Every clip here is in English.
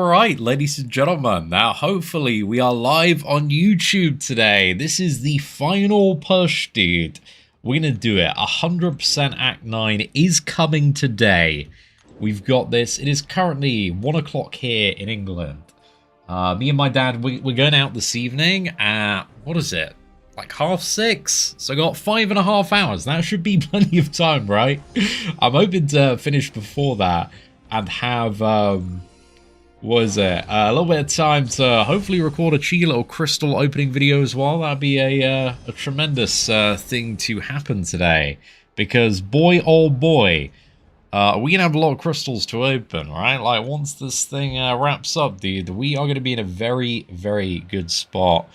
Alright, ladies and gentlemen, now hopefully we are live on YouTube today. This is the final push, dude. We're gonna do it. 100% Act 9 is coming today. We've got this. It is currently 1 o'clock here in England. Me and my dad, we're going out this evening at, what is it? Like 6:30? So I got 5.5 hours. That should be plenty of time, right? I'm hoping to finish before that and have, a little bit of time to hopefully record a cheeky little crystal opening video as well. That'd be a tremendous thing to happen today. Because boy, oh boy, we're going to have a lot of crystals to open, right? Like, once this thing wraps up, dude, we are going to be in a very, very good spot.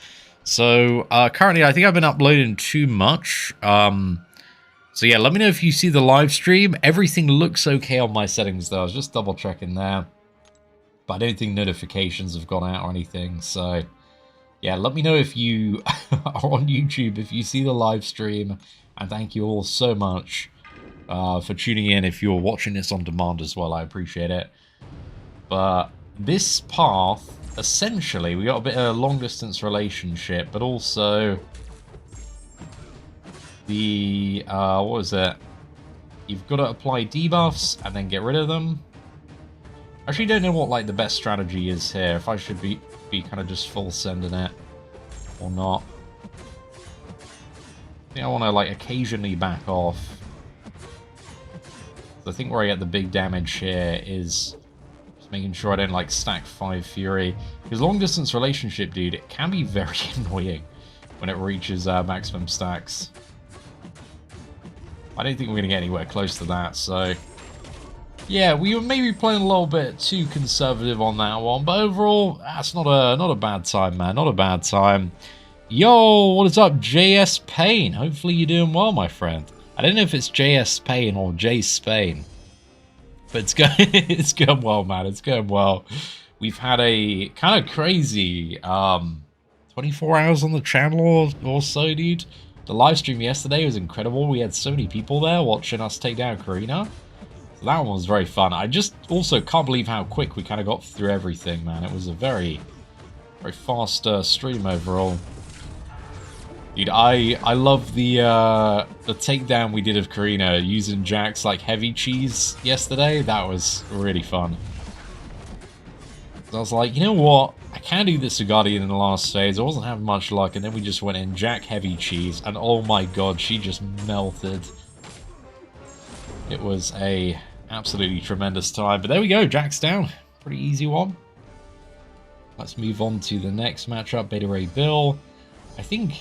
So, currently, I think I've been uploading too much. So, yeah, let me know if you see the live stream. Everything looks okay on my settings, though. I was just double-checking there. But I don't think notifications have gone out or anything. So, yeah, let me know if you are on YouTube, if you see the live stream. And thank you all so much for tuning in. If you're watching this on demand as well, I appreciate it. But this path, essentially, we got a bit of a long-distance relationship, but also the, what is it? You've got to apply debuffs and then get rid of them. I actually don't know what, like, the best strategy is here, if I should be kind of just full sending it or not. I think I want to, like, occasionally back off. I think where I get the big damage here is just making sure I don't, like, stack 5 Fury. Because long-distance relationship, dude, it can be very annoying when it reaches maximum stacks. I don't think we're going to get anywhere close to that, so yeah, we were maybe playing a little bit too conservative on that one, but overall, that's not a bad time, man. Not a bad time. Yo, what is up, JS Payne? Hopefully you're doing well, my friend. I don't know if it's JS Payne or J Spain, but it's going well, man. It's going well. We've had a kind of crazy 24 hours on the channel or so, dude. The live stream yesterday was incredible. We had so many people there watching us take down Karina. So that one was very fun. I just also can't believe how quick we kind of got through everything, man. It was a very, very fast stream overall. Dude, I love the takedown we did of Karina using Jack's like heavy cheese yesterday. That was really fun. So I was like, you know what? I can do this to Guardian in the last phase. I wasn't having much luck, and then we just went in Jack heavy cheese, and oh my god, she just melted. It was a absolutely tremendous time. But there we go, Jack's down. Pretty easy one. Let's move on to the next matchup, Beta Ray Bill. I think,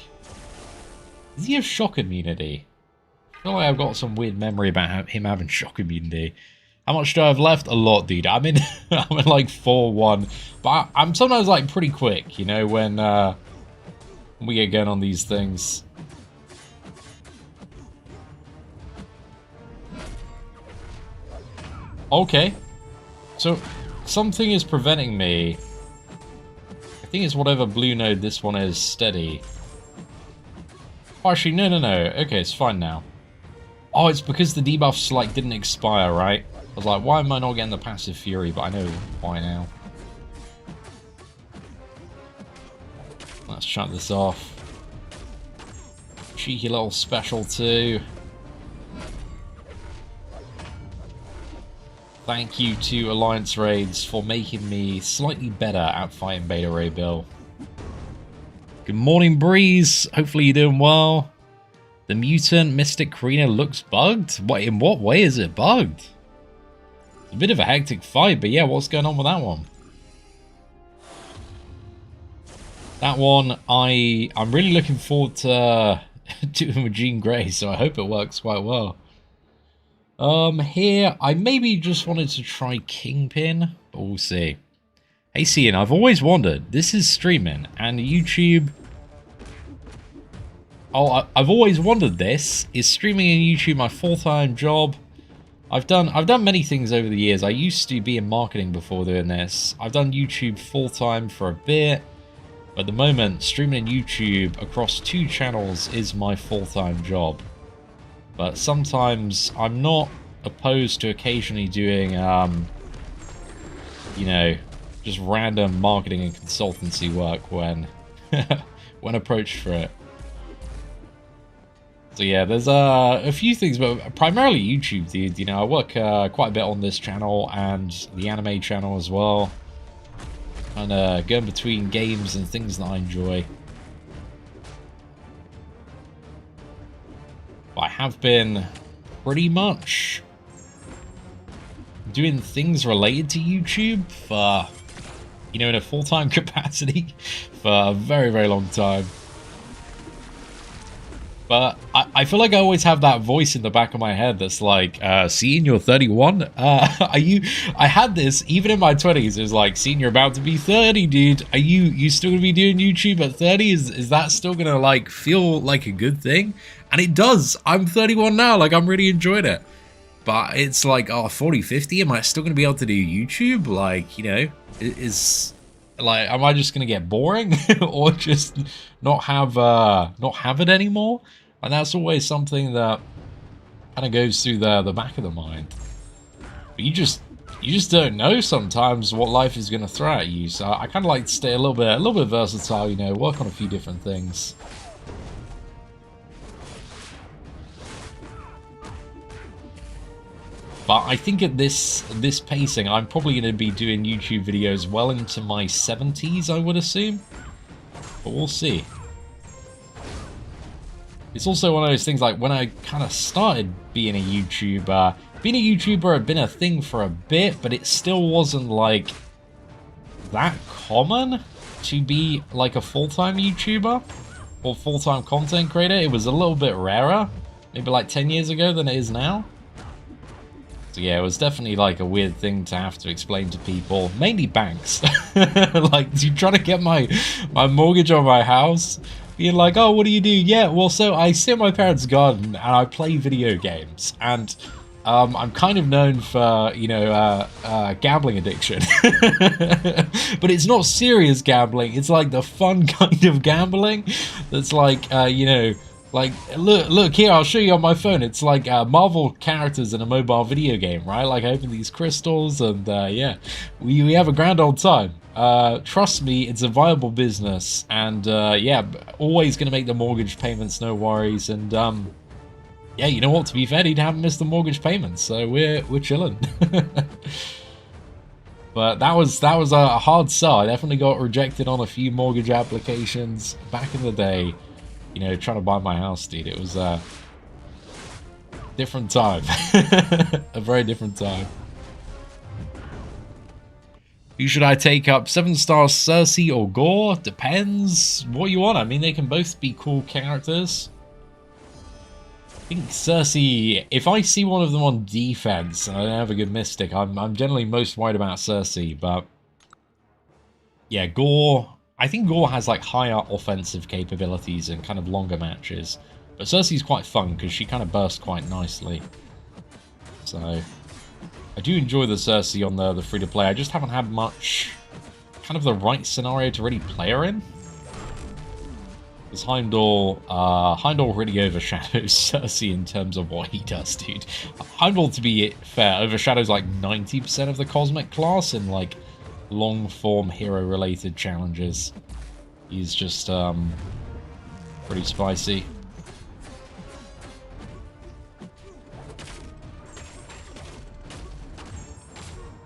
does he have shock immunity? I feel like I've got some weird memory about him having shock immunity. How much do I have left? A lot, dude. I'm in like 4-1. But I'm sometimes like pretty quick, you know, when we get going on these things. Okay. So something is preventing me. I think it's whatever blue node this one is, steady. Oh, actually, no. Okay, it's fine now. Oh, it's because the debuffs like didn't expire, right? I was like, why am I not getting the passive fury? But I know why now. Let's shut this off. Cheeky little special too. Thank you to Alliance Raids for making me slightly better at fighting Beta Ray Bill. Good morning, Breeze. Hopefully you're doing well. The Mutant Mystic Karina looks bugged? What, in what way is it bugged? It's a bit of a hectic fight, but yeah, what's going on with that one? That one, I'm really looking forward to doing with Jean Grey, so I hope it works quite well. Here, I maybe just wanted to try Kingpin, but we'll see. Hey, Seatin, I've always wondered, this is streaming, and YouTube... Oh, I've always wondered this. Is streaming on YouTube my full-time job? I've done many things over the years. I used to be in marketing before doing this. I've done YouTube full-time for a bit. But at the moment, streaming on YouTube across 2 channels is my full-time job. But sometimes I'm not opposed to occasionally doing, you know, just random marketing and consultancy work when when approached for it. So yeah, there's a few things, but primarily YouTube, dude. You know, I work quite a bit on this channel and the anime channel as well. And going between games and things that I enjoy. But I have been pretty much doing things related to YouTube for, you know, in a full-time capacity for a very, very long time. But I feel like I always have that voice in the back of my head that's like, Seatin, you're 31? I had this even in my 20s. It was like, Seatin, you're about to be 30, dude. Are you still gonna be doing YouTube at 30? Is that still gonna like feel like a good thing? And it does. I'm 31 now. Like, I'm really enjoying it. But it's like, oh, 40, 50? Am I still gonna be able to do YouTube? Like, you know, like, am I just gonna get boring or just not have it anymore? And that's always something that kind of goes through the back of the mind. But you just don't know sometimes what life is gonna throw at you. So I kind of like to stay a little bit versatile, you know, work on a few different things. But I think at this pacing, I'm probably going to be doing YouTube videos well into my 70s, I would assume. But we'll see. It's also one of those things, like, when I kind of started being a YouTuber, had been a thing for a bit, but it still wasn't, like, that common to be, like, a full-time YouTuber or full-time content creator. It was a little bit rarer, maybe like 10 years ago than it is now. So yeah, it was definitely like a weird thing to have to explain to people, mainly banks. Like, you trying to get my mortgage on my house, being like, oh, what do you do? Yeah, well, so I sit in my parents' garden and I play video games, and I'm kind of known for, you know, gambling addiction. But it's not serious gambling. It's like the fun kind of gambling that's like, you know, like, look here, I'll show you on my phone. It's like Marvel characters in a mobile video game, right? Like, I open these crystals and, yeah, we have a grand old time. Trust me, it's a viable business. And, yeah, always going to make the mortgage payments, no worries. And, yeah, you know what? To be fair, he haven't missed the mortgage payments, so we're chilling. But that was a hard sell. I definitely got rejected on a few mortgage applications back in the day. You know, trying to buy my house, dude. It was a different time. A very different time. Who should I take up? 7-star Cersei or Gore? Depends what you want. I mean, they can both be cool characters. I think Cersei, if I see one of them on defense and I don't have a good Mystic, I'm generally most worried about Cersei. But yeah, Gore, I think Gore has like higher offensive capabilities and kind of longer matches. But Cersei's quite fun because she kind of bursts quite nicely. So I do enjoy the Cersei on the free-to-play. I just haven't had much kind of the right scenario to really play her in. Because Heimdall really overshadows Cersei in terms of what he does, dude. Heimdall, to be fair, overshadows like 90% of the Cosmic class in like long-form hero-related challenges. He's just pretty spicy.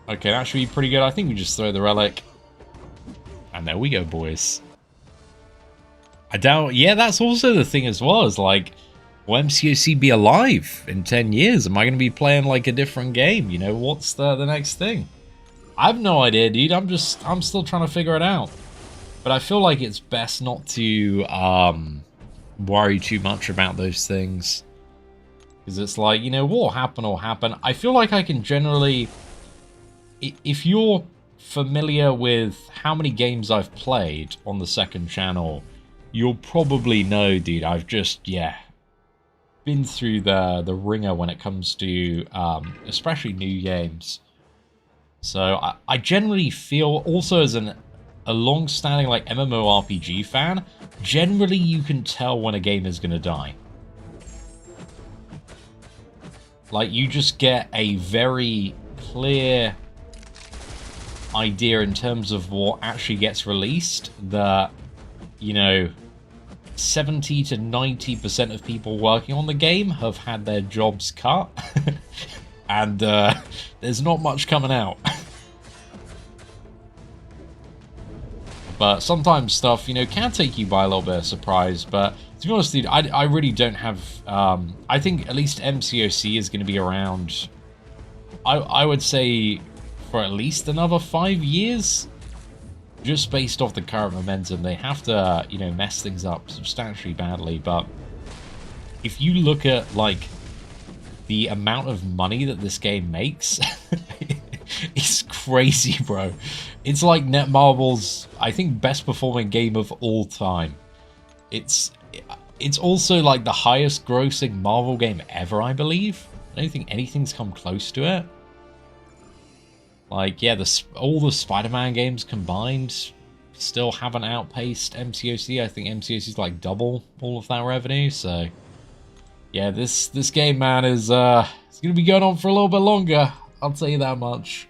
Okay, that should be pretty good. I think we just throw the relic. And there we go, boys. I doubt... Yeah, that's also the thing as well. Is like, will MCOC be alive in 10 years? Am I going to be playing like a different game? You know, what's the next thing? I have no idea, dude. I'm still trying to figure it out. But I feel like it's best not to worry too much about those things. Because it's like, you know, what'll happen. I feel like I can generally... If you're familiar with how many games I've played on the second channel, you'll probably know, dude, I've just, yeah, been through the ringer when it comes to especially new games. So I generally feel, also as a long-standing like MMORPG fan, generally you can tell when a game is going to die. Like, you just get a very clear idea in terms of what actually gets released, that, you know, 70 to 90% of people working on the game have had their jobs cut. And there's not much coming out. But sometimes stuff, you know, can take you by a little bit of surprise. But to be honest, dude, I really don't have... I think at least MCOC is going to be around, I would say, for at least another 5 years. Just based off the current momentum. They have to, you know, mess things up substantially badly. But if you look at, like, the amount of money that this game makes... It's crazy, bro. It's like Netmarble's, I think, best performing game of all time. It's also like the highest grossing Marvel game ever, I believe. I don't think anything's come close to it. Like, yeah, all the Spider-Man games combined still haven't outpaced MCOC. I think MCOC is like double all of that revenue. So, yeah, this game, man, is it's gonna be going on for a little bit longer. I'll tell you that much.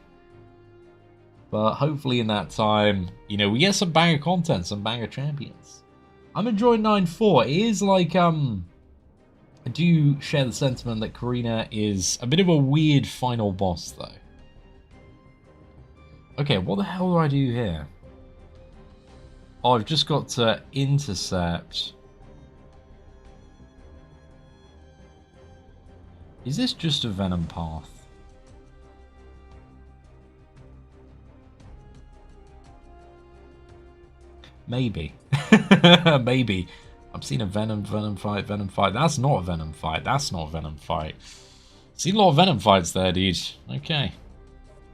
But hopefully in that time, you know, we get some banger content, some banger champions. I'm enjoying 9-4. It is like, I do share the sentiment that Karina is a bit of a weird final boss, though. Okay, what the hell do I do here? Oh, I've just got to intercept. Is this just a Venom path? Maybe. Maybe. I've seen a Venom fight. That's not a Venom fight. That's not a Venom fight. Seen a lot of Venom fights there, dude. Okay.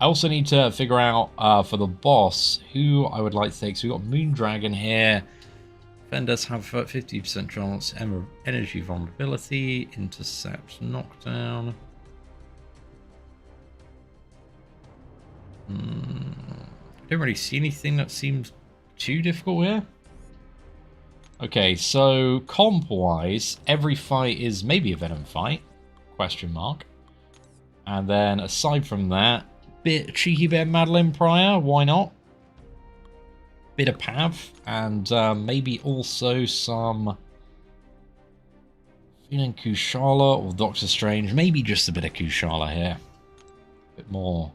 I also need to figure out, for the boss, who I would like to take. So we've got Moondragon here. Defenders have 50% chance. Energy vulnerability. Intercept. Knockdown. I don't really see anything that seems too difficult here. Okay, so comp-wise, every fight is maybe a Venom fight, question mark. And then aside from that, cheeky bit of Madeline Pryor, why not? Bit of Pav, and maybe also some feeling Kushala or Doctor Strange, maybe just a bit of Kushala here. A bit more,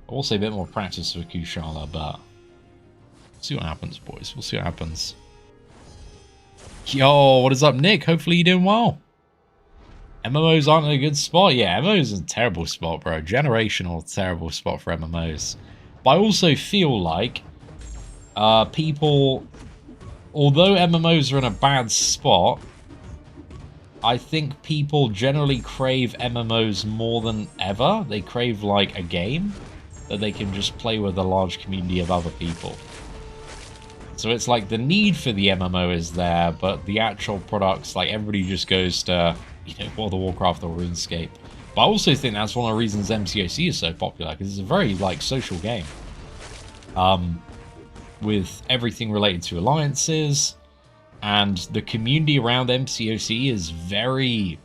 I'll say a bit more practice for Kushala, but see what happens, boys. We'll see what happens. Yo, what is up, Nick? Hopefully you're doing well. MMOs aren't in a good spot. Yeah, MMOs is a terrible spot, bro. Generational terrible spot for MMOs. But I also feel like people, although MMOs are in a bad spot, I think people generally crave MMOs more than ever. They crave like a game that they can just play with a large community of other people. So it's like the need for the MMO is there, but the actual products, like everybody just goes to, you know, World of Warcraft or RuneScape. But I also think that's one of the reasons MCOC is so popular, because it's a very, like, social game. With everything related to alliances, and the community around MCOC is very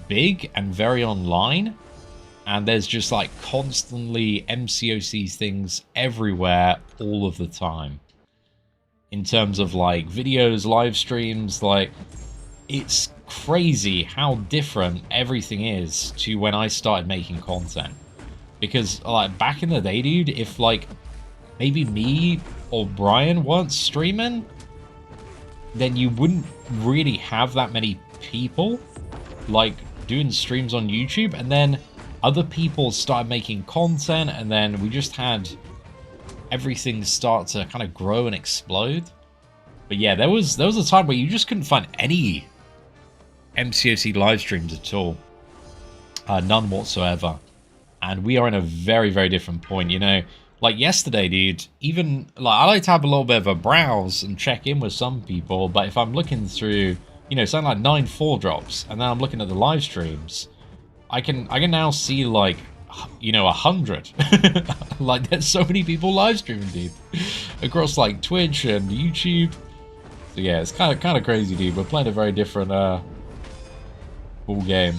big and very online. And there's just, like, constantly MCOC things everywhere all of the time. In terms of like videos, live streams, like it's crazy how different everything is to when I started making content. Because like back in the day, dude, if like maybe me or Brian weren't streaming, then you wouldn't really have that many people like doing streams on YouTube, and then other people started making content, and then we just had everything start to kind of grow and explode. But yeah, there was a time where you just couldn't find any MCOC live streams at all. None whatsoever. And we are in a very, very different point, you know. Like yesterday, dude, even like I like to have a little bit of a browse and check in with some people, but if I'm looking through, you know, something like 9-4 drops, and then I'm looking at the live streams, I can now see like, you know, 100. Like there's so many people live streaming, dude, across like Twitch and YouTube. So yeah, it's kind of crazy, dude. We're playing a very different ball game.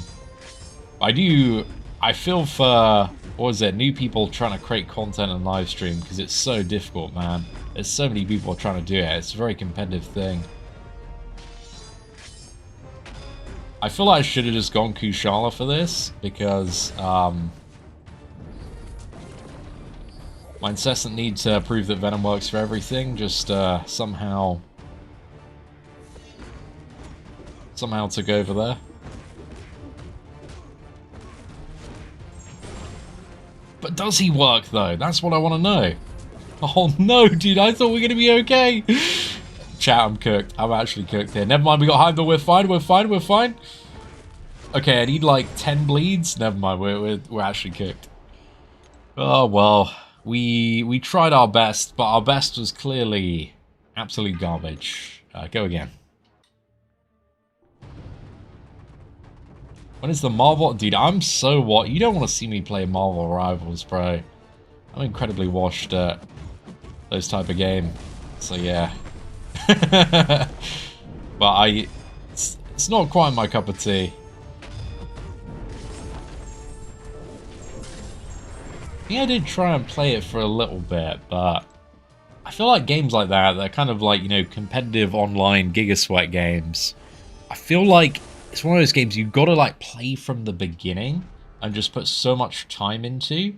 I feel for Or is it new people trying to create content and live stream? Because it's so difficult, man. There's so many people trying to do it. It's a very competitive thing. I feel like I should have just gone Kushala for this, because my incessant need to prove that Venom works for everything just somehow took over there. But does he work, though? That's what I want to know. Oh, no, dude. I thought we were going to be okay. Chat, I'm cooked. I'm actually cooked here. Never mind, we got Heimdall. We're fine, we're fine, we're fine. Okay, I need like 10 bleeds. Never mind, we're actually cooked. Oh, well. We tried our best, but our best was clearly absolute garbage. Go again. When is the Marvel? Dude, I'm so what? You don't want to see me play Marvel Rivals, bro. I'm incredibly washed at those type of game. So, yeah. But it's not quite my cup of tea. I think I did try and play it for a little bit, but I feel like games like that, they're kind of like, you know, competitive online Giga Sweat games. I feel like it's one of those games you've got to like play from the beginning and just put so much time into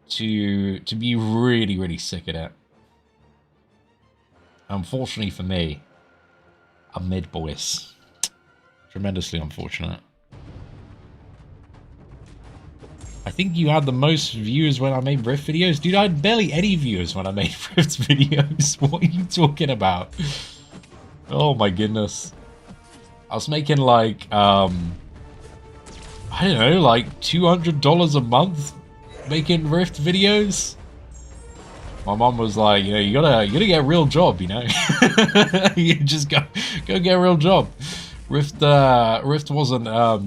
to be really, really sick at it. Unfortunately for me, I'm mid, boys. Tremendously unfortunate. I think you had the most viewers when I made Rift videos. Dude, I had barely any viewers when I made Rift videos. What are you talking about? Oh my goodness. I was making like, I don't know, like $200 a month making Rift videos. My mom was like, you know, you gotta get a real job, you know. You just go get a real job. Rift wasn't,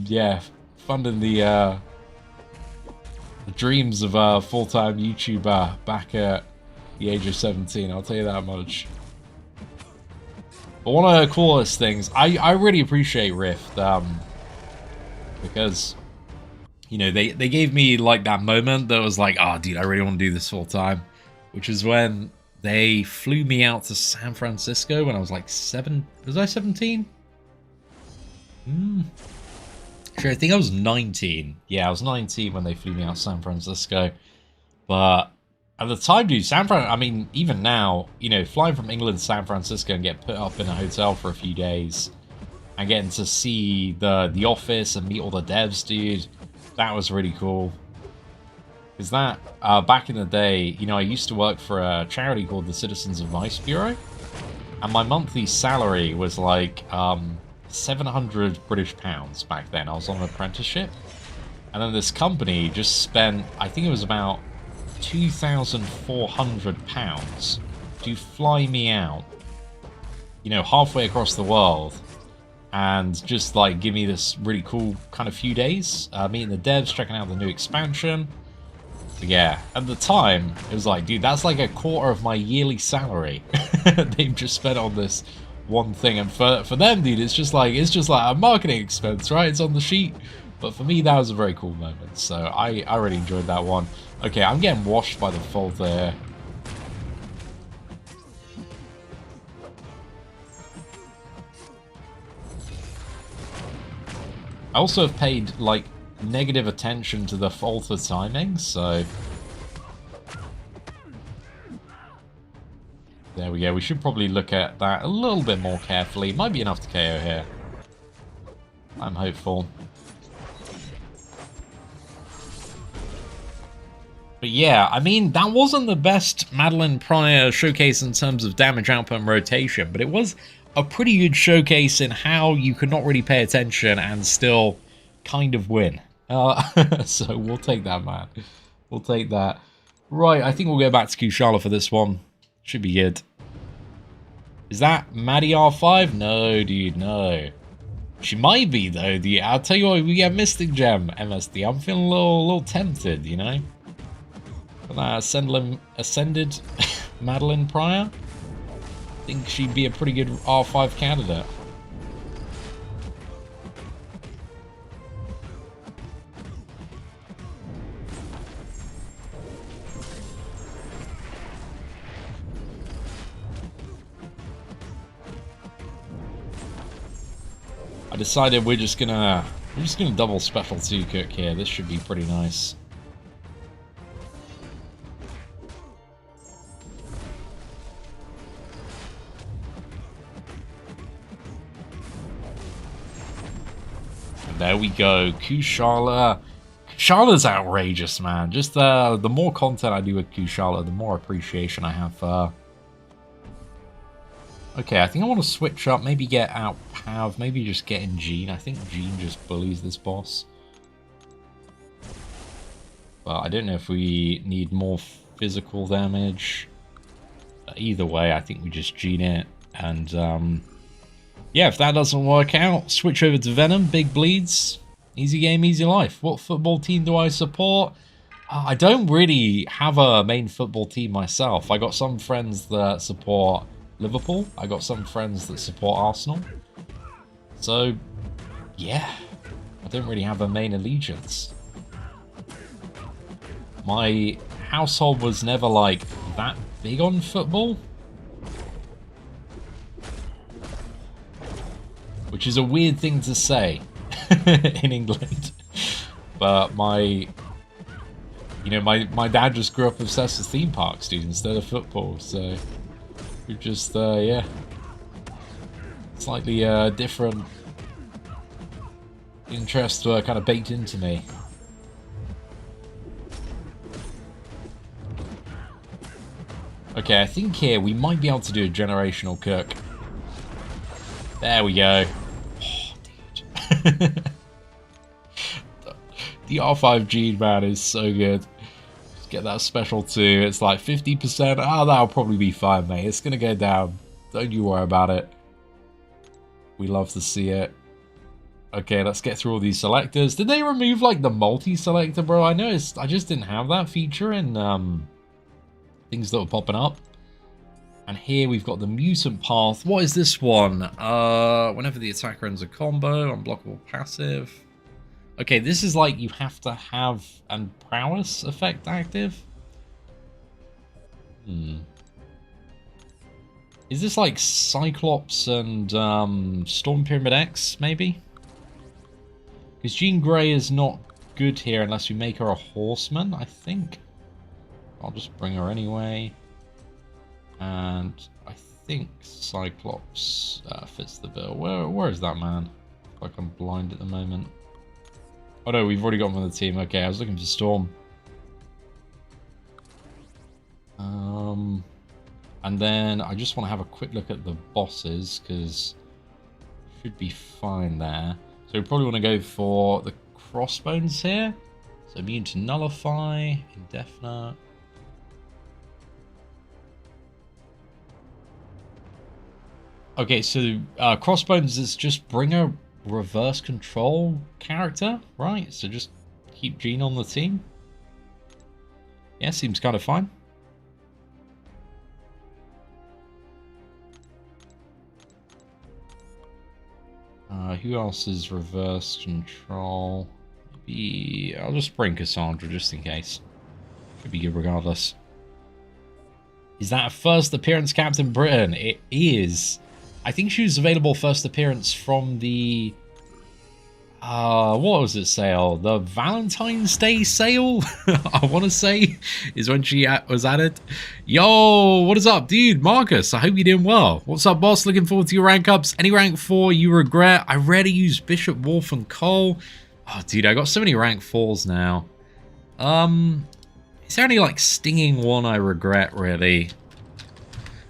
yeah, funding the dreams of a full-time YouTuber back at the age of 17. I'll tell you that much. But one of the coolest things, I really appreciate Rift, because, you know, they gave me like that moment that was like, oh, dude, I really want to do this full time. Which is when they flew me out to San Francisco when I was like 7. Was I 17? Sure, I think I was 19. Yeah, I was 19 when they flew me out to San Francisco. But at the time, dude, I mean, even now, you know, flying from England to San Francisco and get put up in a hotel for a few days and getting to see the office and meet all the devs, dude, that was really cool. Because that, back in the day, you know, I used to work for a charity called the Citizens Advice Bureau. And my monthly salary was like 700 British pounds back then. I was on an apprenticeship. And then this company just spent, I think it was about £2,400 to fly me out, you know, halfway across the world. And just like give me this really cool kind of few days, meeting the devs, checking out the new expansion. Yeah, at the time, it was like, dude, that's like a quarter of my yearly salary. They've just spent on this one thing, and for them, dude, it's just like a marketing expense, right? It's on the sheet. But for me, that was a very cool moment, so I really enjoyed that one. Okay, I'm getting washed by the fault there. I also have paid like negative attention to the fault of timing, so there we go. We should probably look at that a little bit more carefully. Might be enough to KO here. I'm hopeful. But yeah, I mean, that wasn't the best Madeline Pryor showcase in terms of damage output and rotation, but it was a pretty good showcase in how you could not really pay attention and still kind of win. So we'll take that, man. We'll take that. Right, I think we'll go back to Kushala for this one. Should be good. Is that Maddie R5? No, dude, no. She might be, though. I'll tell you what, we get Mystic Gem MSD. I'm feeling a little tempted, you know? For that ascended Madeline Pryor. I think she'd be a pretty good R5 candidate. I decided we're just gonna double special 2 cook here. This should be pretty nice. And there we go, Kushala. Kushala's outrageous, man. Just the more content I do with Kushala, the more appreciation I have for her. Okay, I think I want to switch up, maybe get out Pav, maybe just get in Jean. I think Jean just bullies this boss. But I don't know if we need more physical damage. But either way, I think we just Jean it. And yeah, if that doesn't work out, switch over to Venom, big bleeds. Easy game, easy life. What football team do I support? I don't really have a main football team myself. I got some friends that support Liverpool. I got some friends that support Arsenal. So, yeah, I don't really have a main allegiance. My household was never, like, that big on football. Which is a weird thing to say in England. But my dad just grew up obsessed with theme parks, dude, instead of football, so we've just, yeah, slightly different interests were kind of baked into me. Okay, I think here we might be able to do a generational cook. There we go. Oh, dude. The R5 Gene, man, is so good. Just get that special 2. It's like 50%. Oh, that'll probably be fine, mate. It's going to go down. Don't you worry about it. We love to see it. Okay, let's get through all these selectors. Did they remove, like, the multi-selector, bro? I noticed I just didn't have that feature in things that were popping up. And here we've got the mutant path. What is this one? Whenever the attacker ends a combo, unblockable passive. Okay, this is like you have to have an prowess effect active. Is this like Cyclops and Storm Pyramid X, maybe? Because Jean Grey is not good here unless we make her a horseman, I think. I'll just bring her anyway. And I think Cyclops fits the bill. Where is that man? Like I'm blind at the moment. Oh no, we've already got him on the team. Okay, I was looking for Storm. And then I just want to have a quick look at the bosses, because should be fine there. So we probably want to go for the crossbones here. So immune to nullify, indefinite. Okay, so crossbones is just bring a reverse control character, right? So just keep Jean on the team. Yeah, seems kind of fine. Who else is reverse control? Maybe I'll just bring Cassandra just in case. Should be good regardless. Is that a first appearance Captain Britain? It is. I think she was available first appearance from the what was it sale? The Valentine's Day sale, I want to say, is when she was added. Yo, what is up, dude? Marcus, I hope you're doing well. What's up, boss? Looking forward to your rank ups. Any rank 4 you regret? I rarely use Bishop, Wolf, and Cole. Oh, dude, I got so many rank 4s now. Is there any, like, stinging one I regret, really?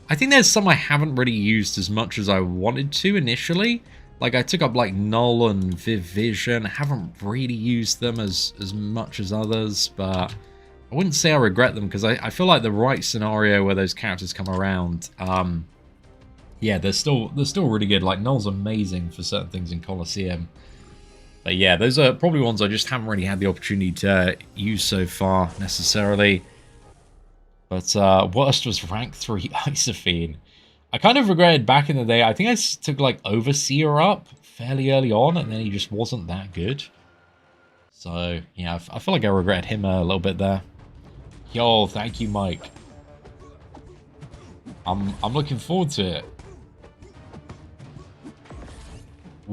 I think there's some I haven't really used as much as I wanted to initially. Like, I took up, like, Null and Viv Vision. I haven't really used them as much as others, but I wouldn't say I regret them, because I feel like the right scenario where those characters come around, yeah, they're still really good. Like, Null's amazing for certain things in Colosseum. But yeah, those are probably ones I just haven't really had the opportunity to use so far, necessarily. But worst was rank 3 Isophene. I kind of regretted back in the day. I think I took like Overseer up fairly early on, and then he just wasn't that good. So yeah, I feel like I regretted him a little bit there. Yo, thank you, Mike. I'm looking forward to it.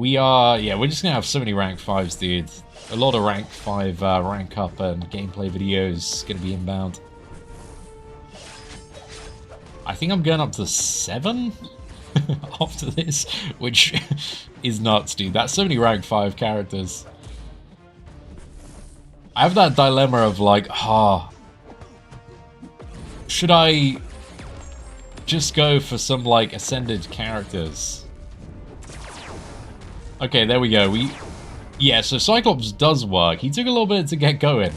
We are, yeah, we're just going to have so many rank 5s, dude. A lot of rank 5 rank up and gameplay videos going to be inbound. I think I'm going up to 7 after this, which is nuts, dude. That's so many rank 5 characters. I have that dilemma of like, should I just go for some like ascended characters? Okay, there we go. Yeah, so Cyclops does work. He took a little bit to get going.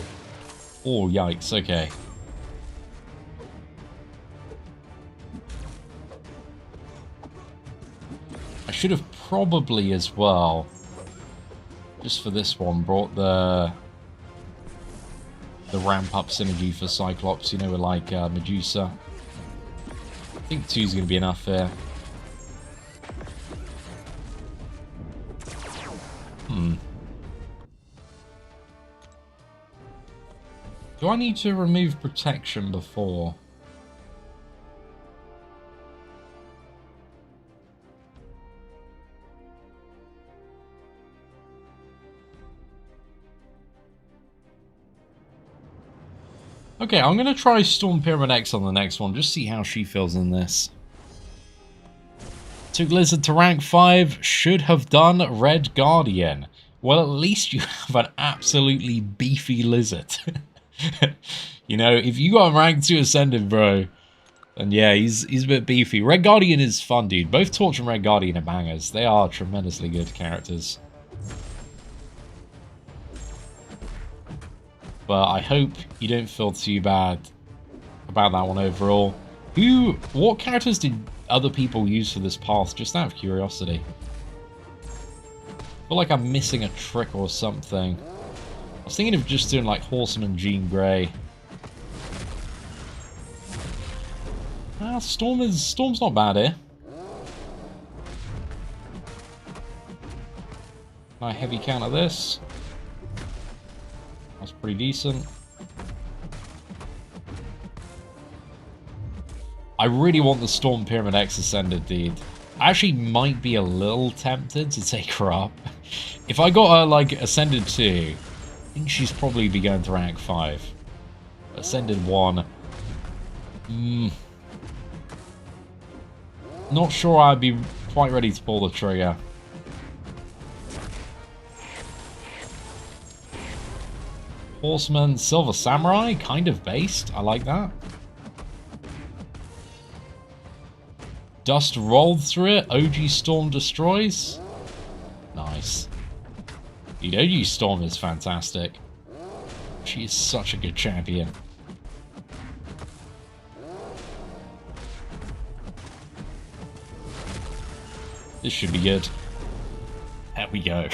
Oh, yikes. Okay. I should have probably as well, just for this one, brought the ramp up synergy for Cyclops, you know, with like Medusa. I think 2 is going to be enough here. Do I need to remove protection before? Okay, I'm going to try Storm Pyramid X on the next one, just see how she feels in this. Took Lizard to rank 5, should have done Red Guardian. Well, at least you have an absolutely beefy Lizard. You know, if you got rank 2 Ascended, bro, then yeah, he's a bit beefy. Red Guardian is fun, dude. Both Torch and Red Guardian are bangers. They are tremendously good characters. But I hope you don't feel too bad about that one overall. What characters did other people use for this path, just out of curiosity? I feel like I'm missing a trick or something. I was thinking of just doing like Horseman Jean Grey. Storm's not bad here. Can I heavy counter this? That's pretty decent. I really want the Storm Pyramid X Ascended, dude. I actually might be a little tempted to take her up. If I got her, like, Ascended 2, I think she's probably be going to rank 5. Ascended 1. Not sure I'd be quite ready to pull the trigger. Horseman, Silver Samurai, kind of based. I like that. Dust rolled through it. OG Storm destroys. Nice. Dude, OG Storm is fantastic. She is such a good champion. This should be good. There we go.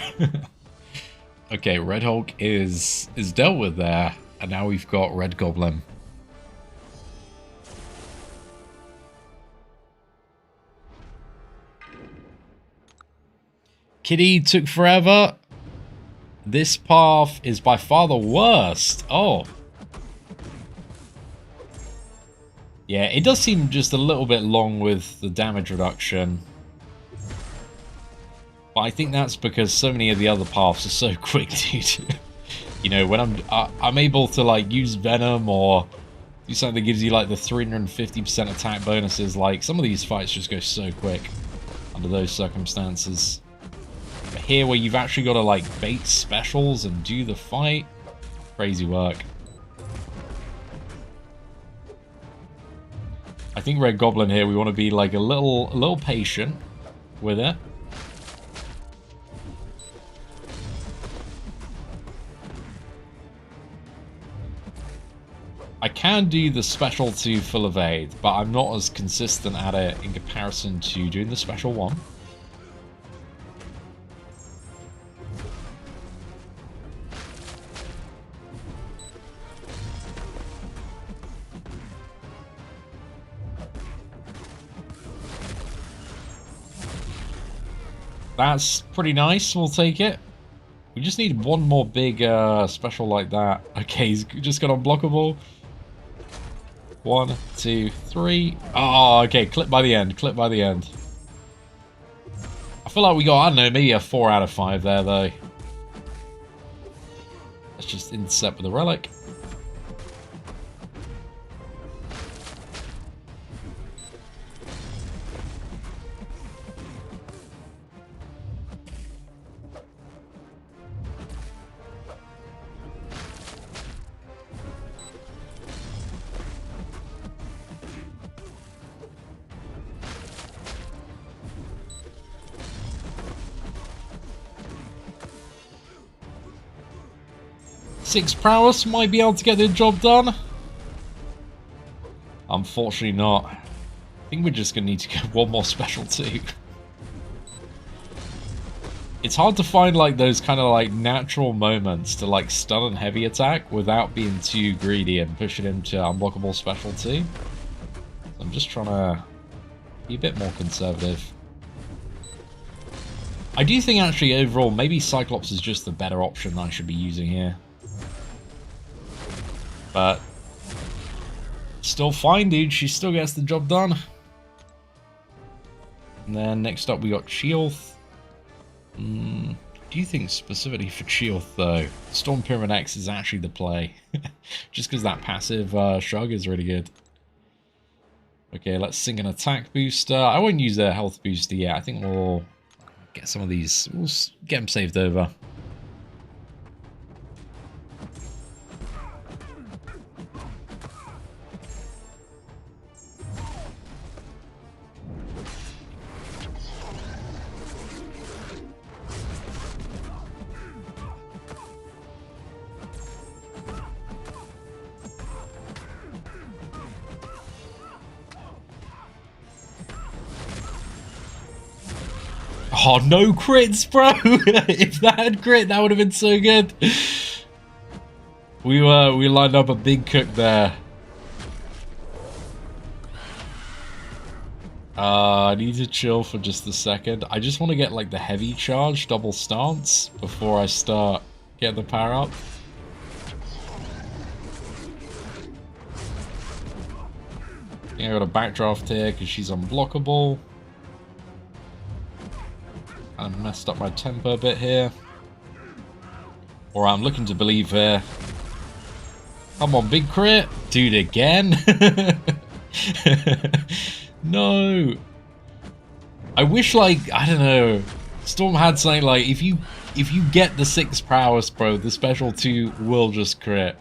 Okay, Red Hulk is dealt with there, and now we've got Red Goblin. Kitty took forever. This path is by far the worst. Oh. Yeah, it does seem just a little bit long with the damage reduction. But I think that's because so many of the other paths are so quick, dude. You know, when I'm able to like use Venom or do something that gives you like the 350% attack bonuses, like some of these fights just go so quick under those circumstances. But here where you've actually got to like bait specials and do the fight, crazy work. I think Red Goblin here, we want to be like a little patient with it. I can do the special 2 full evade, but I'm not as consistent at it in comparison to doing the special 1. That's pretty nice, we'll take it. We just need one more big special like that. Okay, he's just got unblockable. 1, 2, 3. Oh, okay, clip by the end, clip by the end. I feel like we got, I don't know, maybe a 4 out of 5 there, though. Let's just intercept with a relic. Six prowess might be able to get the job done. Unfortunately not. I think we're just going to need to get one more special too. It's hard to find like those kind of like natural moments to like stun and heavy attack without being too greedy and pushing him to unblockable special too. So I'm just trying to be a bit more conservative. I do think actually overall maybe Cyclops is just the better option that I should be using here. But still fine, dude. She still gets the job done. And then next up we got Chioth. Do you think specifically for Chioth though, Storm Pyramid X is actually the play? Just because that passive shrug is really good. Okay, let's sing an attack booster. I won't use a health booster yet. I think we'll get some of these. We'll get them saved over. Oh, no crits, bro! If that had crit, that would have been so good. We lined up a big cook there. I need to chill for just a second. I just want to get like the heavy charge, double stance, before I start getting the power up. I think I got a backdraft here because she's unblockable. I messed up my tempo a bit here. Or I'm looking to believe here. Come on, big crit. Dude, again? No. I wish, like, I don't know. Storm had something like, if you get the 6 prowess, bro, the special 2 will just crit.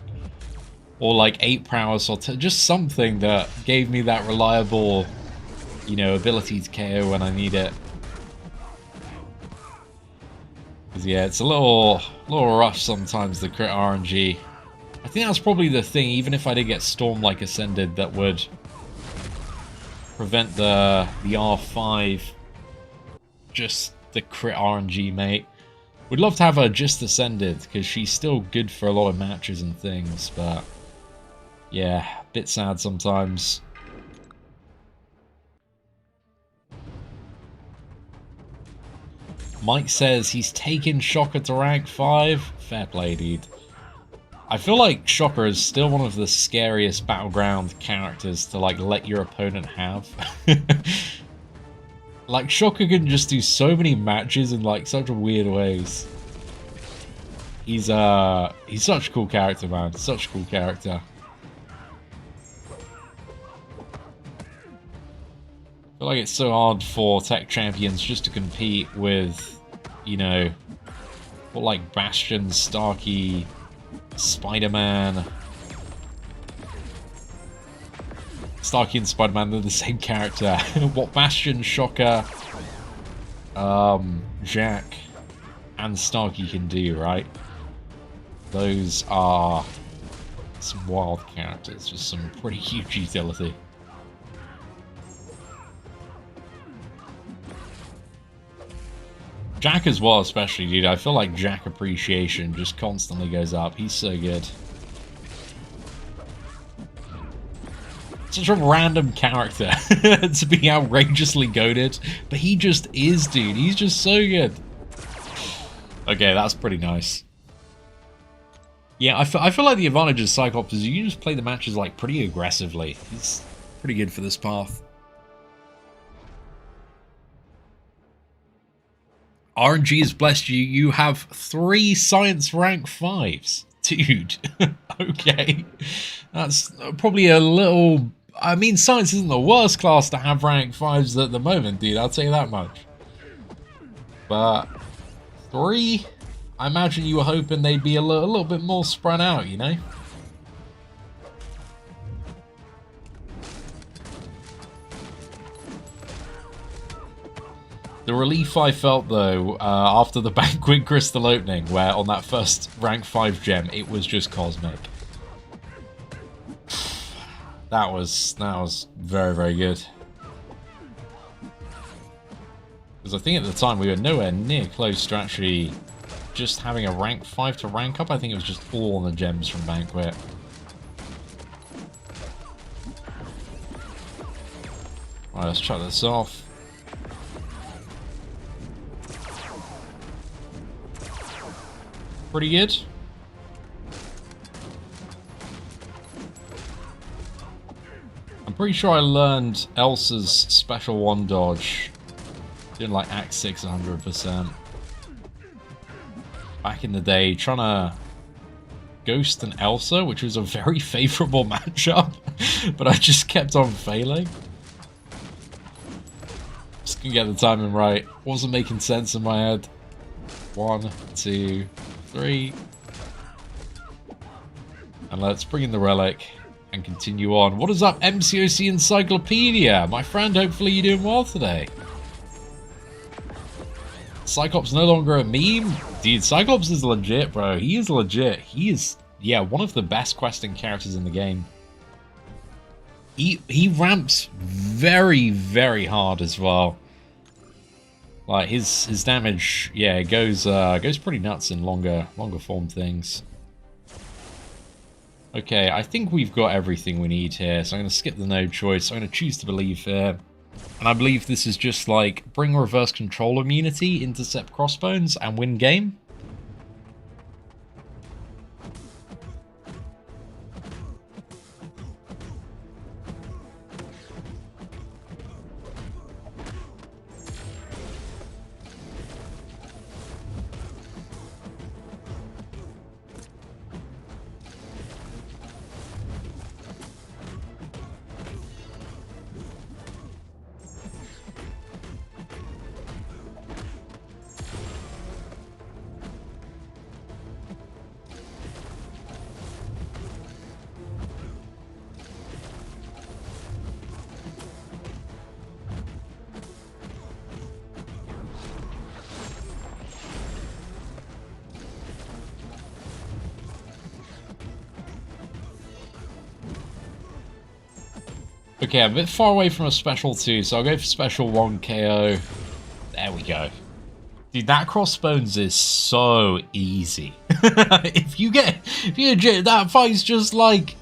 Or like 8 prowess or just something that gave me that reliable, you know, ability to KO when I need it. Yeah, it's a little rough sometimes, the crit RNG. I think that's probably the thing, even if I did get Storm like Ascended, that would prevent the R5. Just the crit RNG, mate. We'd love to have her just Ascended, because she's still good for a lot of matches and things, but yeah, a bit sad sometimes. Mike says he's taken Shocker to rank 5. Fair play, dude. I feel like Shocker is still one of the scariest battleground characters to like let your opponent have. Like Shocker can just do so many matches in like such weird ways. He's such a cool character, man. Such a cool character. I feel like it's so hard for tech champions just to compete with, you know, what like Bastion, Starkey, Spider-Man. Starkey and Spider-Man, they're the same character. What Bastion, Shocker, Jack, and Starkey can do, right? Those are some wild characters with some pretty huge utility. Jack as well, especially, dude. I feel like Jack appreciation just constantly goes up. He's so good. Such a random character to be outrageously goated, but he just is, dude. He's just so good. Okay, that's pretty nice. Yeah, I feel like the advantage of Cyclops is you can just play the matches like pretty aggressively. He's pretty good for this path. RNG has blessed you. You have 3 science rank 5s. Dude, okay. That's probably a little... I mean, science isn't the worst class to have rank 5s at the moment, dude. I'll tell you that much. But 3... I imagine you were hoping they'd be a little bit more spread out, you know? The relief I felt, though, after the Banquet Crystal opening, where on that first rank 5 gem, it was just cosmic. That was very, very good. Because I think at the time we were nowhere near close to actually just having a rank 5 to rank up. I think it was just all on the gems from Banquet. Right, let's shut this off. Pretty good. I'm pretty sure I learned Elsa's special 1 dodge. Doing like Act 6 100%. Back in the day, trying to Ghost and Elsa, which was a very favourable matchup, but I just kept on failing. Just couldn't get the timing right. Wasn't making sense in my head. 1, 2, 3. And let's bring in the relic and continue on. What is up, MCOC Encyclopedia? My friend, hopefully you're doing well today. Cyclops no longer a meme? Dude, Cyclops is legit, bro. He is legit. He is, yeah, one of the best questing characters in the game. He ramps very, very hard as well. Like, his damage, yeah, goes pretty nuts in longer form things. Okay, I think we've got everything we need here, so I'm going to skip the node choice. I'm going to choose to believe here. And I believe this is just like bring reverse control immunity, intercept crossbones, and win game. Okay, I'm a bit far away from a special 2, so I'll go for special 1 KO. There we go. Dude, that crossbones is so easy. if you get that fight's just like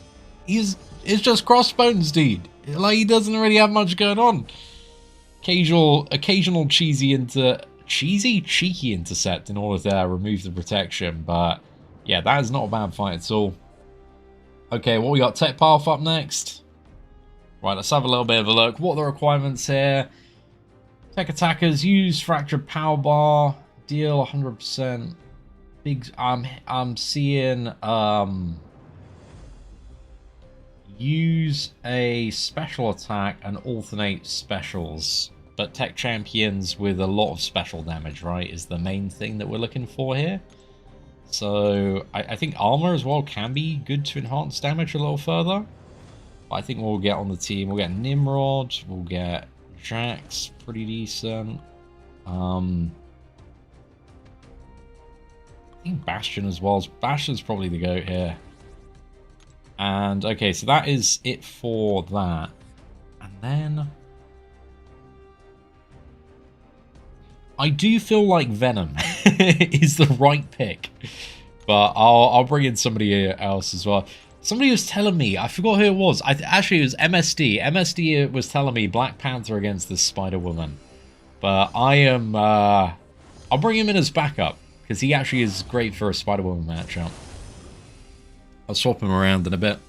it's just crossbones, dude. Like, he doesn't really have much going on. Occasional cheeky intercept in order to remove the protection, but yeah, that is not a bad fight at all. Okay, what we got? Tech Path up next. Right, let's have a little bit of a look. What are the requirements here? Tech attackers use fractured power bar, deal 100%. Big, I'm seeing use a special attack and alternate specials. But tech champions with a lot of special damage, right, is the main thing that we're looking for here. So I think armor as well can be good to enhance damage a little further. I think we'll get on the team. We'll get Nimrod. We'll get Jax. Pretty decent. I think Bastion as well. Bastion's probably the GOAT here. And, okay, so that is it for that. And then I do feel like Venom is the right pick. But I'll bring in somebody else as well. Somebody was telling me, I forgot who it was. Actually, it was MSD. MSD was telling me Black Panther against the Spider-Woman. But I'll bring him in as backup, because he actually is great for a Spider-Woman matchup. I'll swap him around in a bit.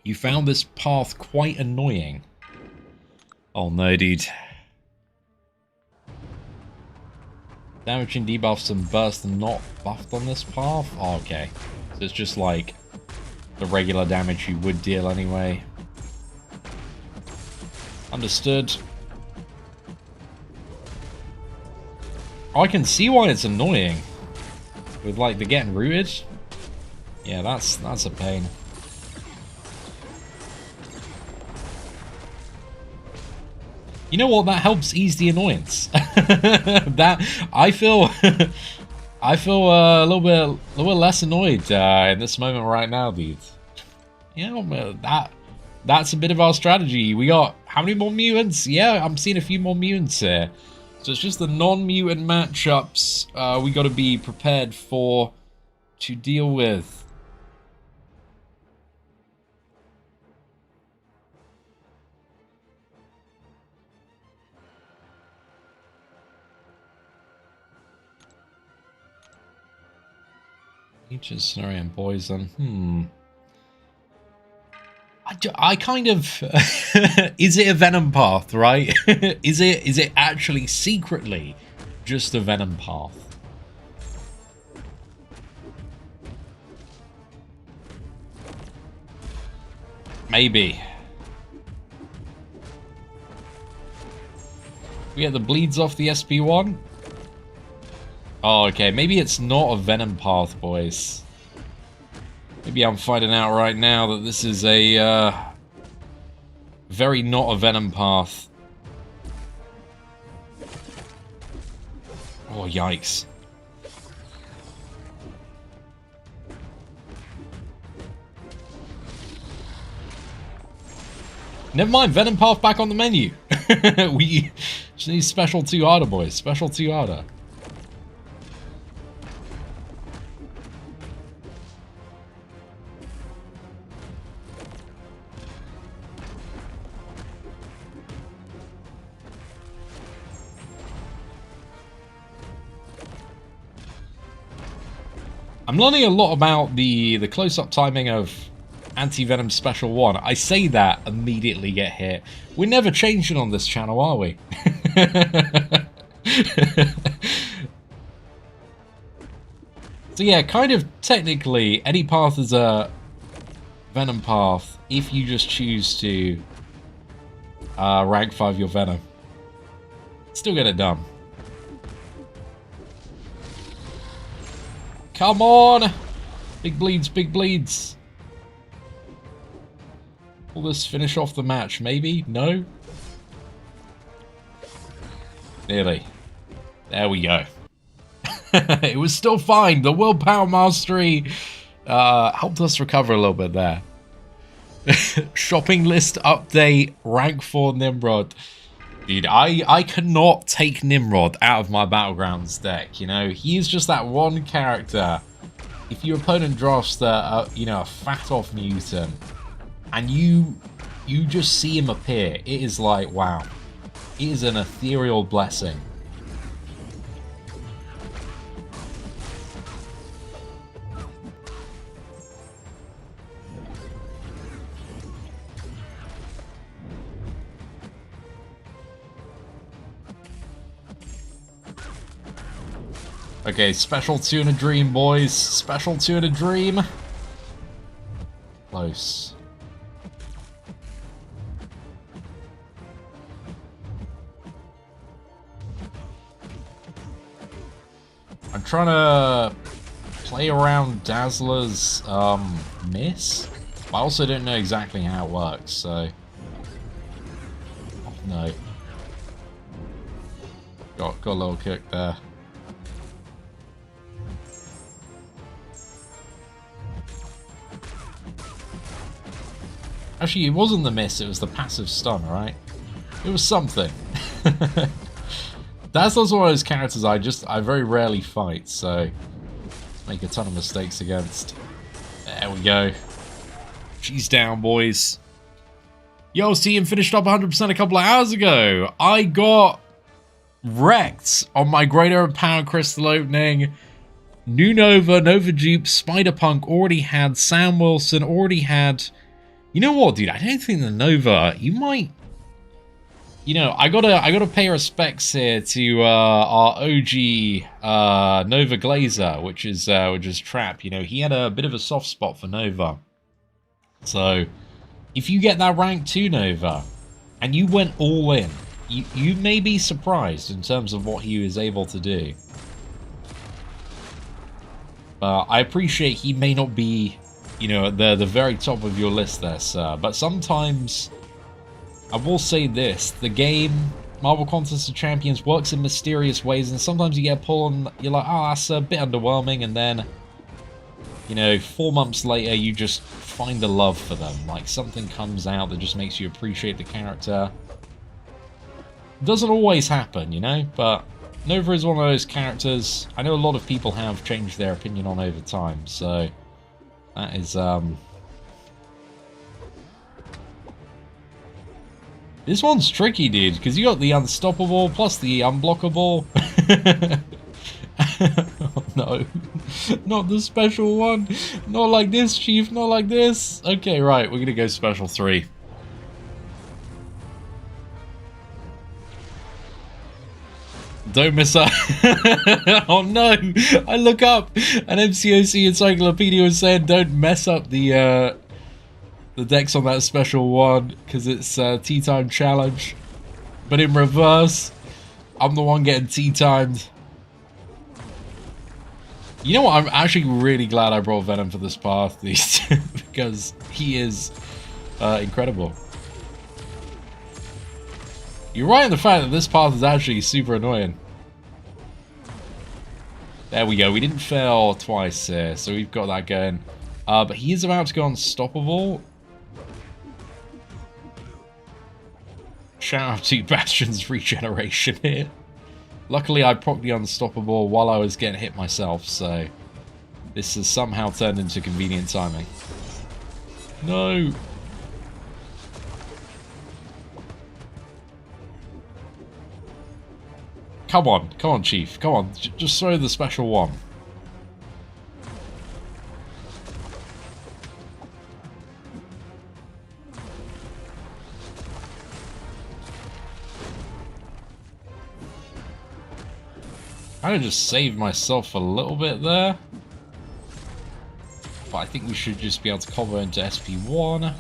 You found this path quite annoying. Oh no, dude. Damaging debuffs and burst and not buffed on this path? Oh, okay. So it's just like the regular damage you would deal anyway. Understood. I can see why it's annoying. With like the getting rooted. Yeah, that's a pain. You know what? That helps ease the annoyance. That I feel, I feel a little bit less annoyed in this moment right now, dude. You know, that's a bit of our strategy. We got how many more mutants? Yeah, I'm seeing a few more mutants here. So it's just the non-mutant matchups we got to be prepared for to deal with. Ancient Scenario and Poison. I kind of... is it a Venom path, right? Is it actually secretly just a Venom path? Maybe. We get the bleeds off the SP1? Oh, okay. Maybe it's not a Venom path, boys. Maybe I'm finding out right now that this is a very not a Venom path. Oh, yikes. Never mind, Venom path back on the menu. We just need special 2-harder, boys. Special 2-harder. I'm learning a lot about the close-up timing of Anti-Venom Special 1. I say that, immediately get hit. We're never changing on this channel, are we? So yeah, kind of technically, any path is a Venom path if you just choose to rank 5 your Venom. Still get it done. Come on! Big bleeds, big bleeds. Will this finish off the match? Maybe? No? Nearly. There we go. It was still fine. The willpower mastery helped us recover a little bit there. Shopping list update, rank 4 Nimrod. Dude, I cannot take Nimrod out of my Battlegrounds deck, you know? He is just that one character. If your opponent drafts you know, a fat-off mutant, and you just see him appear, it is like, wow. It is an ethereal blessing. Okay, special 2 in a dream, boys. Special 2 in a dream. Close. I'm trying to play around Dazzler's miss. I also don't know exactly how it works, so... Oh, no. Got a little kick there. Actually, it wasn't the miss, it was the passive stun, right? It was something. Dazzler's one of those characters I very rarely fight, so make a ton of mistakes against. There we go. She's down, boys. Yo, Seatin finished up 100% a couple of hours ago. I got wrecked on my Greater Power Crystal opening. New Nova, Nova Dupe, Spider-Punk already had, Sam Wilson already had... You know what, dude? I don't think the Nova... You might You know, I gotta pay respects here to our OG Nova Glazer, which is Trap. You know, he had a bit of a soft spot for Nova. So if you get that rank 2 Nova and you went all in, you may be surprised in terms of what he was able to do. I appreciate he may not be, you know, at the very top of your list there, sir. But sometimes, I will say this, the game, Marvel Contest of Champions, works in mysterious ways, and sometimes you get pulled and you're like, oh, that's a bit underwhelming, and then, you know, 4 months later, you just find a love for them. Like, something comes out that just makes you appreciate the character. Doesn't always happen, you know, but Nova is one of those characters I know a lot of people have changed their opinion on over time, so that is, This one's tricky, dude, because you got the unstoppable plus the unblockable. Oh, no, not the special one. Not like this, Chief, not like this. Okay, right, we're gonna go special 3. Don't miss out. Oh no! I look up, an MCOC encyclopedia was saying don't mess up the decks on that special one because it's tea time challenge. But in reverse, I'm the one getting tea timed. You know what? I'm actually really glad I brought Venom for this path, because he is incredible. You're right in the fact that this path is actually super annoying. There we go. We didn't fail twice here, so we've got that going. But he is about to go unstoppable. Shout out to Bastion's regeneration here. Luckily, I procced the unstoppable while I was getting hit myself, so this has somehow turned into convenient timing. No! Come on, Chief. Come on, just throw the special one. I just saved myself a little bit there. But I think we should just be able to cover into SP1.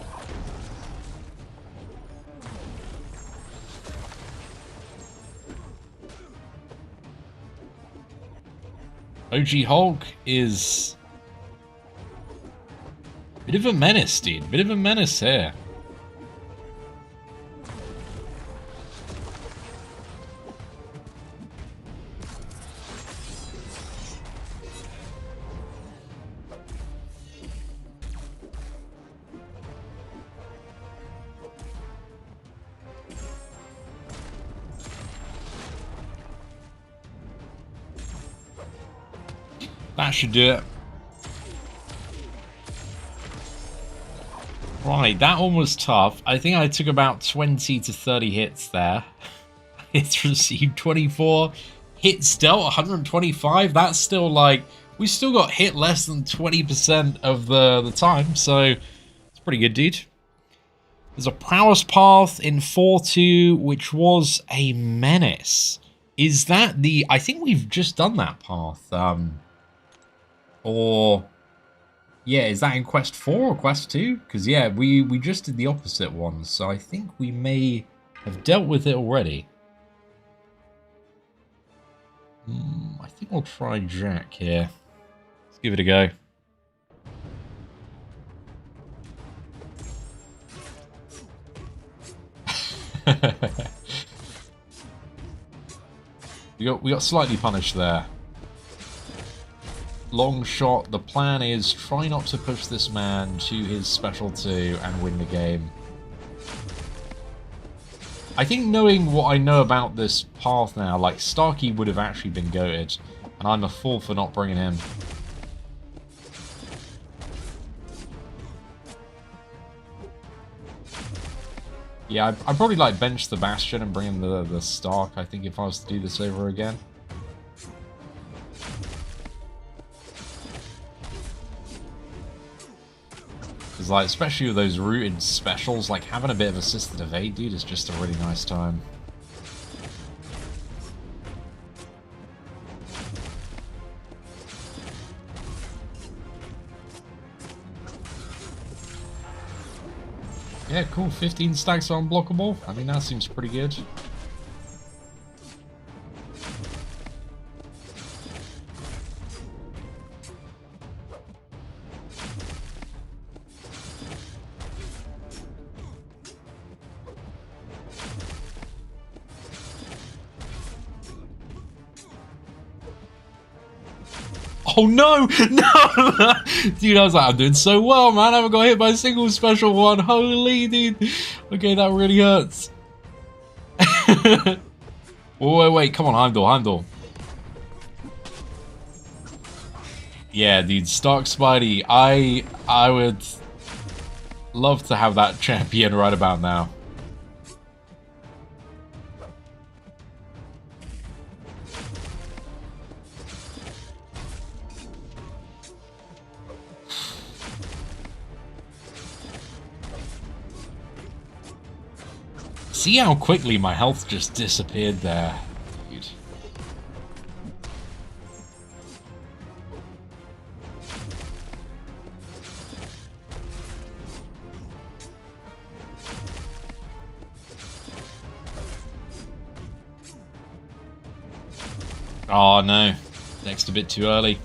OG Hulk is a bit of a menace, dude. Bit of a menace here. That should do it. Right, that one was tough. I think I took about 20 to 30 hits there. Hits received 24. Hits dealt 125. That's still like... We still got hit less than 20% of the time, so it's pretty good, dude. There's a prowess path in 4-2, which was a menace. Is that the... I think we've just done that path. Or, yeah, is that in Quest 4 or Quest 2? Because, yeah, we just did the opposite one, so I think we may have dealt with it already. I think I'll try Jack here. Let's give it a go. we got slightly punished there. Long shot. The plan is try not to push this man to his special 2 and win the game. I think knowing what I know about this path now, like Starkey would have actually been goated, and I'm a fool for not bringing him. Yeah, I'd probably like bench the Bastion and bring in the Stark, I think, if I was to do this over again. Because like, especially with those rooted specials, like having a bit of assisted evade, dude, is just a really nice time. Yeah, cool. 15 stacks are unblockable. I mean, that seems pretty good. Oh no! No! Dude, I was like, I'm doing so well, man. I haven't got hit by a single special one. Holy, dude. Okay, that really hurts. Wait. Come on, Heimdall. Yeah, dude, Stark Spidey. I would love to have that champion right about now. See how quickly my health just disappeared there, dude. Oh no, next a bit too early.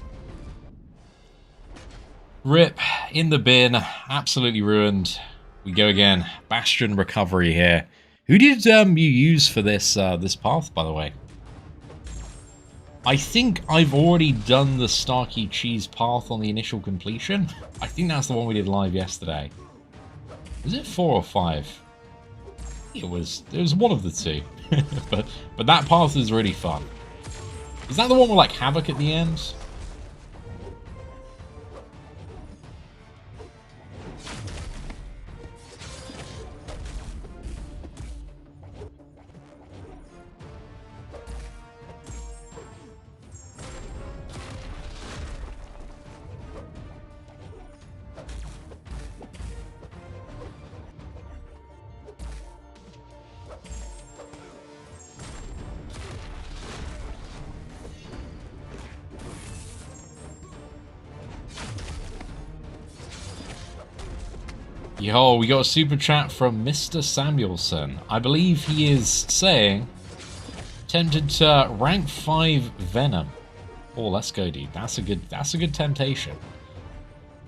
Rip, in the bin, absolutely ruined. We go again. Bastion recovery here. Who did you use for this this path, by the way? I think I've already done the Starkey Cheese path on the initial completion. I think that's the one we did live yesterday. Was it 4 or 5? It was one of the two. but that path is really fun. Is that the one with like Havoc at the end? Yo, we got a super chat from Mr. Samuelson. I believe he is saying, tempted to rank 5 Venom. Oh, let's go, dude. That's a good temptation.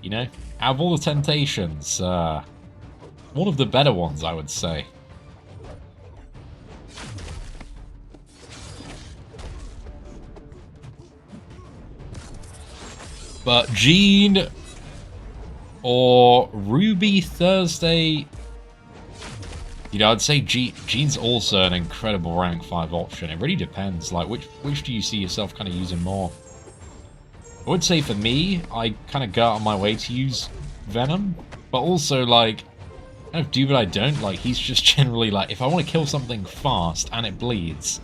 You know, out of all the temptations, one of the better ones, I would say. But Jean or Ruby Thursday, you know, I'd say Jean's also an incredible rank 5 option. It really depends, like which do you see yourself kind of using more? I would say for me, I kind of go out of my way to use Venom, but also like, I kind of do but I don't. Like, he's just generally like, if I want to kill something fast and it bleeds,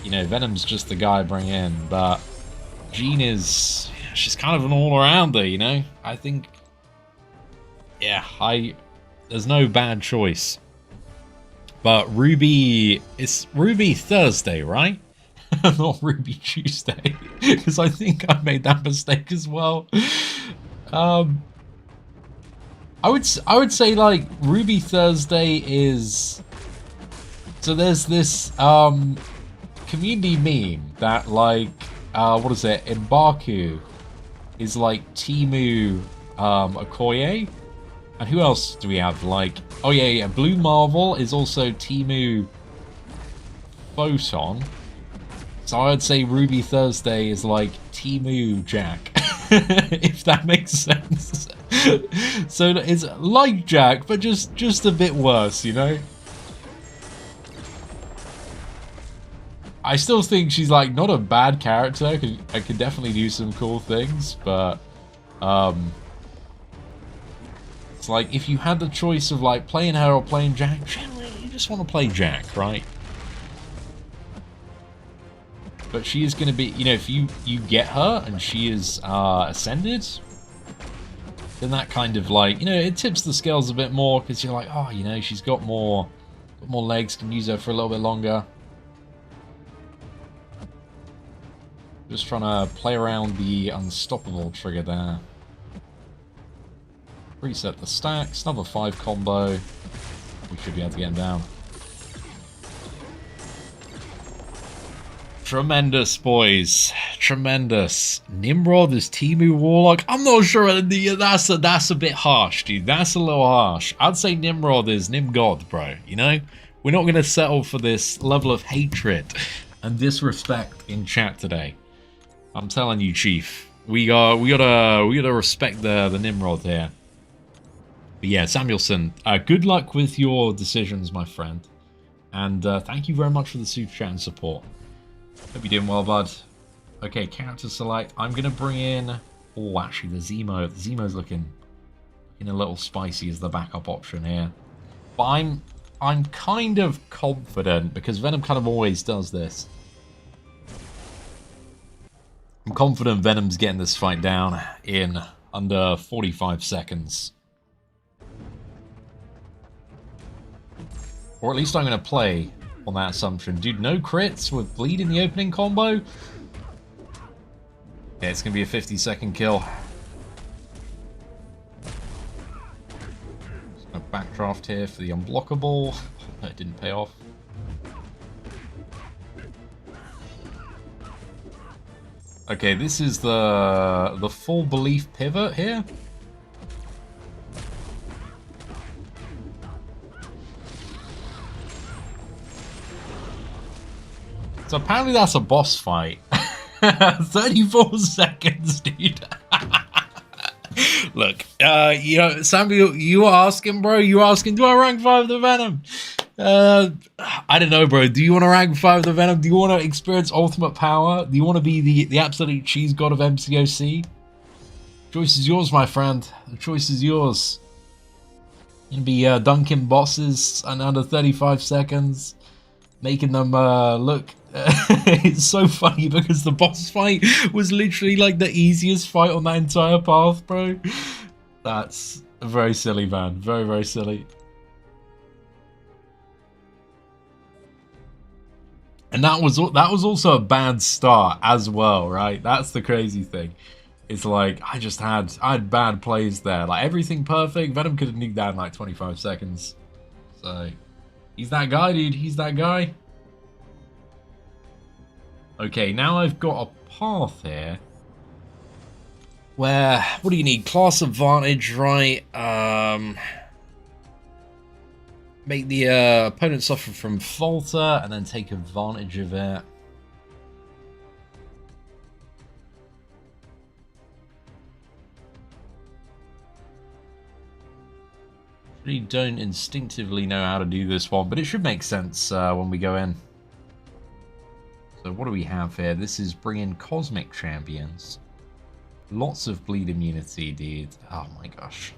you know, Venom's just the guy I bring in. But Jean is, she's kind of an all-arounder, you know? I think, yeah, there's no bad choice. But Ruby, it's Ruby Thursday, right? Not Ruby Tuesday, because I think I made that mistake as well. I would say like Ruby Thursday is, so there's this community meme that like what is it? Mbaku is like Timu Okoye. And who else do we have? Like, oh yeah, Blue Marvel is also Timu Photon. So I would say Ruby Thursday is like Timu Jack, if that makes sense. So it's like Jack, but just a bit worse, you know? I still think she's like not a bad character. I could definitely do some cool things, but it's like if you had the choice of like playing her or playing Jack, generally you just want to play Jack, right? But she is going to be, you know, if you get her and she is ascended, then that kind of like, you know, it tips the scales a bit more because you're like, oh, you know, she's got more legs, can use her for a little bit longer. Just trying to play around the unstoppable trigger there. Reset the stacks, another 5 combo. We should be able to get him down. Tremendous, boys. Tremendous. Nimrod is Timu Warlock. I'm not sure. That's a bit harsh, dude. That's a little harsh. I'd say Nimrod is Nimgod, bro. You know? We're not going to settle for this level of hatred and disrespect in chat today. I'm telling you, Chief. We gotta respect the Nimrod here. But yeah, Samuelson, good luck with your decisions, my friend. And thank you very much for the super chat and support. Hope you're doing well, bud. Okay, character select. I'm going to bring in... Oh, actually, the Zemo. The Zemo's looking a little spicy as the backup option here. But I'm kind of confident, because Venom kind of always does this. I'm confident Venom's getting this fight down in under 45 seconds. Or at least I'm going to play on that assumption. Dude, no crits with bleed in the opening combo? Yeah, it's going to be a 50-second kill. Just going to backdraft here for the unblockable. That didn't pay off. Okay, this is the full belief pivot here. So apparently that's a boss fight. 34 seconds, dude. Look, you know, Samuel, you were asking, bro. You were asking, do I rank 5 the Venom? I don't know, bro. Do you want to rank 5 the Venom? Do you want to experience ultimate power? Do you want to be the absolute cheese god of MCOC? Choice is yours, my friend. The choice is yours. You can be dunking bosses in under 35 seconds, making them look. It's so funny because the boss fight was literally like the easiest fight on that entire path, bro. That's very silly, man. Very, very silly. And that was also a bad start as well, right? That's the crazy thing. It's like I had bad plays there. Like everything perfect. Venom could have nuked that in like 25 seconds. So he's that guy, dude. He's that guy. Okay, now I've got a path here where, what do you need? Class advantage, right? Make the opponent suffer from falter and then take advantage of it. Really don't instinctively know how to do this one, but it should make sense when we go in. So what do we have here? This is bring in Cosmic Champions. Lots of bleed immunity, dude. Oh my gosh.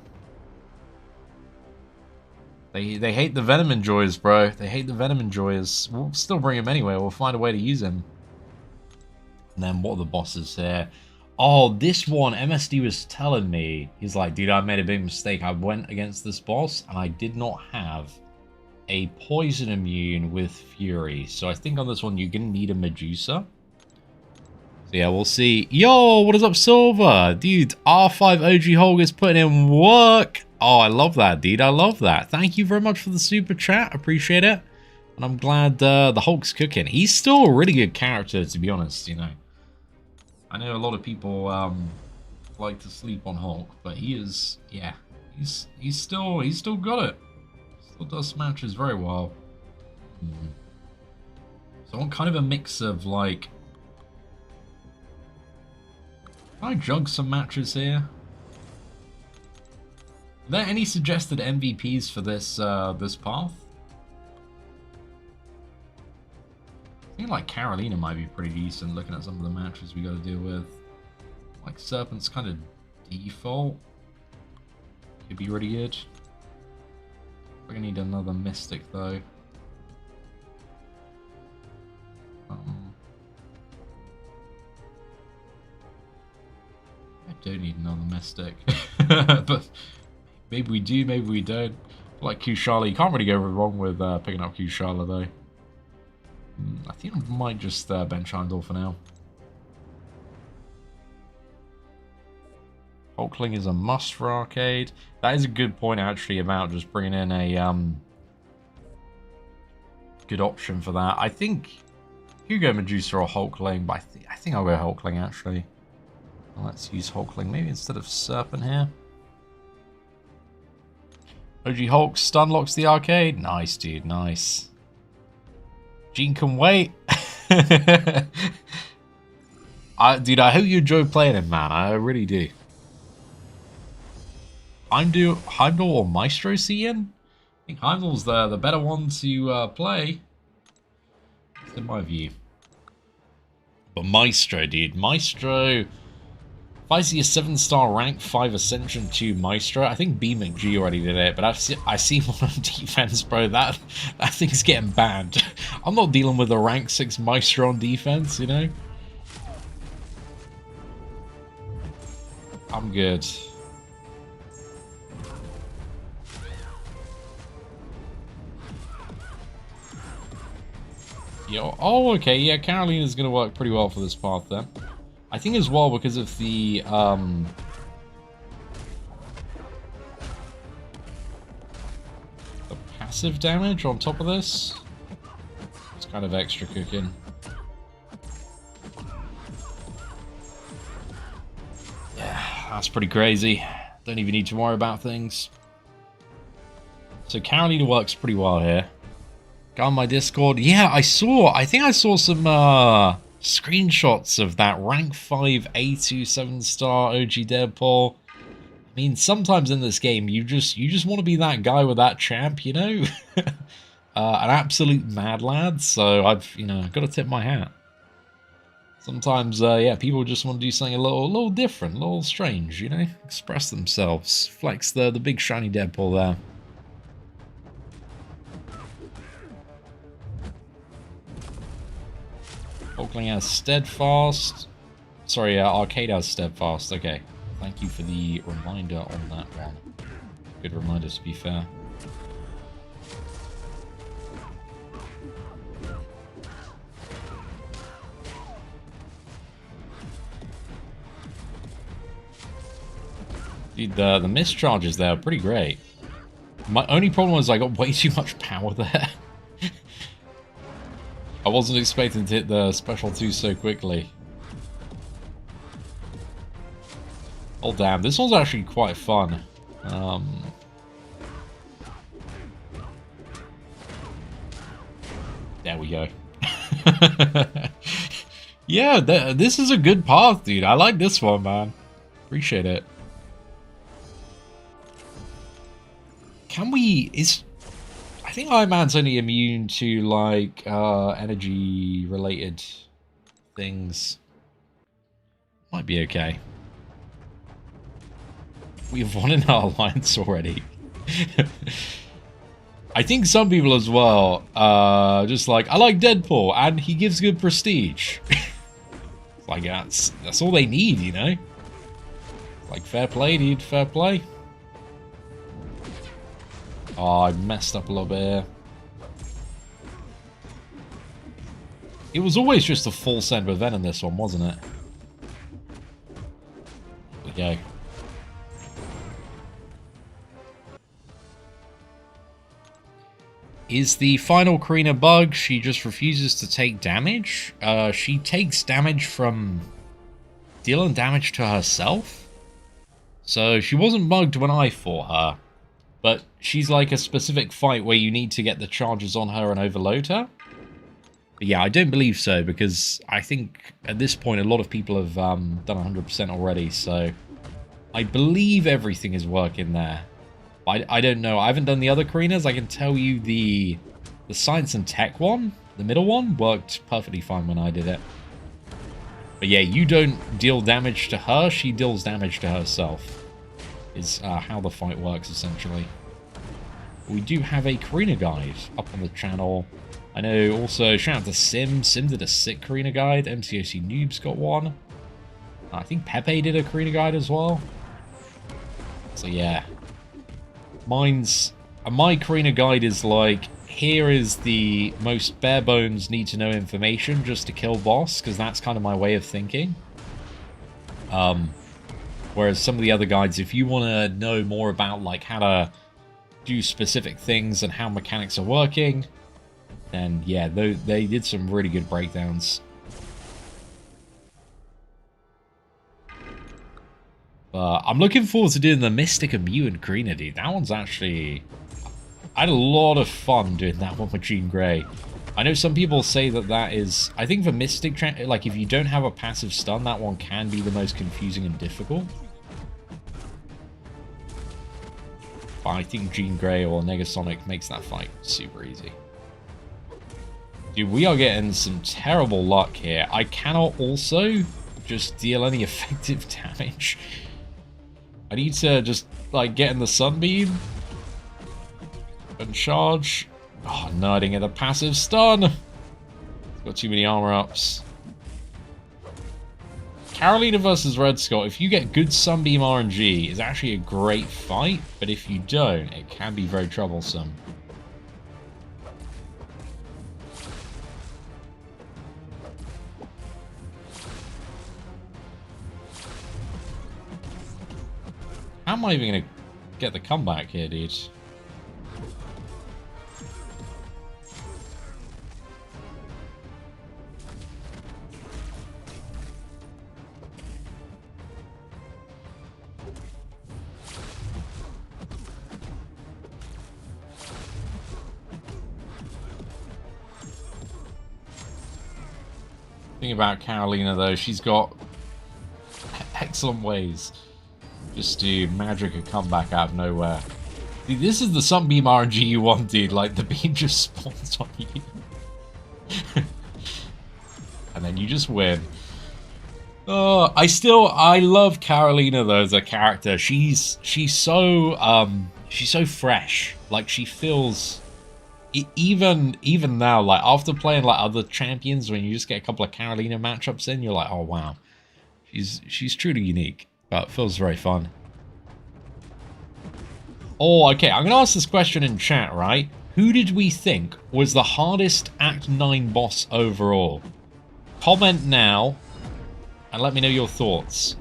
They hate the Venom enjoyers, bro. They hate the Venom enjoyers. We'll still bring him anyway. We'll find a way to use him. And then what are the bosses here? Oh, this one, MSD was telling me. He's like, dude, I made a big mistake. I went against this boss and I did not have a poison immune with Fury. So I think on this one, you're going to need a Medusa. So yeah, we'll see. Yo, what is up, Silver? Dude, R5 OG Hulk is putting in work. Oh, I love that, dude. I love that. Thank you very much for the super chat. Appreciate it. And I'm glad the Hulk's cooking. He's still a really good character, to be honest, you know. I know a lot of people like to sleep on Hulk, but he is, yeah, he's still got it. Still does matches very well. So I want kind of a mix of like, can I jug some matches here? Are there any suggested MVPs for this this path? I think like Carolina might be pretty decent looking at some of the matches we got to deal with. Like Serpent's kind of default. Could be really good. We're gonna need another Mystic though. I don't need another Mystic. But maybe we do, maybe we don't. Like Kushala, you can't really go wrong with picking up Kushala though. I think I might just bench Heimdall for now. Hulkling is a must for arcade. That is a good point actually about just bringing in a good option for that. I think you go Medusa or Hulkling, but I think I'll go Hulkling actually. Let's use Hulkling maybe instead of Serpent here. OG Hulk stun locks the arcade. Nice, dude. Nice. Gene can wait. Dude, I hope you enjoy playing him, man. I really do. Heimdall or Maestro Seatin? I think Heimdall's the better one to play. That's in my view. But Maestro, dude. Maestro... If I see a 7-star rank 5 Ascension 2 Maestro, I think B McG already did it, but I see one on defense, bro. That thing's getting banned. I'm not dealing with a rank 6 Maestro on defense, you know? I'm good. Yo, oh, okay, yeah, Carolina's gonna work pretty well for this path then. I think as well because of the passive damage on top of this. It's kind of extra cooking. Yeah, that's pretty crazy. Don't even need to worry about things. So Carolina works pretty well here. Go on my Discord. Yeah, I think I saw some screenshots of that rank 5 A2 7-star OG Deadpool. I mean, sometimes in this game, you just want to be that guy with that champ, you know? An absolute mad lad, so I've, got to tip my hat. Sometimes, yeah, people just want to do something a little different, a little strange, you know? Express themselves, flex the big shiny Deadpool there. Hulkling has Steadfast. Sorry, Arcade has Steadfast. Okay. Thank you for the reminder on that one. Good reminder, to be fair. Dude, the mischarges there are pretty great. My only problem was I got way too much power there. I wasn't expecting to hit the special 2 so quickly. Oh damn, this one's actually quite fun. There we go. Yeah, this is a good path, dude. I like this one, man. Appreciate it. Can we... I think Iron Man's only immune to, like, energy-related things. Might be okay. We have won in our alliance already. I think some people as well, just like, I like Deadpool, and he gives good prestige. Like, that's all they need, you know? Like, fair play, dude, fair play. Oh, I messed up a little bit here. It was always just a full send with Venom this one, wasn't it? There we go. Is the final Karina bug? She just refuses to take damage? She takes damage from dealing damage to herself? So she wasn't bugged when I fought her. But she's like a specific fight where you need to get the charges on her and overload her. But yeah, I don't believe so, because I think at this point a lot of people have done 100% already, so I believe everything is working there. I don't know. I haven't done the other Karinas. I can tell you the Science and Tech one, the middle one, worked perfectly fine when I did it. But yeah, you don't deal damage to her, she deals damage to herself. Is how the fight works, essentially. We do have a Karina guide up on the channel. I know also, shout out to Sim. Sim did a sick Karina guide. MCOC Noobs got one. I think Pepe did a Karina guide as well. So yeah. My Karina guide is like, here is the most bare bones need to know information just to kill boss, because that's kind of my way of thinking. Whereas some of the other guides, if you want to know more about like how to do specific things and how mechanics are working, then yeah, they did some really good breakdowns. I'm looking forward to doing the Mystic and Mutant Karina, dude. That one's actually... I had a lot of fun doing that one with Jean Grey. I know some people say that that is... I think for Mystic, like if you don't have a passive stun, that one can be the most confusing and difficult. But I think Jean Grey or Negasonic makes that fight super easy. Dude, we are getting some terrible luck here. I cannot also just deal any effective damage. I need to just, like, get in the Sunbeam and charge. Oh, no, I didn't get the passive stun. Got too many armor ups. Carolina versus Red Skull, if you get good Sunbeam RNG, is actually a great fight, but if you don't, it can be very troublesome. How am I even going to get the comeback here, dude? Thing about Carolina, though, she's got excellent ways just to magic a comeback out of nowhere. Dude, this is the Sunbeam RNG you want, dude. Like, the beam just spawns on you. And then you just win. Oh, I love Carolina, though, as a character. She's so fresh. Like, she feels... Even now, like, after playing, like, other champions, when you just get a couple of Carolina matchups in, you're like, oh, wow. She's truly unique, but it feels very fun. Oh, okay, I'm going to ask this question in chat, right? Who did we think was the hardest Act 9 boss overall? Comment now, and let me know your thoughts.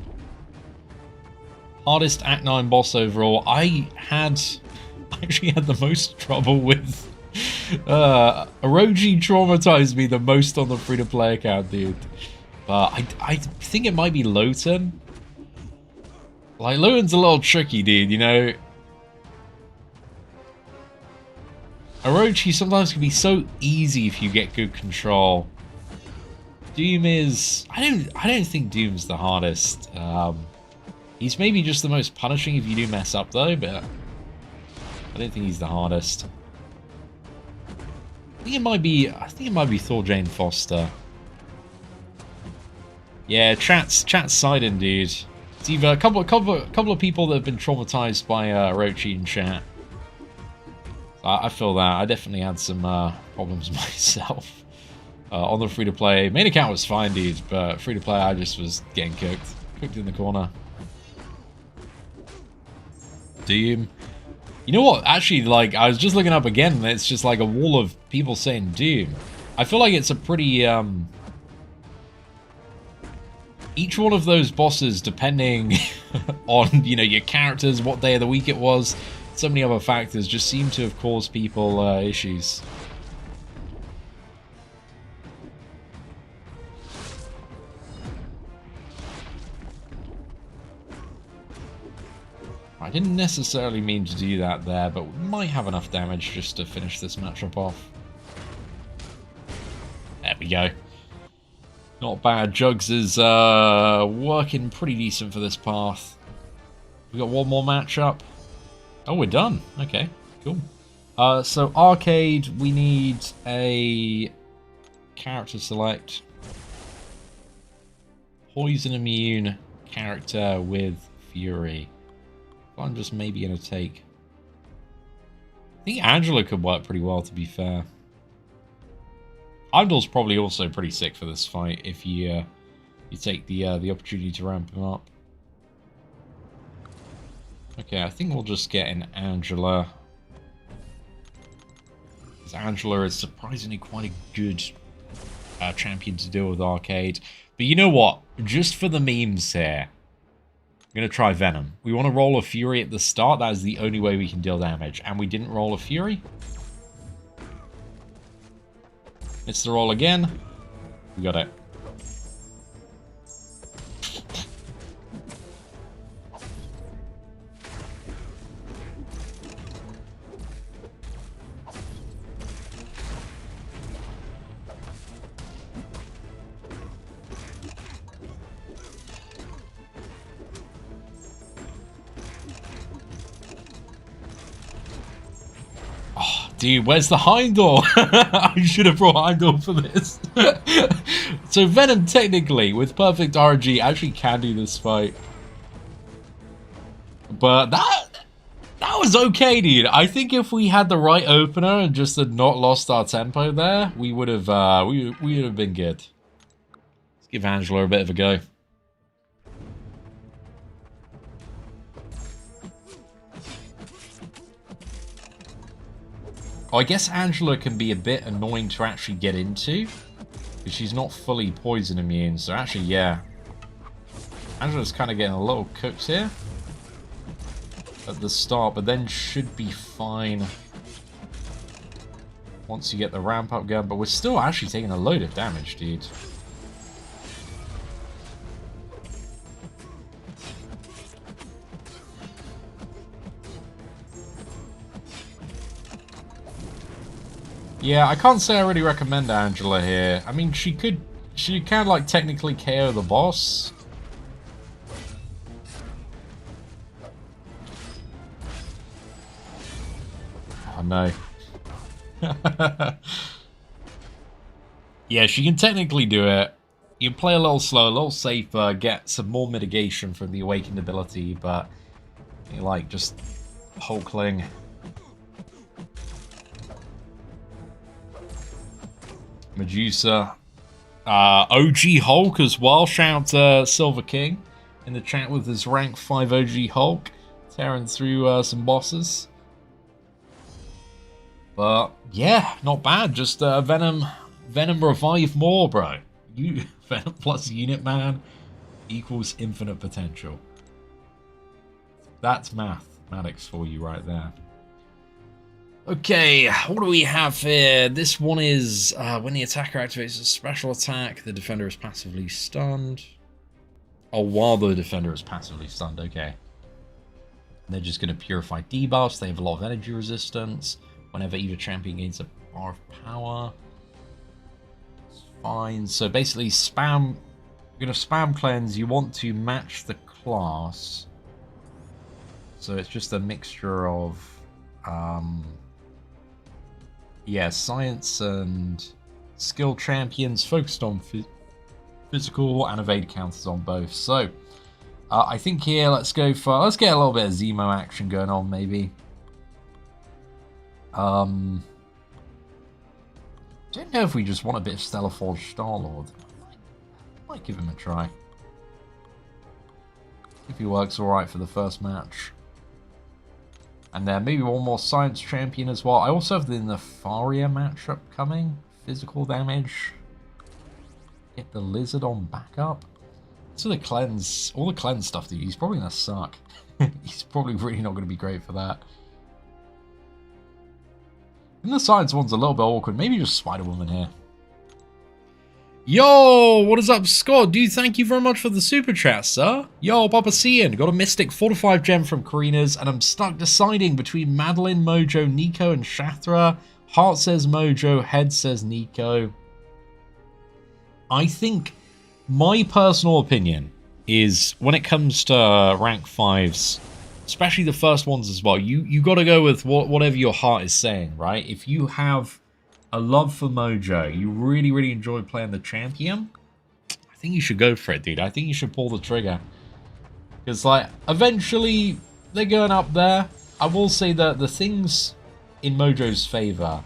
Hardest Act 9 boss overall. I actually had the most trouble with... Orochi traumatized me the most on the free-to-play account, dude. But I think it might be Loten. Like, Loten's a little tricky, dude, you know? Orochi sometimes can be so easy if you get good control. Doom is... I don't think Doom's the hardest. He's maybe just the most punishing if you do mess up, though, but... I don't think he's the hardest. I think it might be Thor Jane Foster. Yeah, chat's siding, dude. It's either a couple of people that have been traumatized by Orochi in chat. I feel that. I definitely had some problems myself. On the free-to-play. Main account was fine, dude, but free-to-play I just was getting cooked in the corner. Doom. You know what? Actually, like, I was just looking up again, and it's just like a wall of people saying Doom. I feel like it's a pretty, each one of those bosses, depending on, you know, your characters, what day of the week it was, so many other factors, just seem to have caused people issues. I didn't necessarily mean to do that there, but we might have enough damage just to finish this matchup off. There we go. Not bad. Jugs is working pretty decent for this path. We got one more matchup. Oh, we're done. Okay, cool. So arcade, we need a character select. Poison immune character with Fury. I'm just maybe going to take... I think Angela could work pretty well, to be fair. Heimdall's probably also pretty sick for this fight if you take the opportunity to ramp him up. Okay, I think we'll just get in Angela. Because Angela is surprisingly quite a good champion to deal with Arcade. But you know what? Just for the memes here, I'm going to try Venom. We want to roll a Fury at the start. That is the only way we can deal damage. And we didn't roll a Fury. It's the roll again. We got it. Dude, where's the Heimdall? I should have brought Heimdall for this. So Venom, technically, with perfect RNG, actually can do this fight. But that was okay, dude. I think if we had the right opener and just had not lost our tempo there, we would have we would have been good. Let's give Angela a bit of a go. Oh, I guess Angela can be a bit annoying to actually get into, because she's not fully poison immune, so actually, yeah. Angela's kind of getting a little cooked here at the start, but then should be fine once you get the ramp up going, but we're still actually taking a load of damage, dude. Yeah, I can't say I really recommend Angela here. I mean, she can like technically KO the boss. Oh no. Yeah, she can technically do it. You can play a little slow, a little safer, get some more mitigation from the awakened ability, but you like just Hulkling. Medusa. OG Hulk as well. Shout out Silver King in the chat with his rank 5 OG Hulk. Tearing through some bosses. But yeah, not bad. Just Venom revive more, bro. Venom plus Unit Man equals infinite potential. That's mathematics for you right there. Okay, what do we have here? This one is when the attacker activates a special attack, the defender is passively stunned. Oh, while the defender is passively stunned, okay. They're just going to purify debuffs. They have a lot of energy resistance. Whenever either champion gains a bar of power. It's fine. So basically, spam. You're going to spam cleanse. You want to match the class. So it's just a mixture of. Yeah, science and skill champions focused on physical and evade counters on both. So I think here let's get a little bit of Zemo action going on maybe. Don't know if we just want a bit of Stellar Forge Star-Lord. Might give him a try. If he works alright for the first match. And then maybe one more Science Champion as well. I also have the Nefaria matchup coming. Physical damage. Get the Lizard on backup. So the cleanse, all the cleanse stuff, dude, he's probably going to suck. He's probably really not going to be great for that. And the Science one's a little bit awkward. Maybe just Spider-Woman here. Yo, what is up, Scott? Dude, thank you very much for the super chat, sir. Yo, Papa Cian, got a Mystic 4-5 gem from Karina's, and I'm stuck deciding between Madeline, Mojo, Nico, and Shathra. Heart says Mojo, head says Nico. I think my personal opinion is when it comes to rank 5s, especially the first ones as well, you got to go with whatever your heart is saying, right? If you have a love for Mojo, you really, really enjoy playing the champion, I think you should go for it, dude. I think you should pull the trigger. Because, like, eventually, they're going up there. I will say that the things in Mojo's favor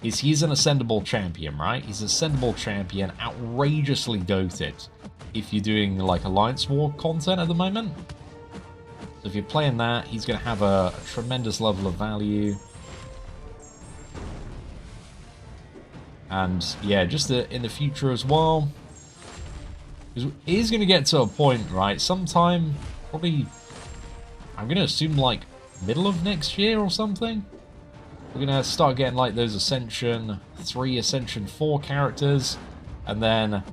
is he's an ascendable champion, right? He's an ascendable champion, outrageously goated if you're doing, like, Alliance War content at the moment. So if you're playing that, he's going to have a tremendous level of value. And yeah, just in the future as well. Because it is going to get to a point, right? Sometime, probably, I'm going to assume like middle of next year or something. We're going to start getting like those Ascension 3, Ascension 4 characters. And then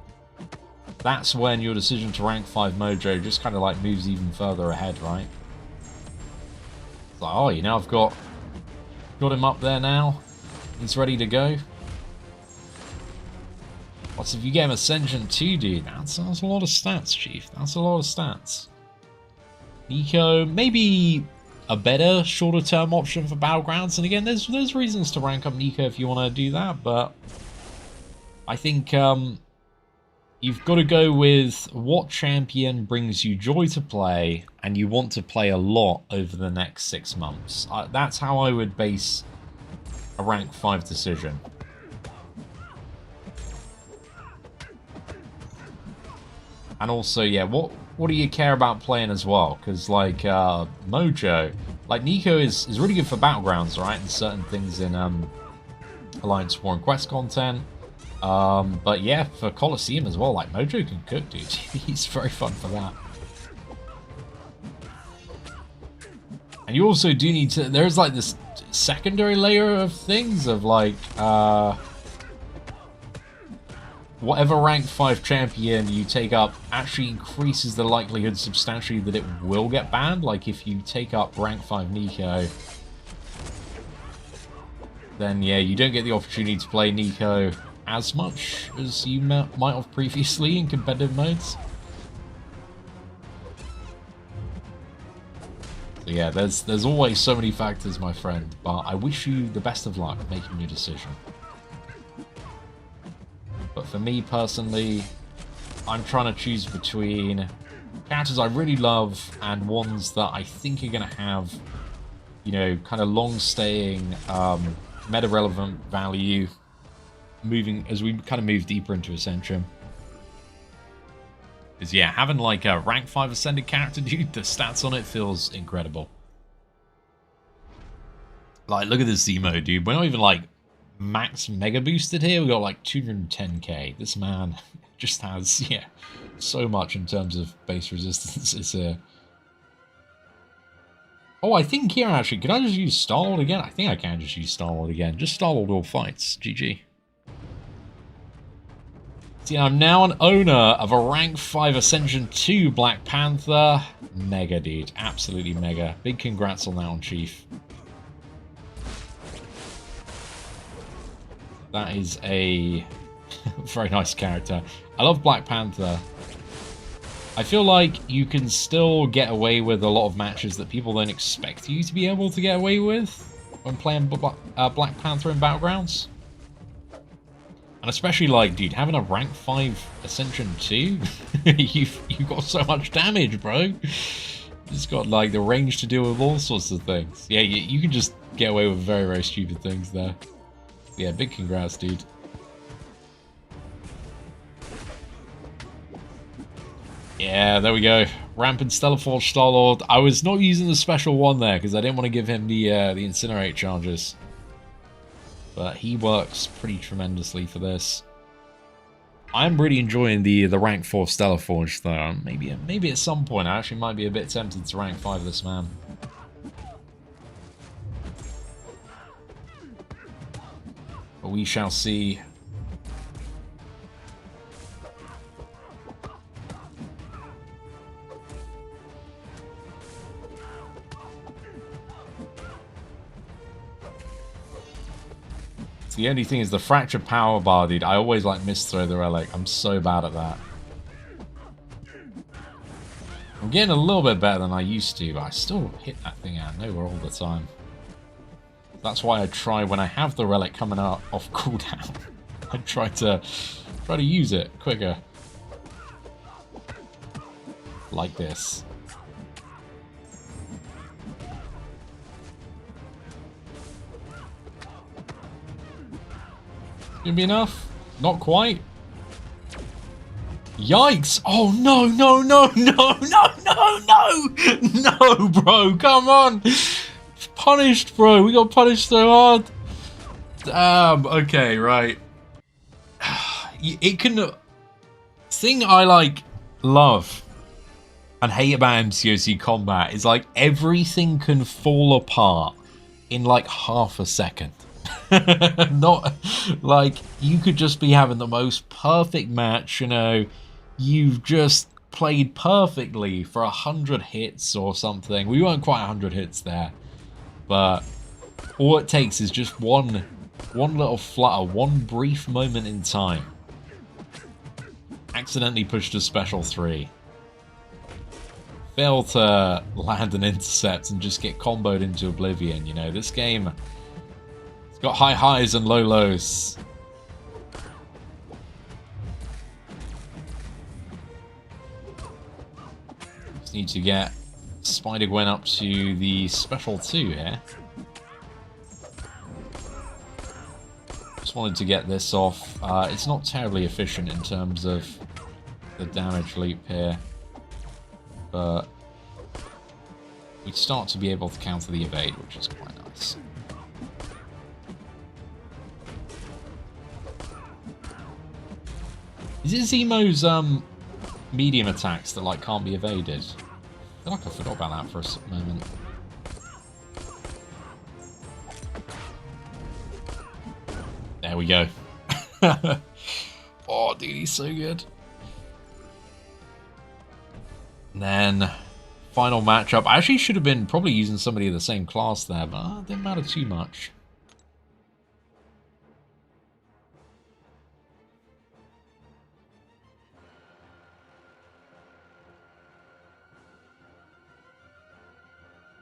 that's when your decision to rank 5 Mojo just kind of like moves even further ahead, right? It's like, oh, you know, I've got him up there now. He's ready to go. What's if you get him Ascension 2, dude? That's a lot of stats, Chief. That's a lot of stats. Nico, maybe a better, shorter-term option for Battlegrounds. And again, there's reasons to rank up Nico if you want to do that, but I think you've got to go with what champion brings you joy to play, and you want to play a lot over the next 6 months. That's how I would base a rank 5 decision. And also, yeah, what do you care about playing as well? Because, like, Mojo, like, Nico is really good for Battlegrounds, right? And certain things in Alliance War and Quest content. But yeah, for Coliseum as well, like, Mojo can cook, dude. He's very fun for that. And you also do need to, there's, like, this secondary layer of things of, like, whatever rank 5 champion you take up actually increases the likelihood substantially that it will get banned. Like if you take up rank 5 Nico, then yeah, you don't get the opportunity to play Nico as much as you might have previously in competitive modes. So yeah, there's always so many factors, my friend, but I wish you the best of luck making your decision. But for me personally, I'm trying to choose between characters I really love and ones that I think are going to have, you know, kind of long-staying, meta-relevant value moving as we kind of move deeper into Ascension. Because yeah, having like a rank 5 Ascended character, dude, the stats on it feels incredible. Like, look at this Zemo, dude. We're not even like max mega boosted here. We got like 210k. This man just has, yeah, so much in terms of base resistance. It's a oh, I think here actually, can I just use Star-Lord again? I think I can just use Star-Lord again. Just Star-Lord all fights. GG. See, I'm now an owner of a rank 5 Ascension 2 Black Panther. Mega, dude. Absolutely mega. Big congrats on that one, Chief. That is a very nice character. I love Black Panther. I feel like you can still get away with a lot of matches that people don't expect you to be able to get away with when playing Black Panther in Battlegrounds. And especially, like, dude, having a rank 5 Ascension 2, you've got so much damage, bro. It's got, like, the range to deal with all sorts of things. Yeah, you can just get away with very, very stupid things there. Yeah, big congrats, dude. Yeah, there we go. Rampant Stellar Forge Star-Lord. I was not using the special one there because I didn't want to give him the Incinerate charges. But he works pretty tremendously for this. I'm really enjoying the rank 4 Stellar Forge though. Maybe at some point I actually might be a bit tempted to rank 5 this man. But we shall see. The only thing is the Fractured Power Bar, dude. I always like misthrow the relic. I'm so bad at that. I'm getting a little bit better than I used to, but I still hit that thing out of nowhere all the time. That's why I try when I have the relic coming out off cooldown. I try to use it quicker. Like this. Gonna be enough? Not quite. Yikes! Oh no, no, no, no, no, no, no! No, bro, come on! Punished, bro. We got punished so hard. Damn. Okay, right. It can... Thing I, like, love and hate about MCOC combat is, like, everything can fall apart in, like, half a second. Not, like, you could just be having the most perfect match, you know, you've just played perfectly for 100 hits or something. We weren't quite 100 hits there, but all it takes is just one little flutter, one brief moment in time. Accidentally pushed a special 3. Fail to land an intercept and just get comboed into oblivion, you know. This game, it's got high highs and low lows. Just need to get Spider-Gwen up to the special 2 here. Just wanted to get this off. It's not terribly efficient in terms of the damage leap here, but we start to be able to counter the evade, which is quite nice. Is it Zemo's medium attacks that like can't be evaded? I feel like I forgot about that for a moment. There we go. Oh, dude, he's so good. And then, final matchup. I actually should have been probably using somebody of the same class there, but it didn't matter too much.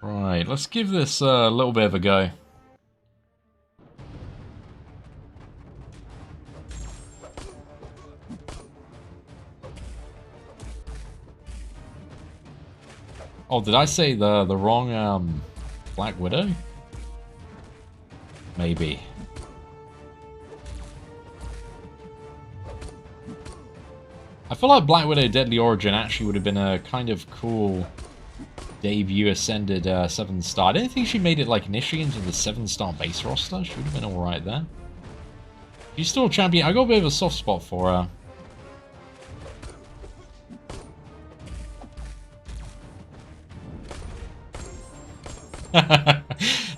Right, let's give this a little bit of a go. Oh, did I say the wrong Black Widow? Maybe. I feel like Black Widow Deadly Origin actually would have been a kind of cool debut Ascended 7-star. I don't think she made it like initially into the 7-star base roster. She would have been alright there. She's still a champion. I got a bit of a soft spot for her.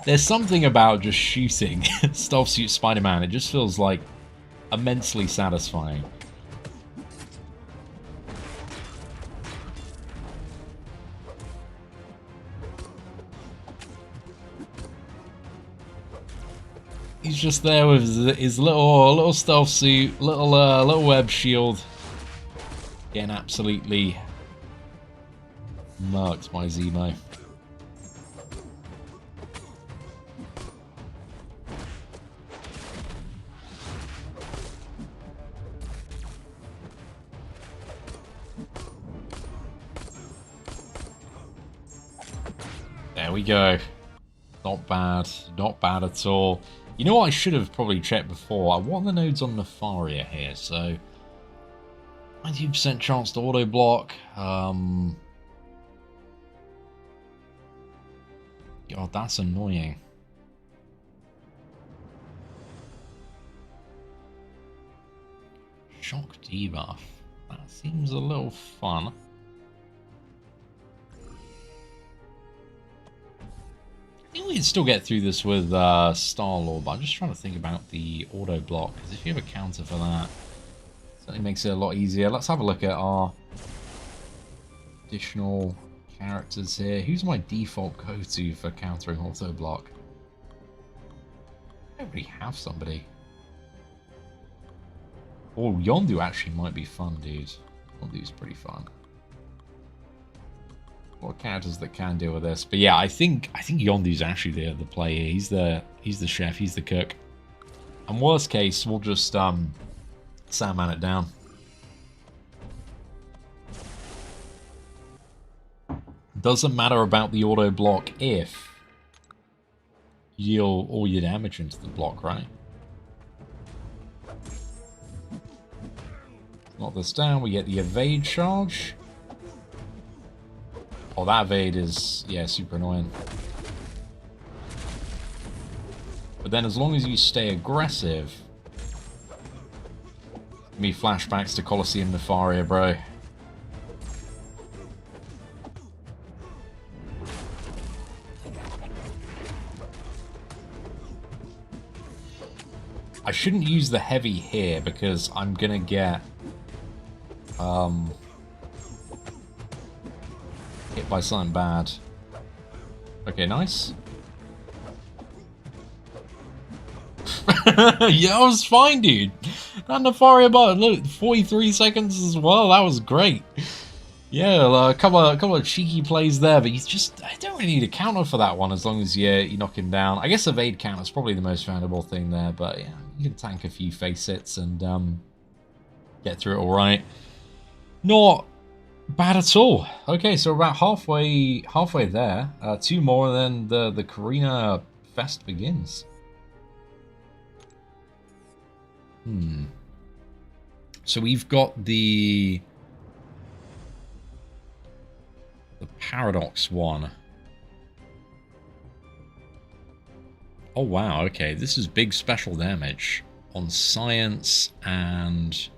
There's something about just shooting Stealth Suit Spider-Man. It just feels like immensely satisfying. He's just there with his little stealth suit, little web shield, getting absolutely murked by Zemo. There we go. Not bad. Not bad at all. You know what I should have probably checked before? What are the nodes on Nefaria here? So, 90% chance to auto block. God, that's annoying. Shock debuff. That seems a little fun. I think we can still get through this with Star-Lord, but I'm just trying to think about the auto block, because if you have a counter for that, it certainly makes it a lot easier. Let's have a look at our additional characters here. Who's my default go-to for countering auto block? I don't really have somebody. Oh, Yondu actually might be fun, dude. Yondu's pretty fun. What characters that can deal with this? But yeah, I think Yondu's actually the play here. He's the chef, he's the cook. And worst case, we'll just Sandman it down. Doesn't matter about the auto block if you deal all your damage into the block, right? Knock this down. We get the evade charge. Oh, that evade is, yeah, super annoying. But then as long as you stay aggressive... Me flashbacks to Colosseum Nefaria, bro. I shouldn't use the heavy here because I'm gonna get hit by something bad. Okay, nice. Yeah, I was fine, dude. That Nefaria about, look, 43 seconds as well. That was great. Yeah, a couple of cheeky plays there, but I don't really need a counter for that one as long as you knock him down. I guess evade counter is probably the most valuable thing there, but yeah, you can tank a few face hits and get through it all right. Not bad at all. Okay, so about halfway there. 2 more, and then the Karina Fest begins. So we've got the Paradox one. Oh wow, okay, this is big special damage on Science and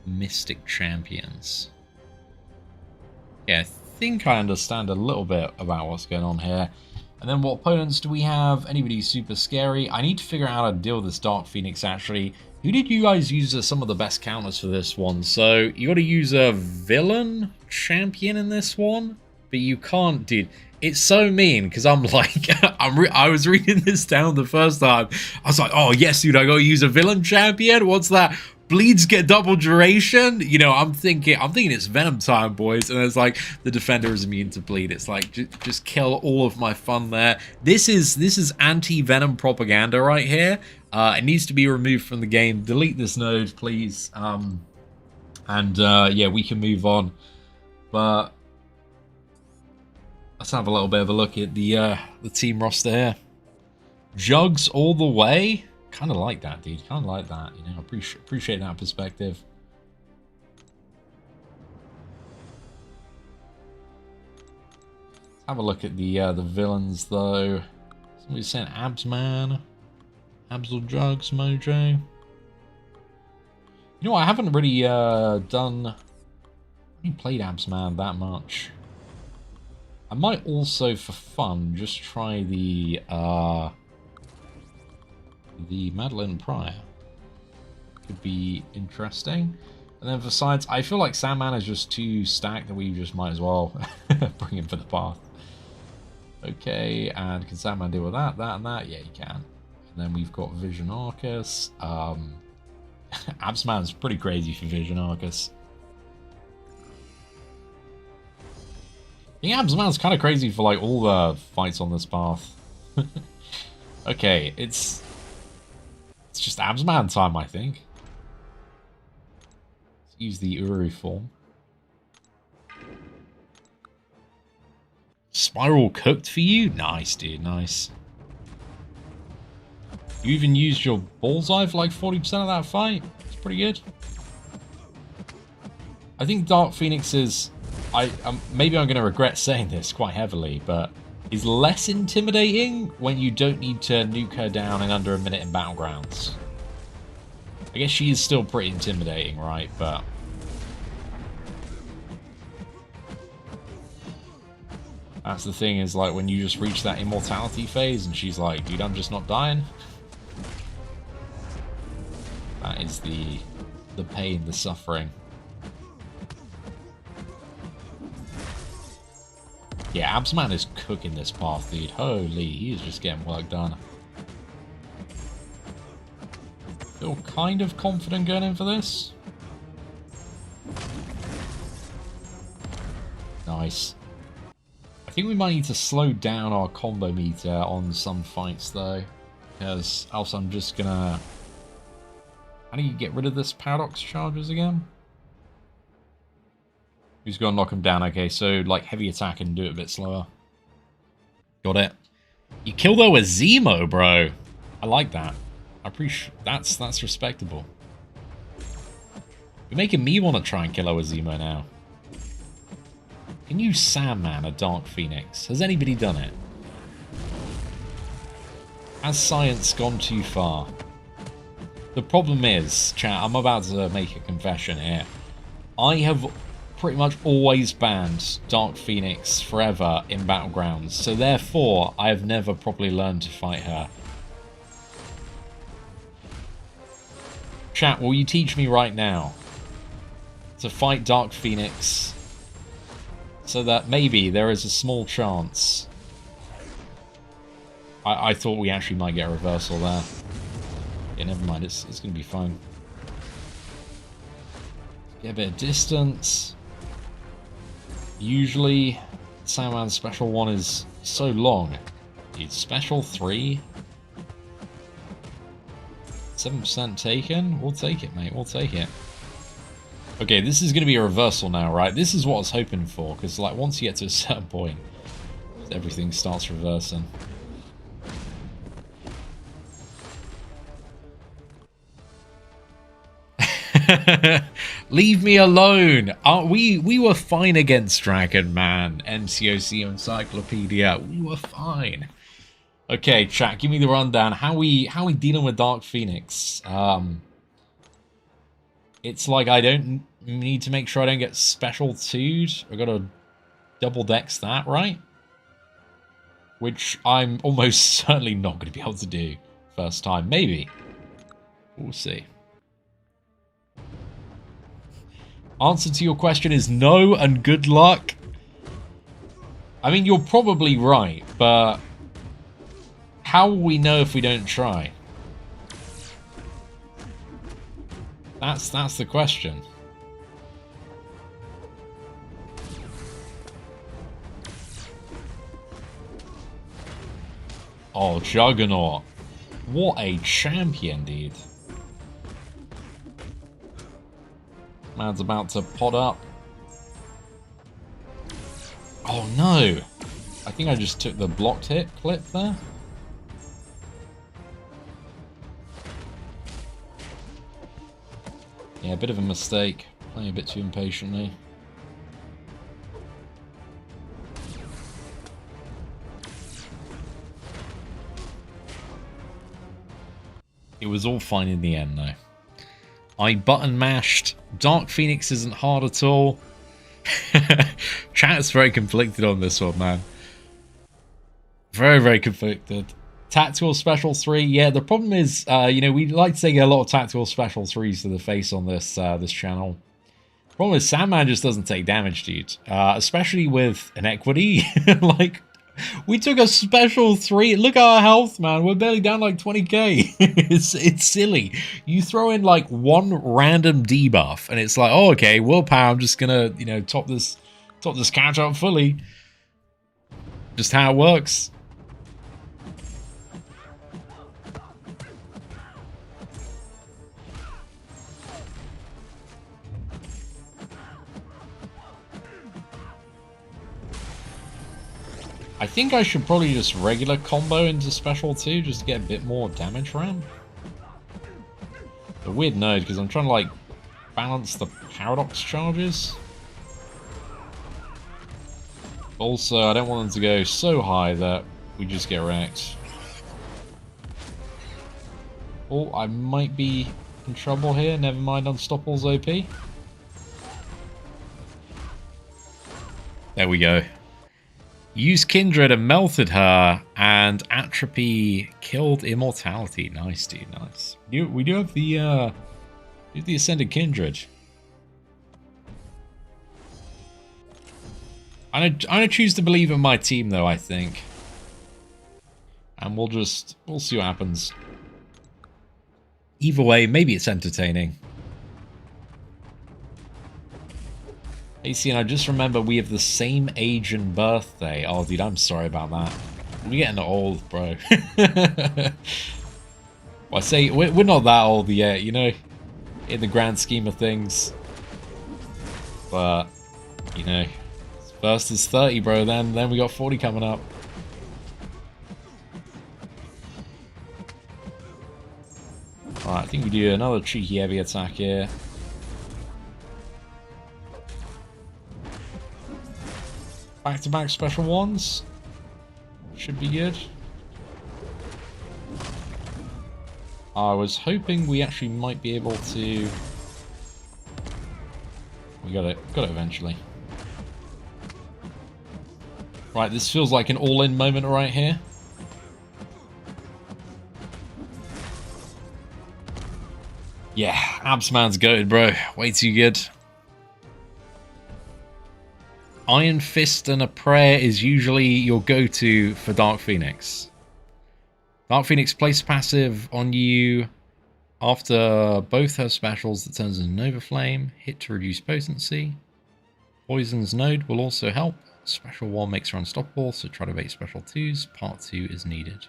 Mystic Champions. Yeah, I think I understand a little bit about what's going on here. And then what opponents do we have? Anybody super scary? I need to figure out how to deal with this Dark Phoenix, actually. Who did you guys use as some of the best counters for this one? So, you gotta use a villain champion in this one, but you can't, dude. It's so mean, because I'm like, I was reading this down the first time. I was like, oh yes, dude, I gotta use a villain champion? What's that? Bleeds get double duration? You know, I'm thinking it's Venom time, boys. And it's like, the defender is immune to bleed. It's like, just kill all of my fun there. This is anti-Venom propaganda right here. It needs to be removed from the game. Delete this node, please. Yeah, we can move on. But let's have a little bit of a look at the team roster here. Jugs all the way. Kind of like that, dude. Kind of like that. You know, appreciate that perspective. Let's have a look at the villains, though. Somebody's saying Absman, Absol Jugs, Mojo. You know, I haven't really played Absman that much. I might also, for fun, just try the Madeline Pryor. Could be interesting. And then for sides, I feel like Sandman is just too stacked that we just might as well bring him for the path. Okay, and can Sandman deal with that, and that? Yeah, he can. And then we've got Vision Arcus. Absman's pretty crazy for Vision Arcus. I think Absman's kind of crazy for like all the fights on this path. Okay, it's just Absman time, I think. Let's use the Uru form. Spiral cooked for you? Nice, dude, nice. You even used your bullseye for like 40% of that fight? It's pretty good. I think Dark Phoenix is... maybe I'm going to regret saying this quite heavily, but is less intimidating when you don't need to nuke her down in under a minute in Battlegrounds. I guess she is still pretty intimidating, right? But that's the thing, is like when you just reach that immortality phase and she's like, dude, I'm just not dying. That is the pain, the suffering. Yeah, Absman is cooking this path, dude. Holy, he is just getting work done. Feel kind of confident going in for this. Nice. I think we might need to slow down our combo meter on some fights, though. Because else I'm just gonna... How do you get rid of this Paradox charges again? Who's gonna knock him down? Okay, so like heavy attack and do it a bit slower. Got it. You killed her with Zemo, bro. I like that. I appreciate that's respectable. You're making me want to try and kill Ozimo now. Can you Sandman a Dark Phoenix? Has anybody done it? Has science gone too far? The problem is, chat, I'm about to make a confession here. I have pretty much always banned Dark Phoenix forever in Battlegrounds, so therefore I have never properly learned to fight her. Chat, will you teach me right now to fight Dark Phoenix so that maybe there is a small chance? I thought we actually might get a reversal there. Yeah, never mind, it's going to be fine. Get a bit of distance. Usually, Sandman's special 1 is so long. Dude, special 3? 7% taken? We'll take it, mate. We'll take it. Okay, this is going to be a reversal now, right? This is what I was hoping for, because like once you get to a certain point, everything starts reversing. Leave me alone. We were fine against Dragon Man, NCOC Encyclopedia. We were fine. Okay, chat, give me the rundown. How we dealing with Dark Phoenix? It's like I don't need to make sure I don't get special 2'd. I gotta double dex that, right? Which I'm almost certainly not gonna be able to do first time. Maybe. We'll see. Answer to your question is no, and good luck. I mean, you're probably right, but how will we know if we don't try? That's the question. Oh, Juggernaut. What a champion, dude. Man's about to pot up. Oh no! I think I just took the blocked hit clip there. Yeah, a bit of a mistake. Playing a bit too impatiently. It was all fine in the end, though. I button mashed. Dark Phoenix isn't hard at all. Chat's very conflicted on this one, man. Very, very conflicted. Tactical Special 3. Yeah, the problem is, you know, we like to take a lot of Tactical Special 3s to the face on this this channel. The problem is Sandman just doesn't take damage, dude. Especially with an equity. Like, we took a special 3. Look at our health, man. We're barely down like 20k. It's silly. You throw in like one random debuff, and it's like, oh, okay, willpower. I'm just gonna, you know, top this couch up fully. Just how it works. I think I should probably just regular combo into special 2 just to get a bit more damage ramp. A weird node because I'm trying to like balance the paradox charges. Also, I don't want them to go so high that we just get wrecked. Oh, I might be in trouble here. Never mind, Unstoppable's OP. There we go. Used Kindred and melted her, and Atrophy killed Immortality. Nice, dude, nice. We do have the Ascended Kindred. I'm gonna choose to believe in my team, though, I think. And we'll see what happens. Either way, maybe it's entertaining. AC, and I just remember we have the same age and birthday. Oh, dude, I'm sorry about that. We're getting old, bro. Well, I say, we're not that old yet, you know, in the grand scheme of things. But, you know, first is 30, bro, then we got 40 coming up. Alright, I think we do another cheeky heavy attack here. Back-to-back special ones. Should be good. I was hoping we actually might be able to... We got it eventually. Right, this feels like an all-in moment right here. Yeah, Absman's goated, bro. Way too good. Iron Fist and a Prayer is usually your go-to for Dark Phoenix. Dark Phoenix plays passive on you after both her specials that turns into Nova Flame. Hit to reduce potency. Poison's Node will also help. Special 1 makes her unstoppable, so try to bait special 2s. Part 2 is needed.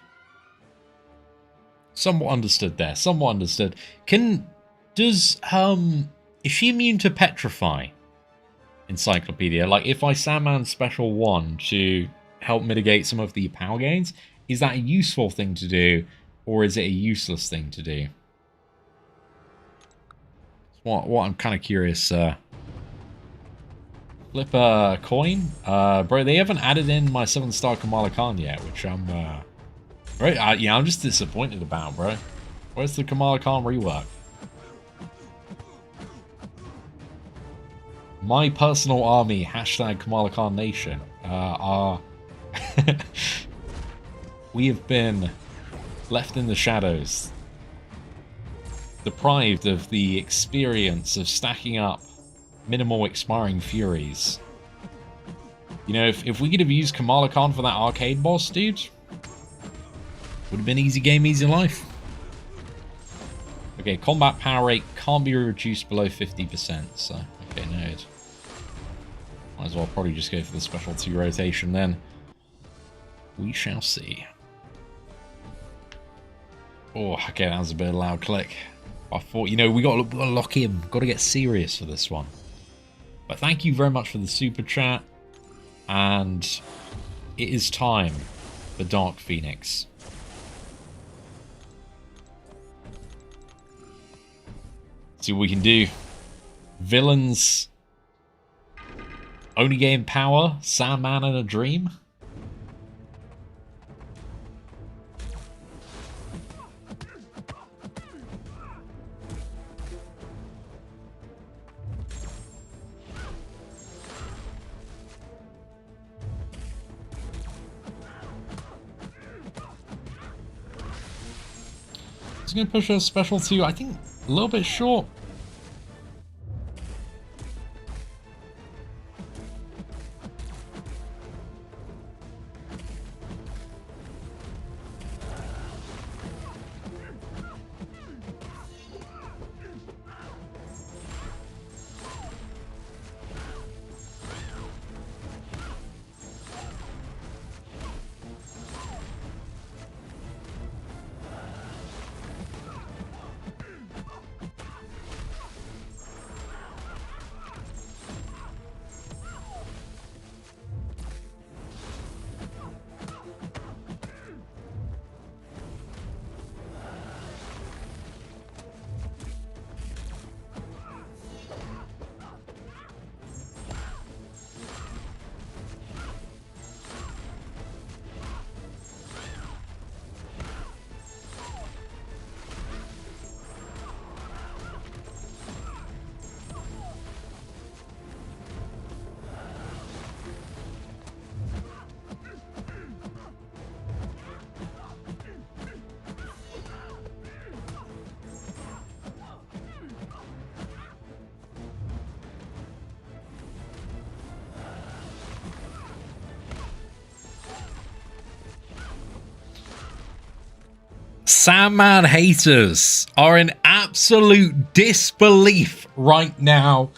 Somewhat understood there. Somewhat understood. Is she immune to Petrify? Encyclopedia. Like, if I Sandman Special 1 to help mitigate some of the power gains, is that a useful thing to do, or is it a useless thing to do? What I'm kind of curious. Flip a coin? Bro, they haven't added in my 7-star Kamala Khan yet, which I'm, yeah, I'm just disappointed about, bro. Where's the Kamala Khan rework? My personal army, hashtag Kamala Khan Nation, are... we have been left in the shadows. Deprived of the experience of stacking up minimal expiring furies. You know, if we could have used Kamala Khan for that arcade boss, dude, would have been easy game, easy life. Okay, combat power rate can't be reduced below 50%, so, okay, noted. Might as well probably just go for the special 2 rotation then. We shall see. Oh, okay, that was a bit of a loud click. I thought, you know, we got to lock in. Got to get serious for this one. But thank you very much for the super chat. And it is time for Dark Phoenix. See what we can do. Villains only gain power. Sandman in a dream. He's going to push a special 2, I think, a little bit short. Sandman haters are in absolute disbelief right now.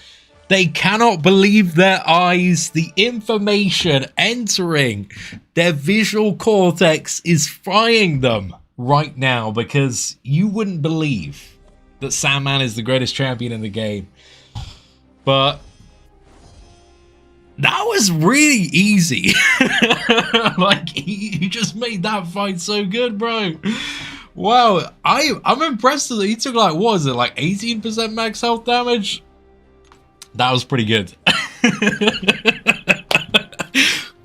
They cannot believe their eyes. The information entering their visual cortex is frying them right now, because you wouldn't believe that Sandman is the greatest champion in the game. But that was really easy. Like, he just made that fight so good, bro. Wow, I'm impressed that he took, like, what is it, like 18% max health damage? That was pretty good.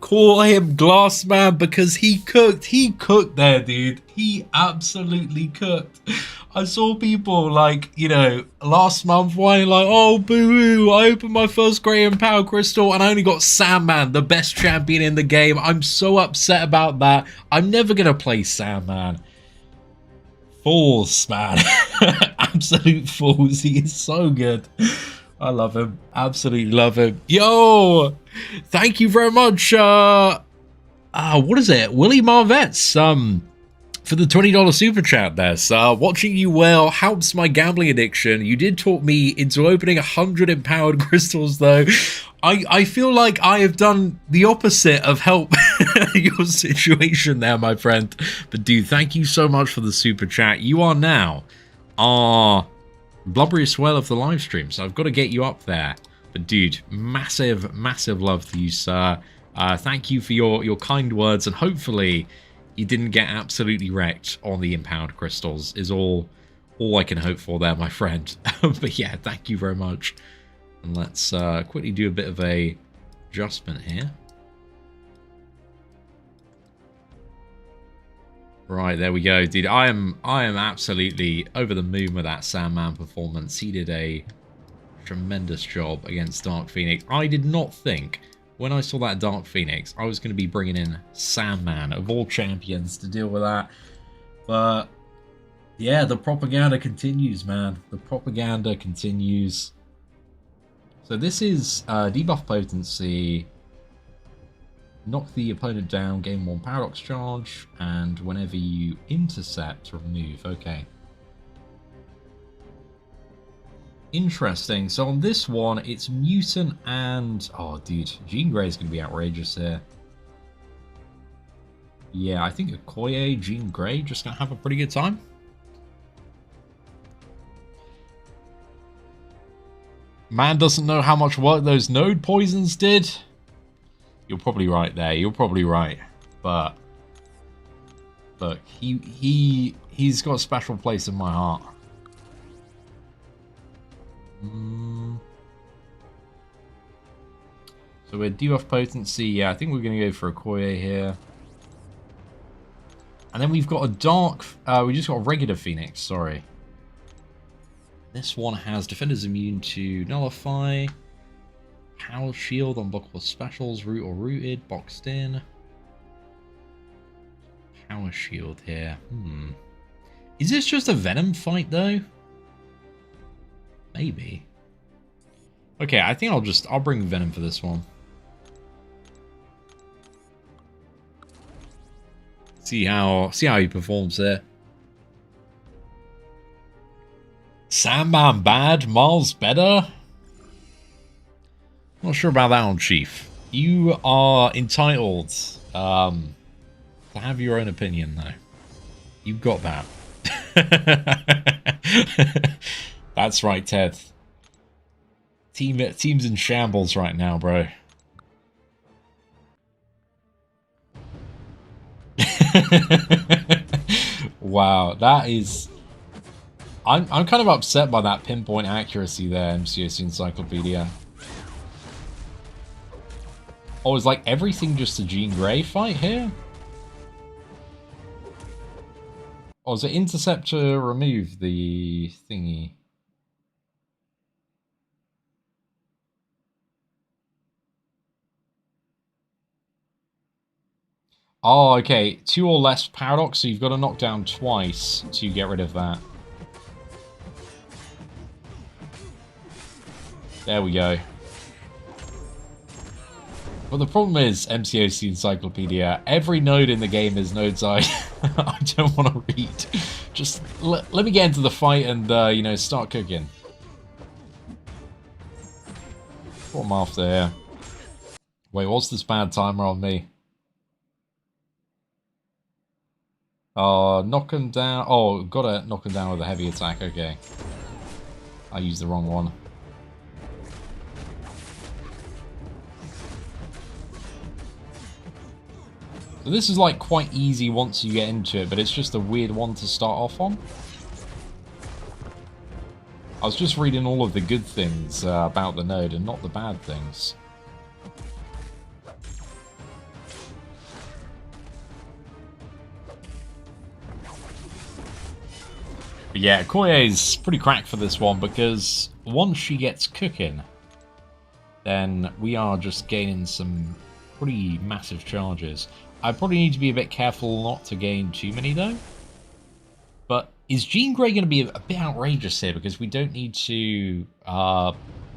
call him Glass Man because he cooked. He cooked there, dude. He absolutely cooked. I saw people like, you know, last month whining like, oh, boo-hoo, I opened my first Grey Empowered Crystal and I only got Sandman, the best champion in the game. I'm so upset about that. I'm never going to play Sandman. Fools, man. Absolute fools. He is so good. I love him. Absolutely love him. Yo! Thank you very much. What is it? Willie Marvets. For the $20 super chat there. So, watching you well helps my gambling addiction. You did talk me into opening 100 empowered crystals, though. I feel like I have done the opposite of help your situation there, my friend. But, dude, thank you so much for the super chat. You are now our blubberiest whale of the live stream, so I've got to get you up there. But, dude, massive, massive love to you, sir. Thank you for your kind words, and hopefully you didn't get absolutely wrecked on the empowered crystals is all I can hope for there, my friend. But yeah, thank you very much. And let's quickly do a bit of a adjustment here. Right, there we go, dude. I am absolutely over the moon with that Sandman performance. He did a tremendous job against Dark Phoenix. I did not think, when I saw that Dark Phoenix, I was going to be bringing in Sandman, of all champions, to deal with that. But, yeah, the propaganda continues, man. The propaganda continues. So this is debuff potency, knock the opponent down, gain 1 paradox charge, and whenever you intercept, remove. Okay. Interesting. So on this one, it's Mutant and... oh, dude. Jean Grey is going to be outrageous here. Yeah, I think Okoye, Jean Grey, just going to have a pretty good time. Man doesn't know how much work those node poisons did. You're probably right there. You're probably right. But look, he's got a special place in my heart. So we're debuff potency. Yeah, I think we're going to go for a Okoye here. And then we've got a dark... we just got a regular Phoenix, sorry. This one has defenders immune to nullify. Power shield, unblockable specials, root or rooted, boxed in. Power shield here. Is this just a Venom fight though? Maybe. Okay, I think I'll bring Venom for this one. See how he performs there. Sandman bad, Miles better. Not sure about that one, Chief. You are entitled to have your own opinion, though. You've got that. That's right, Ted. Team's in shambles right now, bro. Wow, that is... I'm kind of upset by that pinpoint accuracy there, MCOC Encyclopedia. Oh, is like everything just a Jean Grey fight here? Oh, is it intercept to remove the thingy? Oh, okay. 2 or less paradox, so you've got to knock down twice to get rid of that. There we go. But the problem is, MCOC Encyclopedia, every node in the game is nodes I don't want to read. Just let me get into the fight and, you know, start cooking. What am I after here? Wait, what's this bad timer on me? Knock him down. Oh, gotta knock him down with a heavy attack. Okay. I used the wrong one. So this is like quite easy once you get into it, but it's just a weird one to start off on. I was just reading all of the good things about the node and not the bad things. Yeah, Koye's pretty cracked for this one because once she gets cooking, then we are just gaining some pretty massive charges. I probably need to be a bit careful not to gain too many though. But is Jean Grey going to be a bit outrageous here because we don't need to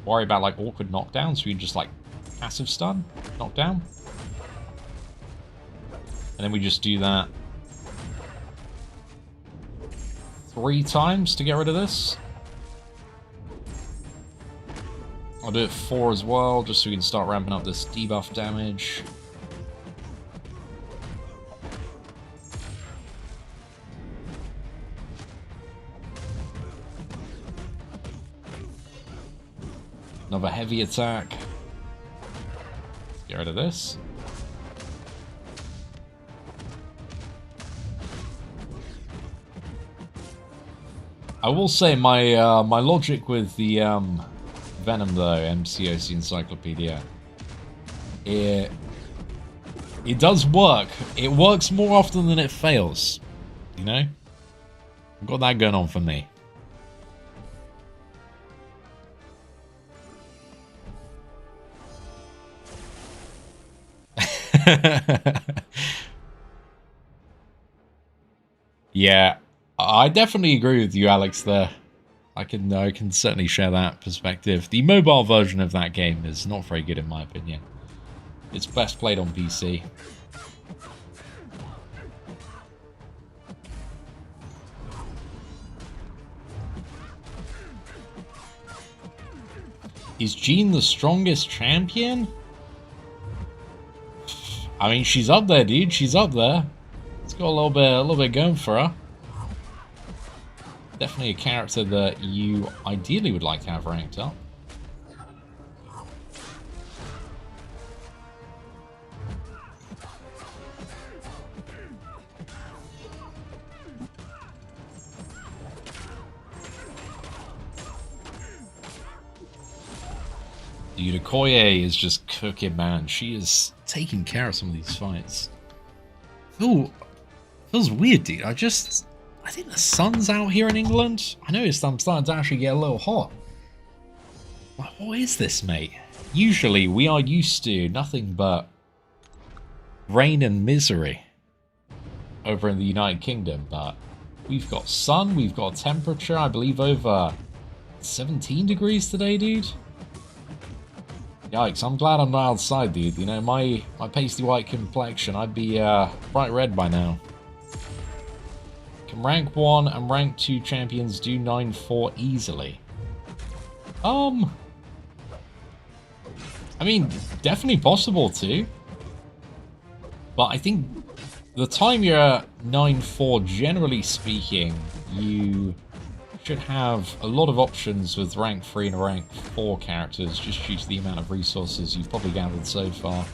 worry about like awkward knockdowns? We just like passive stun, knockdown. And then we just do that 3 times to get rid of this. I'll do it 4 as well, just so we can start ramping up this debuff damage. Another heavy attack. Get rid of this. I will say my my logic with the Venom though, MCOC Encyclopedia, it does work. It works more often than it fails. You know? I've got that going on for me. Yeah, I definitely agree with you, Alex, there. I can certainly share that perspective. The mobile version of that game is not very good in my opinion. It's best played on PC. Is Jean the strongest champion? I mean, she's up there, dude. She's up there. It's got a little bit going for her. Definitely a character that you ideally would like to have ranked up. Dude, Okoye is just cooking, man. She is taking care of some of these fights. Feels weird, dude. I think the sun's out here in England. I noticed I'm starting to actually get a little hot. Like, what is this, mate? Usually, we are used to nothing but rain and misery over in the United Kingdom, but we've got sun, we've got temperature, I believe over 17 degrees today, dude. Yikes, I'm glad I'm not outside, dude. You know, my pasty white complexion, I'd be bright red by now. Can rank 1 and rank 2 champions do 9-4 easily? I mean, definitely possible to. But I think the time you're at 9-4, generally speaking, you should have a lot of options with rank 3 and rank 4 characters, just due to the amount of resources you've probably gathered so far.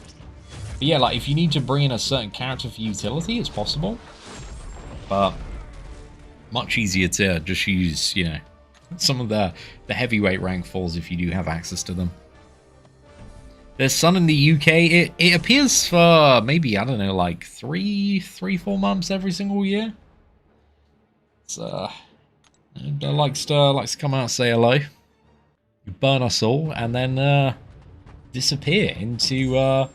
But yeah, like, if you need to bring in a certain character for utility, it's possible. But much easier to just use, you know, some of the heavyweight rank 4s if you do have access to them. There's sun in the UK. It appears for maybe, I don't know, like 3-4 months every single year. It's likes to come out and say hello, burn us all, and then disappear into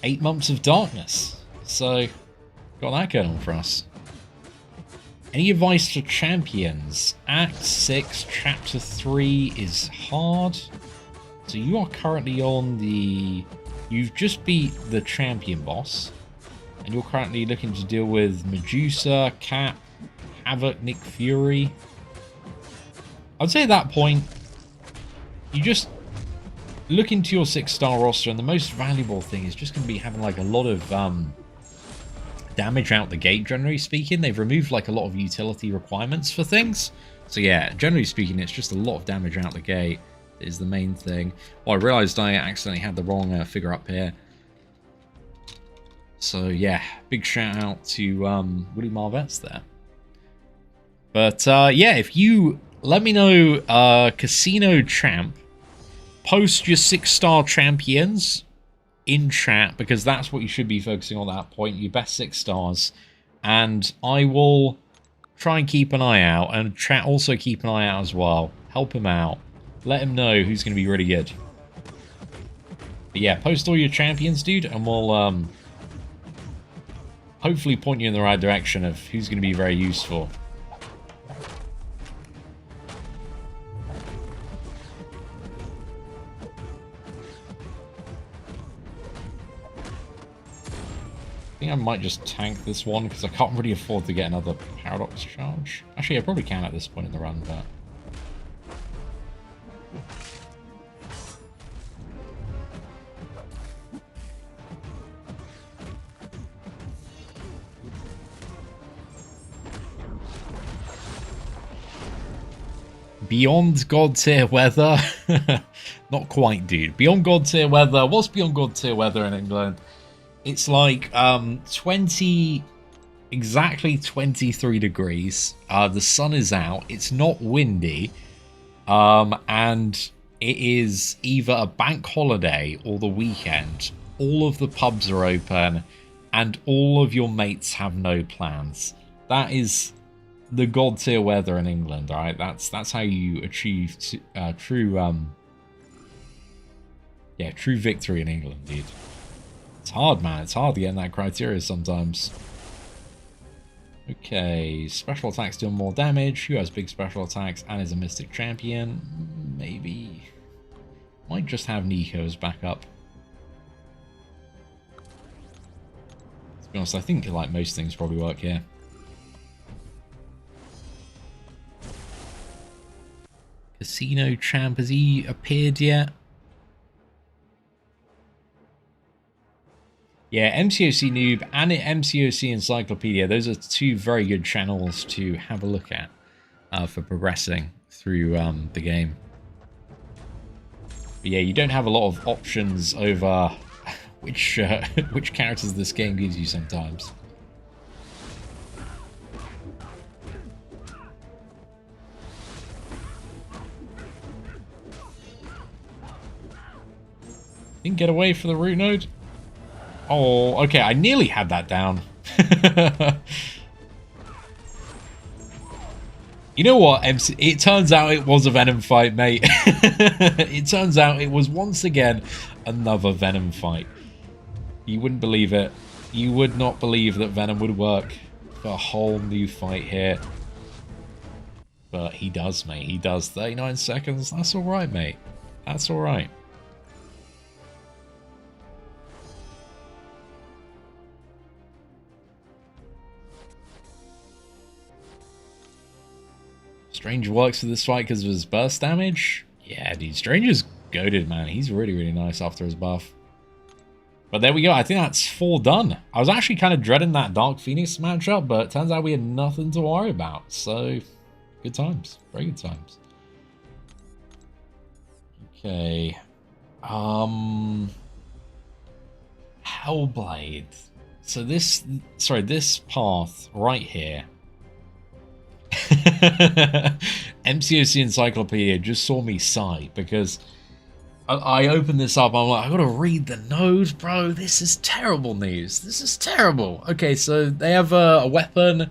8 months of darkness. So got that going on for us. Any advice for champions? Act 6, Chapter 3 is hard. So you are currently on the... You've just beat the champion boss. And you're currently looking to deal with Medusa, Cap, Havoc, Nick Fury. I'd say at that point, you just look into your 6-star roster, and the most valuable thing is just going to be having like a lot of damage out the gate, generally speaking. They've removed like a lot of utility requirements for things. So yeah, generally speaking, it's just a lot of damage out the gate is the main thing. Oh, I realized I accidentally had the wrong figure up here. So yeah, big shout out to Woody Marvets there. But yeah, if you let me know, Casino Champ, post your 6-star champions in chat, because that's what you should be focusing on at that point, your best 6 stars, and I will try and keep an eye out, and chat also keep an eye out as well. Help him out. Let him know who's going to be really good. But yeah, post all your champions, dude, and we'll hopefully point you in the right direction of who's going to be very useful. I think I might just tank this one because I can't really afford to get another paradox charge. Actually, I probably can at this point in the run, but... Beyond God tier weather? Not quite, dude. Beyond God tier weather. What's beyond God tier weather in England? It's like exactly 23 degrees. The sun is out. It's not windy. And it is either a bank holiday or the weekend. All of the pubs are open and all of your mates have no plans. That is the god tier weather in England, alright? That's how you achieve true victory in England, dude. It's hard, man. It's hard to get in that criteria sometimes. Okay, special attacks deal more damage. Who has big special attacks and is a Mystic Champion? Maybe. Might just have Nico's backup. To be honest, I think like most things probably work here. Casino Champ, has he appeared yet? Yeah, MCOC Noob and MCOC Encyclopedia, those are two very good channels to have a look at for progressing through the game. But yeah, you don't have a lot of options over which characters this game gives you sometimes. Didn't get away for the root node. Oh, okay, I nearly had that down. You know what, MC? It turns out it was a Venom fight, mate. It turns out it was once again another Venom fight. You wouldn't believe it. You would not believe that Venom would work for a whole new fight here. But he does, mate. He does. 39 seconds. That's alright, mate. That's alright. Strange works for this fight because of his burst damage. Yeah, dude, Strange is goated, man. He's really, really nice after his buff. But there we go. I think that's 4 done. I was actually kind of dreading that Dark Phoenix matchup, but it turns out we had nothing to worry about. So, good times. Very good times. Okay. Hellblade. So this path right here. MCOC Encyclopedia just saw me sigh because I opened this up. I'm like, I gotta read the node, bro. This is terrible news. This is terrible. Okay, so they have a weapon.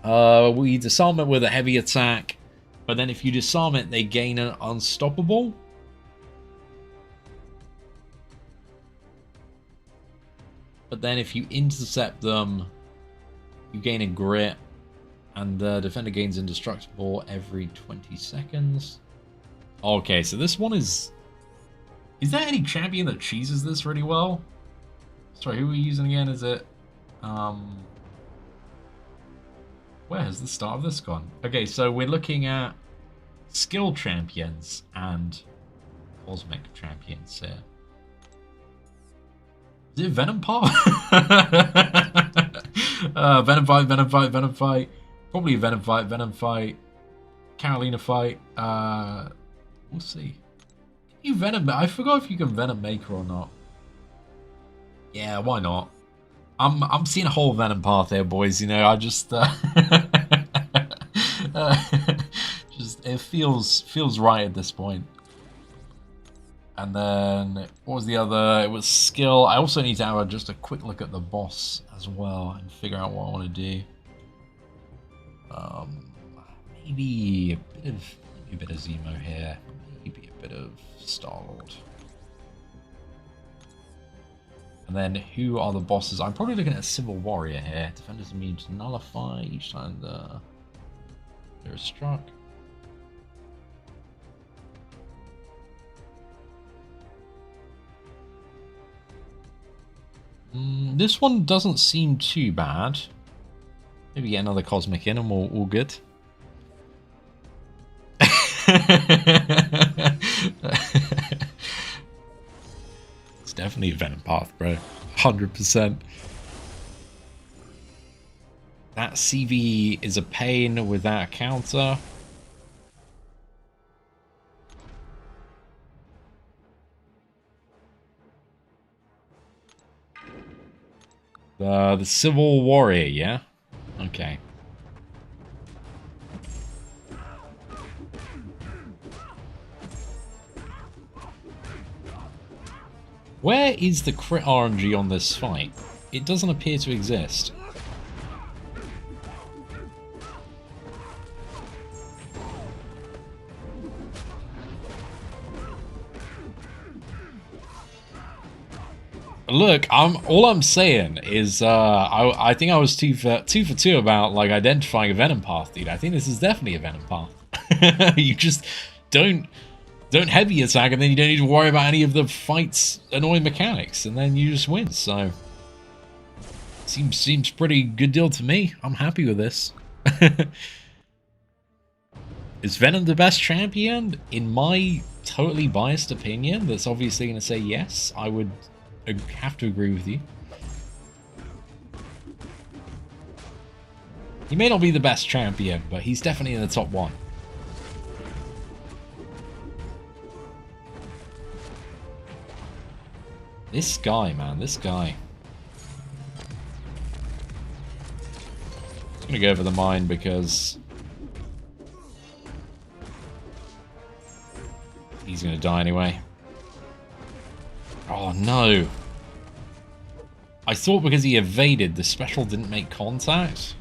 We disarm it with a heavy attack, but then if you disarm it, they gain an unstoppable. But then if you intercept them, you gain a grit. And the defender gains indestructible every 20 seconds. Okay, so this one is... Is there any champion that cheeses this really well? Sorry, who are we using again? Is it... Where has the start of this gone? Okay, so we're looking at skill champions and cosmic champions here. Is it Venom Part? Venom fight, Venom fight, Venom fight. Probably Venom fight, Carolina fight. We'll see. Can you Venom? I forgot if you can Venom Maker or not. Yeah, why not? I'm seeing a whole Venom path here, boys. You know, I just just it feels right at this point. And then what was the other? It was skill. I also need to have just a quick look at the boss as well and figure out what I want to do. Um, maybe a bit of Zemo here. Maybe a bit of Star-Lord. And then who are the bosses? I'm probably looking at a Civil Warrior here. Defenders immune to nullify each time they're struck. This one doesn't seem too bad. Maybe get another Cosmic in and we're all good. It's definitely a Venom Path, bro. 100%. That CV is a pain with that counter. The Civil Warrior, yeah? Okay. Where is the crit RNG on this fight? It doesn't appear to exist. Look, all I'm saying is I think I was two for two about like identifying a Venom path, dude. I think this is definitely a Venom path. You just don't heavy attack, and then you don't need to worry about any of the fight's annoying mechanics, and then you just win. So seems pretty good deal to me. I'm happy with this. Is Venom the best champion? In my totally biased opinion, that's obviously going to say yes. I would have to agree with you. He may not be the best champion, but he's definitely in the top one. This guy, man, this guy. I'm gonna go over the mine because he's gonna die anyway. Oh no. I thought because he evaded, the special didn't make contact.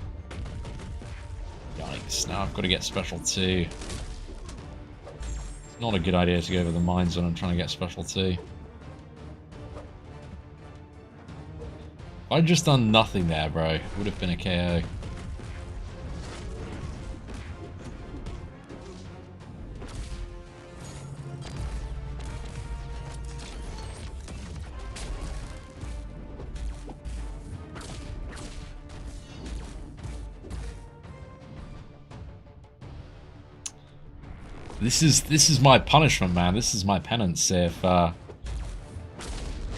Yikes, now I've got to get special 2. It's not a good idea to go over the mines when I'm trying to get special 2. If I'd just done nothing there, bro, it would have been a KO. This is my punishment, man. This is my penance if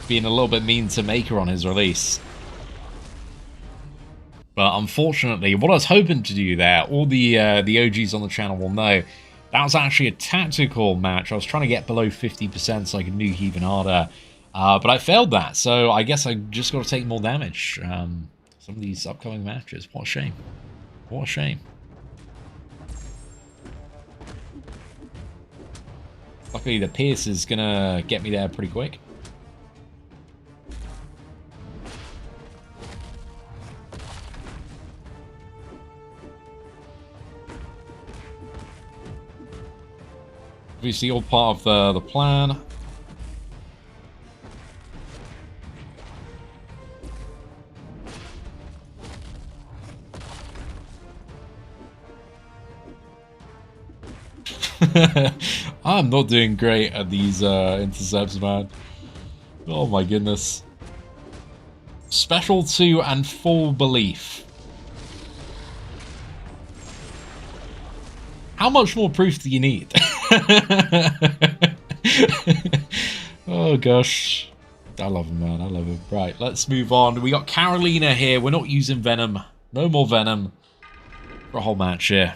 being a little bit mean to Maker on his release. But unfortunately, what I was hoping to do there, all the OGs on the channel will know, that was actually a tactical match. I was trying to get below 50% so I could nuke even harder. But I failed that, so I guess I just got to take more damage. Some of these upcoming matches. What a shame. What a shame. Luckily, the Pierce is going to get me there pretty quick. Obviously, all part of the plan. I'm not doing great at these intercepts, man. Oh my goodness. Special 2 and full belief. How much more proof do you need? Oh gosh. I love him, man. I love him. Right, let's move on. We got Carolina here. We're not using Venom. No more Venom for a whole match here.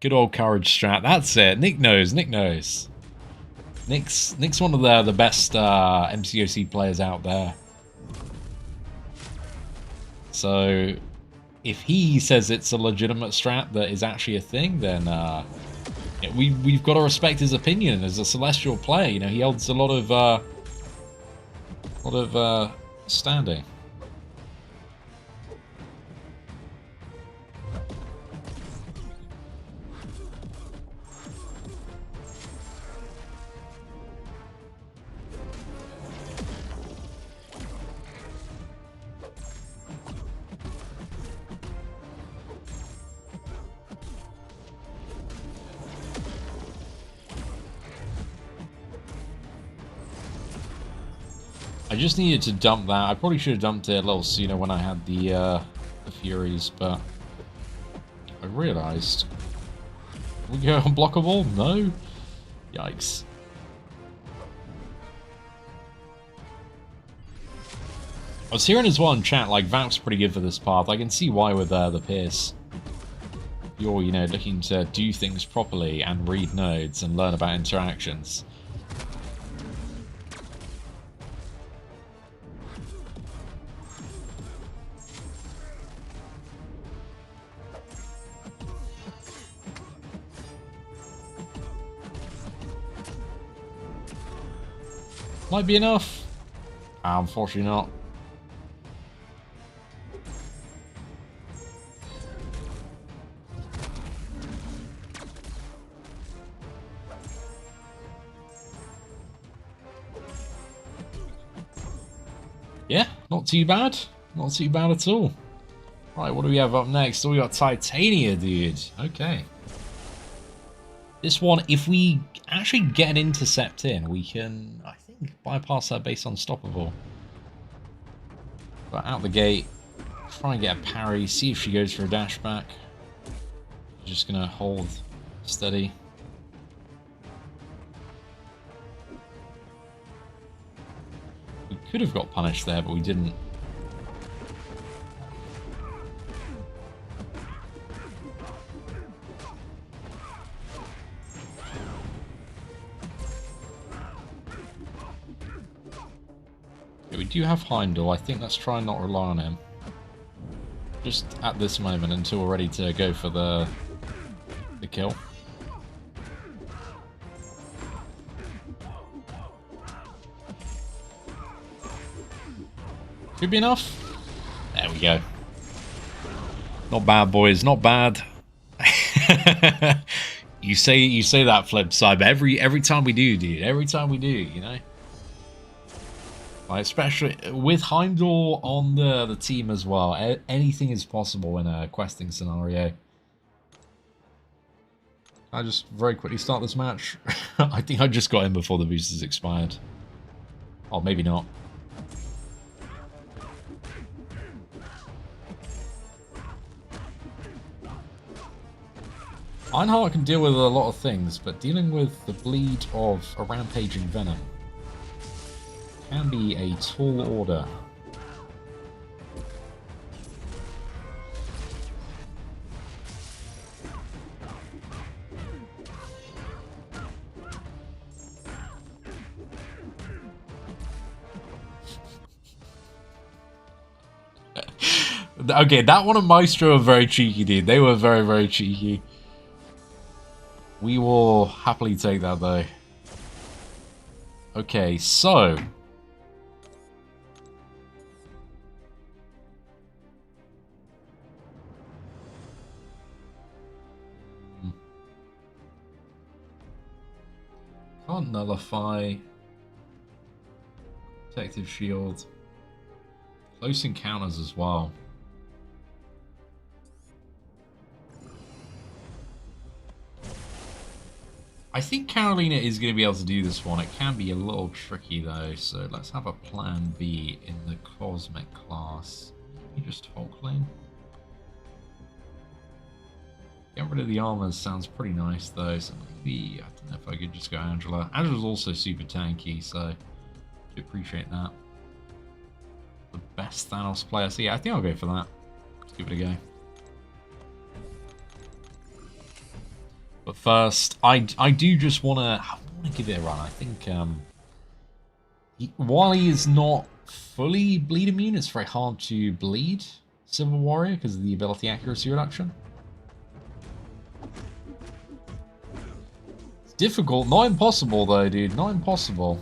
Good old courage strat. That's it. Nick knows. Nick knows. Nick's one of the best MCOC players out there. So if he says it's a legitimate strat that is actually a thing, then we've got to respect his opinion as a Celestial player. You know, he holds a lot of standing. I just needed to dump that. I probably should have dumped it a little sooner when I had the Furies, but I realised. We go unblockable? No? Yikes. I was hearing as well in chat, like, Valk's pretty good for this path. I can see why with the Pierce. You're, you know, looking to do things properly and read nodes and learn about interactions. Might be enough. Unfortunately not. Yeah, not too bad. Not too bad at all. Right, what do we have up next? Oh, we got Titania, dude. Okay. This one, if we actually get an intercept in, we can, I think, bypass our base unstoppable. But out the gate, try and get a parry, see if she goes for a dash back. Just gonna hold steady. We could have got punished there, but we didn't. Yeah, we do have Heimdall. I think let's try and not rely on him. Just at this moment until we're ready to go for the kill. Should be enough. There we go. Not bad, boys. Not bad. you say that flip side, but every time we do, dude. Every time we do, you know. Like, especially with Heimdall on the team as well. Anything is possible in a questing scenario. I just very quickly start this match. I think I just got in before the boosters expired. Oh, maybe not. Ironheart can deal with a lot of things, but dealing with the bleed of a rampaging Venom can be a tall order. Okay, that one and Maestro were very cheeky, dude. They were very, very cheeky. We will happily take that, though. Okay, so... Can't nullify. Protective shield. Close encounters as well. I think Carolina is going to be able to do this one. It can be a little tricky though, so let's have a plan B in the Cosmic class. You just Hulk lane. Getting rid of the armors sounds pretty nice though, so maybe, I don't know if I could just go Angela. Angela's also super tanky, so I do appreciate that. The best Thanos player, so yeah, I think I'll go for that. Let's give it a go. But first, I do just want to give it a run. I think while he is not fully bleed immune, it's very hard to bleed Civil Warrior because of the ability accuracy reduction. It's difficult, not impossible though, dude. Not impossible.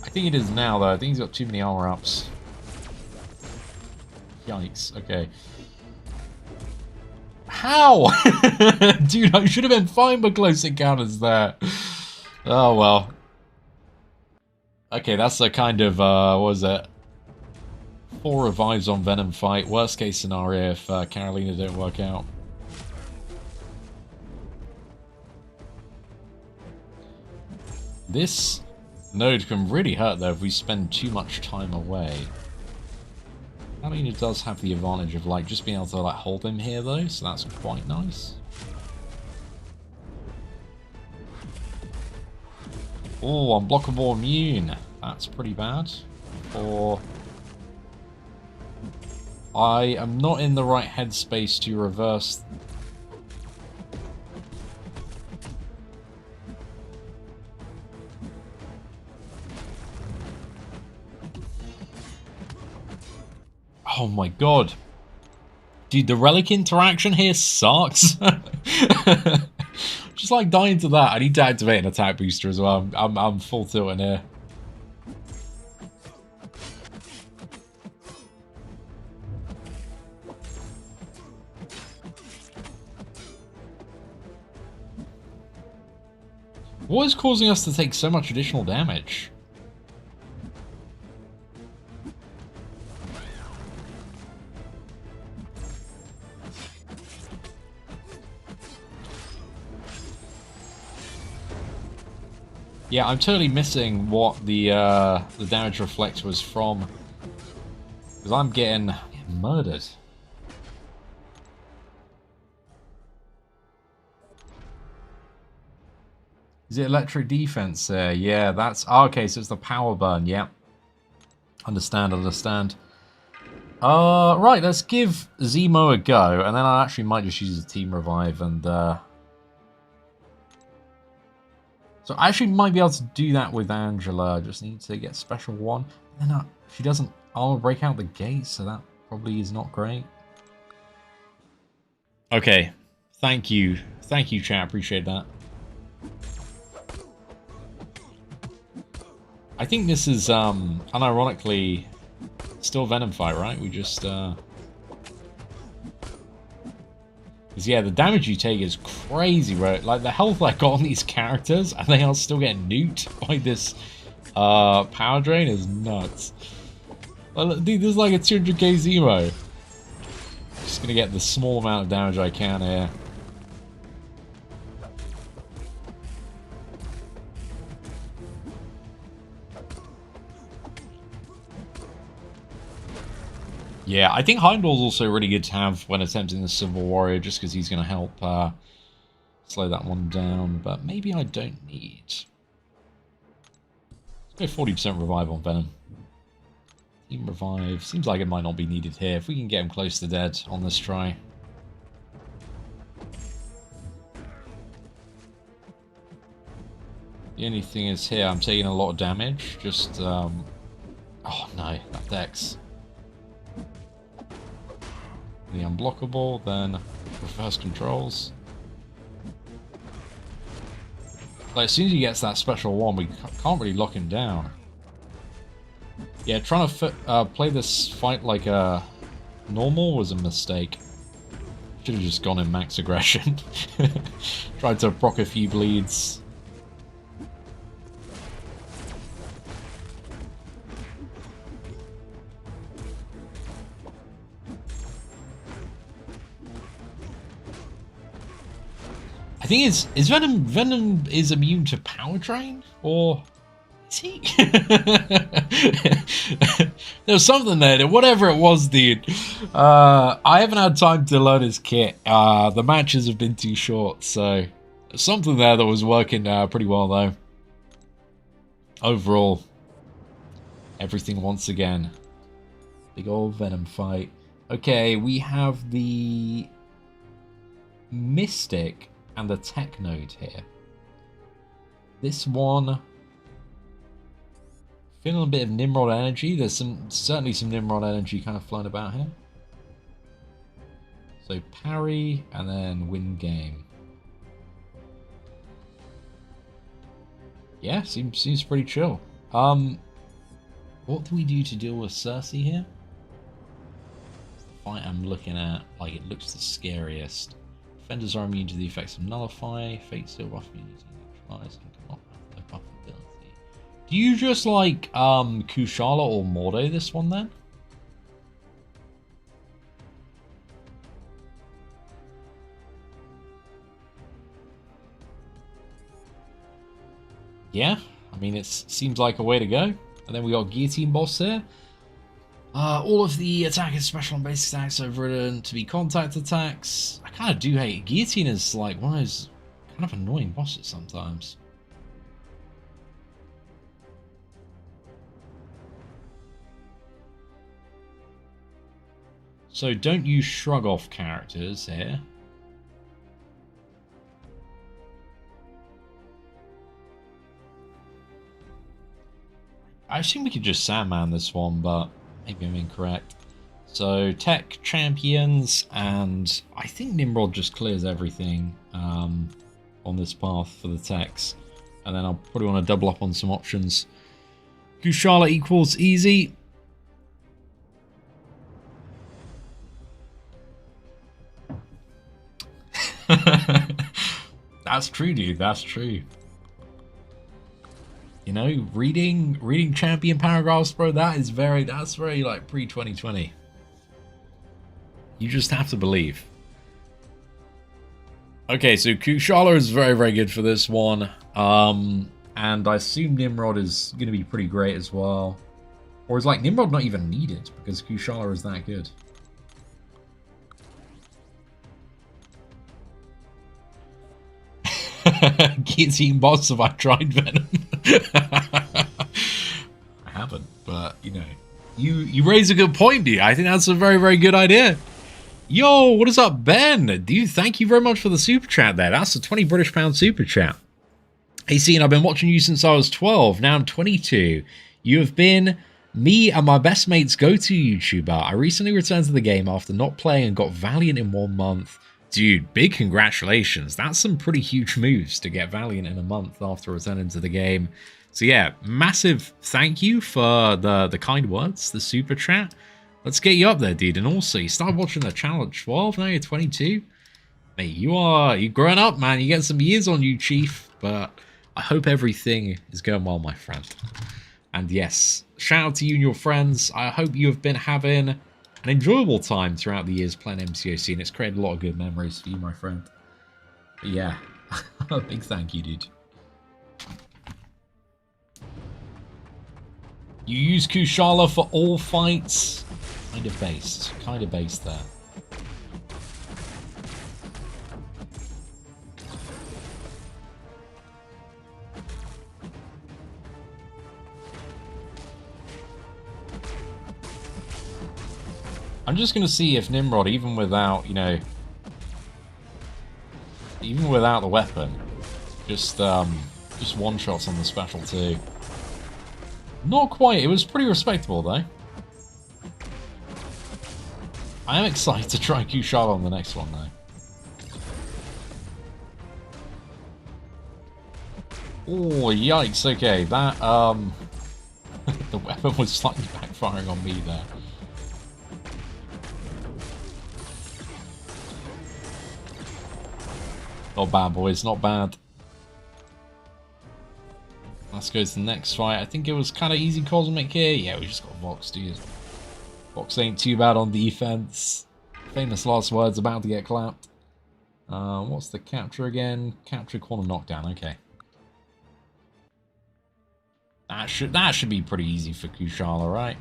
I think it is now though. I think he's got too many armor ups. Yikes, okay. How? Dude, I should have been fine with close encounters there. Oh, well. Okay, that's a kind of, what was it? 4 revives on Venom fight. Worst case scenario if Carolina don't work out. This node can really hurt, though, if we spend too much time away. I mean, it does have the advantage of, like, just being able to, like, hold him here, though, so that's quite nice. Oh, unblockable immune. That's pretty bad. Or I am not in the right headspace to reverse. Oh my god. Dude, the relic interaction here sucks. Just like dying to that. I need to activate an attack booster as well. I'm full tilting here. What is causing us to take so much additional damage? Yeah, I'm totally missing what the damage reflect was from, because I'm getting murdered. Is it electric defense there? Yeah, that's... Oh, okay, so it's the power burn, yeah. Understand. Right, let's give Zemo a go, and then I actually might just use a team revive, and... So I actually might be able to do that with Angela. I just need to get special one. And then she doesn't armor break out the gate, so that probably is not great. Okay, thank you. Thank you, chat. Appreciate that. I think this is, unironically, still Venom fight, right? We just, Because, yeah, the damage you take is crazy, right? Like, the health I got on these characters, and they are still getting nuked by this, power drain is nuts. Dude, this is like a 200k Zemo. Just gonna get the small amount of damage I can here. Yeah, I think Heimdall's also really good to have when attempting the Civil Warrior, just because he's going to help slow that one down, but maybe I don't need. Let's go 40% revive on Venom. Team revive. Seems like it might not be needed here. If we can get him close to dead on this try. The only thing is here, I'm taking a lot of damage. Just, oh no, that Dex. The unblockable, then reverse controls. Like, as soon as he gets that special one, we can't really lock him down. Yeah, trying to play this fight like a normal was a mistake. Should have just gone in max aggression. Tried to proc a few bleeds. I think is Venom is immune to power drain, or is he? There's something there. Whatever it was, dude. I haven't had time to learn his kit. The matches have been too short, so there's something there that was working pretty well though. Overall, everything once again. Big old Venom fight. Okay, we have the Mystic and the Tech Node here. This one, feeling a bit of Nimrod energy. There's certainly some Nimrod energy kind of flying about here. So parry and then win game. Yeah, seems pretty chill. What do we do to deal with Cersei here? The fight I'm looking at, like, it looks the scariest. Defenders are immune to the effects of Nullify, Fate Seal buff immunity, neutralize, and cannot have their buff ability. Do you just like Kushala or Mordo this one then? Yeah, I mean, it seems like a way to go. And then we got Guillotine Boss here. All of the attackers, special and basic attacks overridden to be contact attacks. I kind of do hate it. Guillotine is like one of those kind of annoying bosses sometimes. So don't use shrug off characters here. I assume we could just Sandman this one, but maybe I'm incorrect. So tech champions, and I think Nimrod just clears everything on this path for the techs. And then I'll probably want to double up on some options. Kushala equals easy. That's true, dude. That's true. You know, reading champion paragraphs, bro, that's very like pre-2020. You just have to believe. Okay, so Kushala is very, very good for this one. And I assume Nimrod is going to be pretty great as well. Or is like Nimrod not even needed because Kushala is that good? Guillotine boss, have I tried Venom? I haven't, but you know, you raise a good point, dude. I think that's a very, very good idea. Yo, what is up, Ben? Dude, thank you very much for the super chat there. That's a 20 British pound super chat. Hey, Seatin, I've been watching you since I was 12. Now I'm 22. You have been me and my best mate's go-to YouTuber. I recently returned to the game after not playing and got Valiant in 1 month. Dude, big congratulations. That's some pretty huge moves to get Valiant in a month after returning to the game. So yeah, massive thank you for the kind words, the super chat. Let's get you up there, dude. And also, you started watching the channel at 12, now you're 22. Mate, you're growing up, man. You get some years on you, Chief. But I hope everything is going well, my friend. And yes, shout out to you and your friends. I hope you have been having an enjoyable time throughout the years playing MCOC, and it's created a lot of good memories for you, my friend. But yeah, a big thank you, dude. You use Kushala for all fights? Kind of based there. I'm just gonna see if Nimrod, even without, you know, even without the weapon, just one shots on the special too. Not quite. It was pretty respectable though. I am excited to try Kushala on the next one though. Oh yikes! Okay, that the weapon was slightly backfiring on me there. Not bad, boys. Not bad. Let's go to the next fight. I think it was kind of easy cosmic here. Yeah, we just got Vox, dude. Vox ain't too bad on defense. Famous last words, about to get clapped. What's the capture again? Capture, corner, knockdown. Okay. That should be pretty easy for Kushala, right?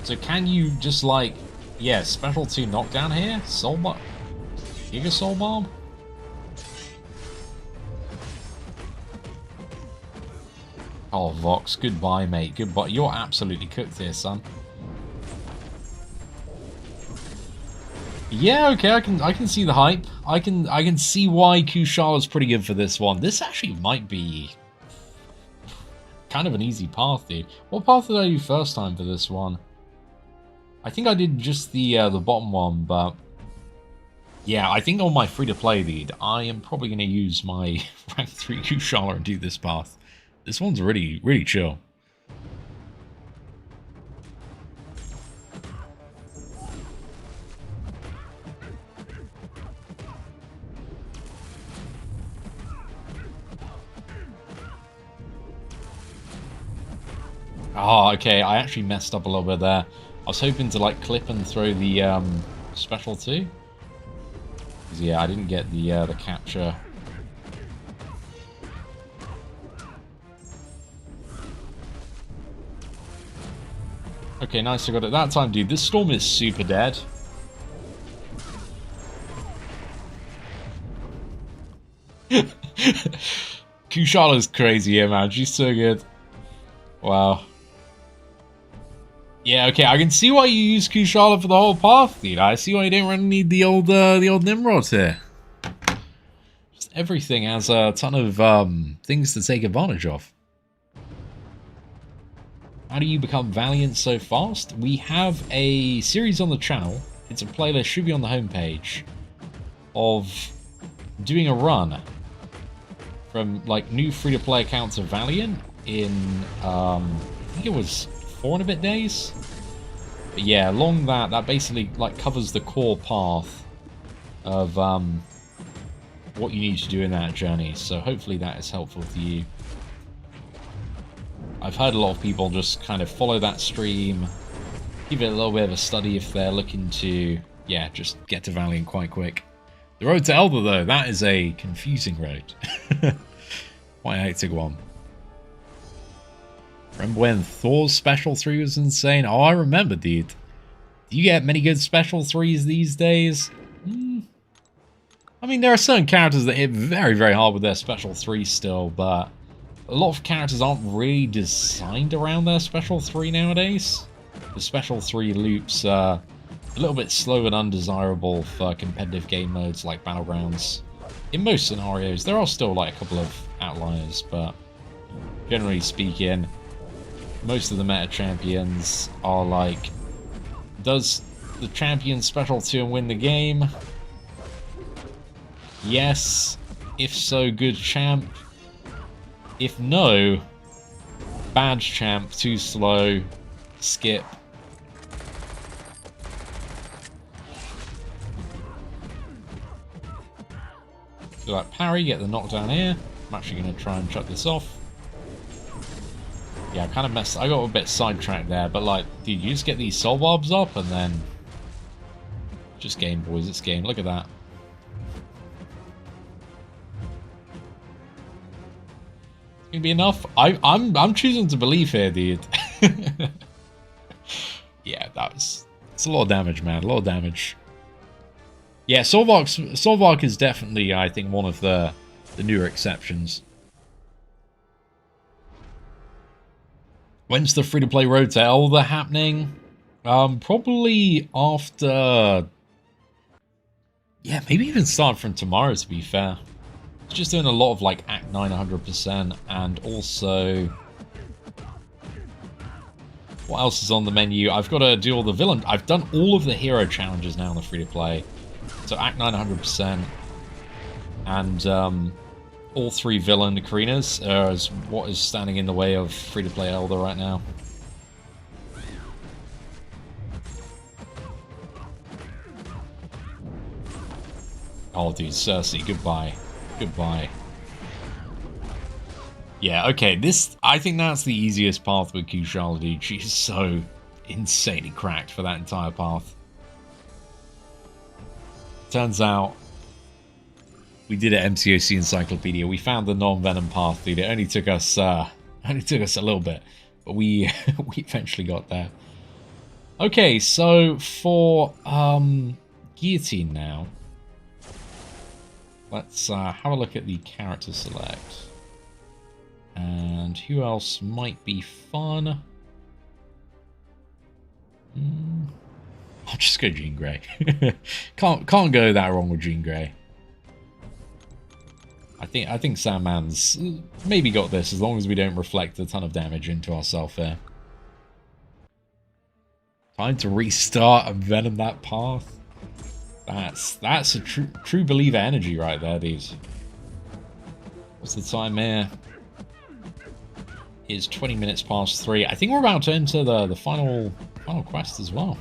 So can you just like, yeah, special 2 knockdown here? Soul Bomb? Giga Soul Bomb? Oh, Vox, goodbye, mate. Goodbye. You're absolutely cooked here, son. Yeah, okay, I can see the hype. I can see why Kushala's pretty good for this one. This actually might be kind of an easy path, dude. What path did I do first time for this one? I think I did just the bottom one, but yeah, I think on my free-to-play lead, I am probably going to use my rank 3 Kushala and do this path. This one's really, really chill. Oh, okay, I actually messed up a little bit there. was hoping to like clip and throw the special too. 'Cause, yeah, I didn't get the capture. Okay, nice, I got it that time, dude. This storm is super dead. Kushala's crazy here, man. She's so good. Wow. Yeah, okay, I can see why you use Kushala for the whole path, dude. I see why you don't really need the old Nimrods here. Just everything has a ton of things to take advantage of. How do you become Valiant so fast? We have a series on the channel. It's a playlist, should be on the homepage, of doing a run from like new free-to-play accounts of Valiant in I think it was 4 and a bit days. But yeah, along that basically like covers the core path of what you need to do in that journey. So hopefully that is helpful to you. I've heard a lot of people just kind of follow that stream, give it a little bit of a study if they're looking to, yeah, just get to Valiant quite quick. The road to Elder, though, that is a confusing road. Quite a hectic one. Remember when Thor's Special 3 was insane? Oh, I remember, dude. Do you get many good Special 3s these days? I mean, there are certain characters that hit very, very hard with their Special 3 still, but a lot of characters aren't really designed around their Special 3 nowadays. The Special 3 loops are a little bit slow and undesirable for competitive game modes like Battlegrounds. In most scenarios, there are still like a couple of outliers, but generally speaking, most of the meta champions are like, does the champion Special 2 and win the game? Yes. If so, good champ. If no, bad champ, too slow, skip. So like parry, get the knockdown here. I'm actually going to try and shut this off. Yeah, I kind of messed. I got a bit sidetracked there, but like, dude, you just get these soul barbs up and then just game, boys. It's game. Look at that. Gonna be enough? I'm choosing to believe here, dude. Yeah, it's a lot of damage, man. A lot of damage. Yeah, Solvark is definitely, I think, one of the newer exceptions. When's the free-to-play road to Elder happening? Probably after. Yeah, maybe even start from tomorrow, to be fair. Just doing a lot of like Act 9 100%, and also what else is on the menu? I've got to do all the villain. I've done all of the hero challenges now on the free to play, so Act 9 100%, and all 3 villain arenas is what is standing in the way of free to play Elder right now. Oh, dude, Cersei, goodbye. Goodbye. Yeah, okay, I think that's the easiest path with Kushala, dude. She's so insanely cracked for that entire path. Turns out, we did an MCOC encyclopedia. We found the non-venom path, dude. It only took us a little bit, but we we eventually got there. Okay, so for guillotine now. Let's have a look at the character select. And who else might be fun? I'll just go Jean Grey. can't go that wrong with Jean Grey. I think Sandman's maybe got this as long as we don't reflect a ton of damage into ourselves here. Time to restart and venom that path. That's a true believer energy right there, dude. What's the time here? It's 20 minutes past 3. I think we're about to enter the final quest as well.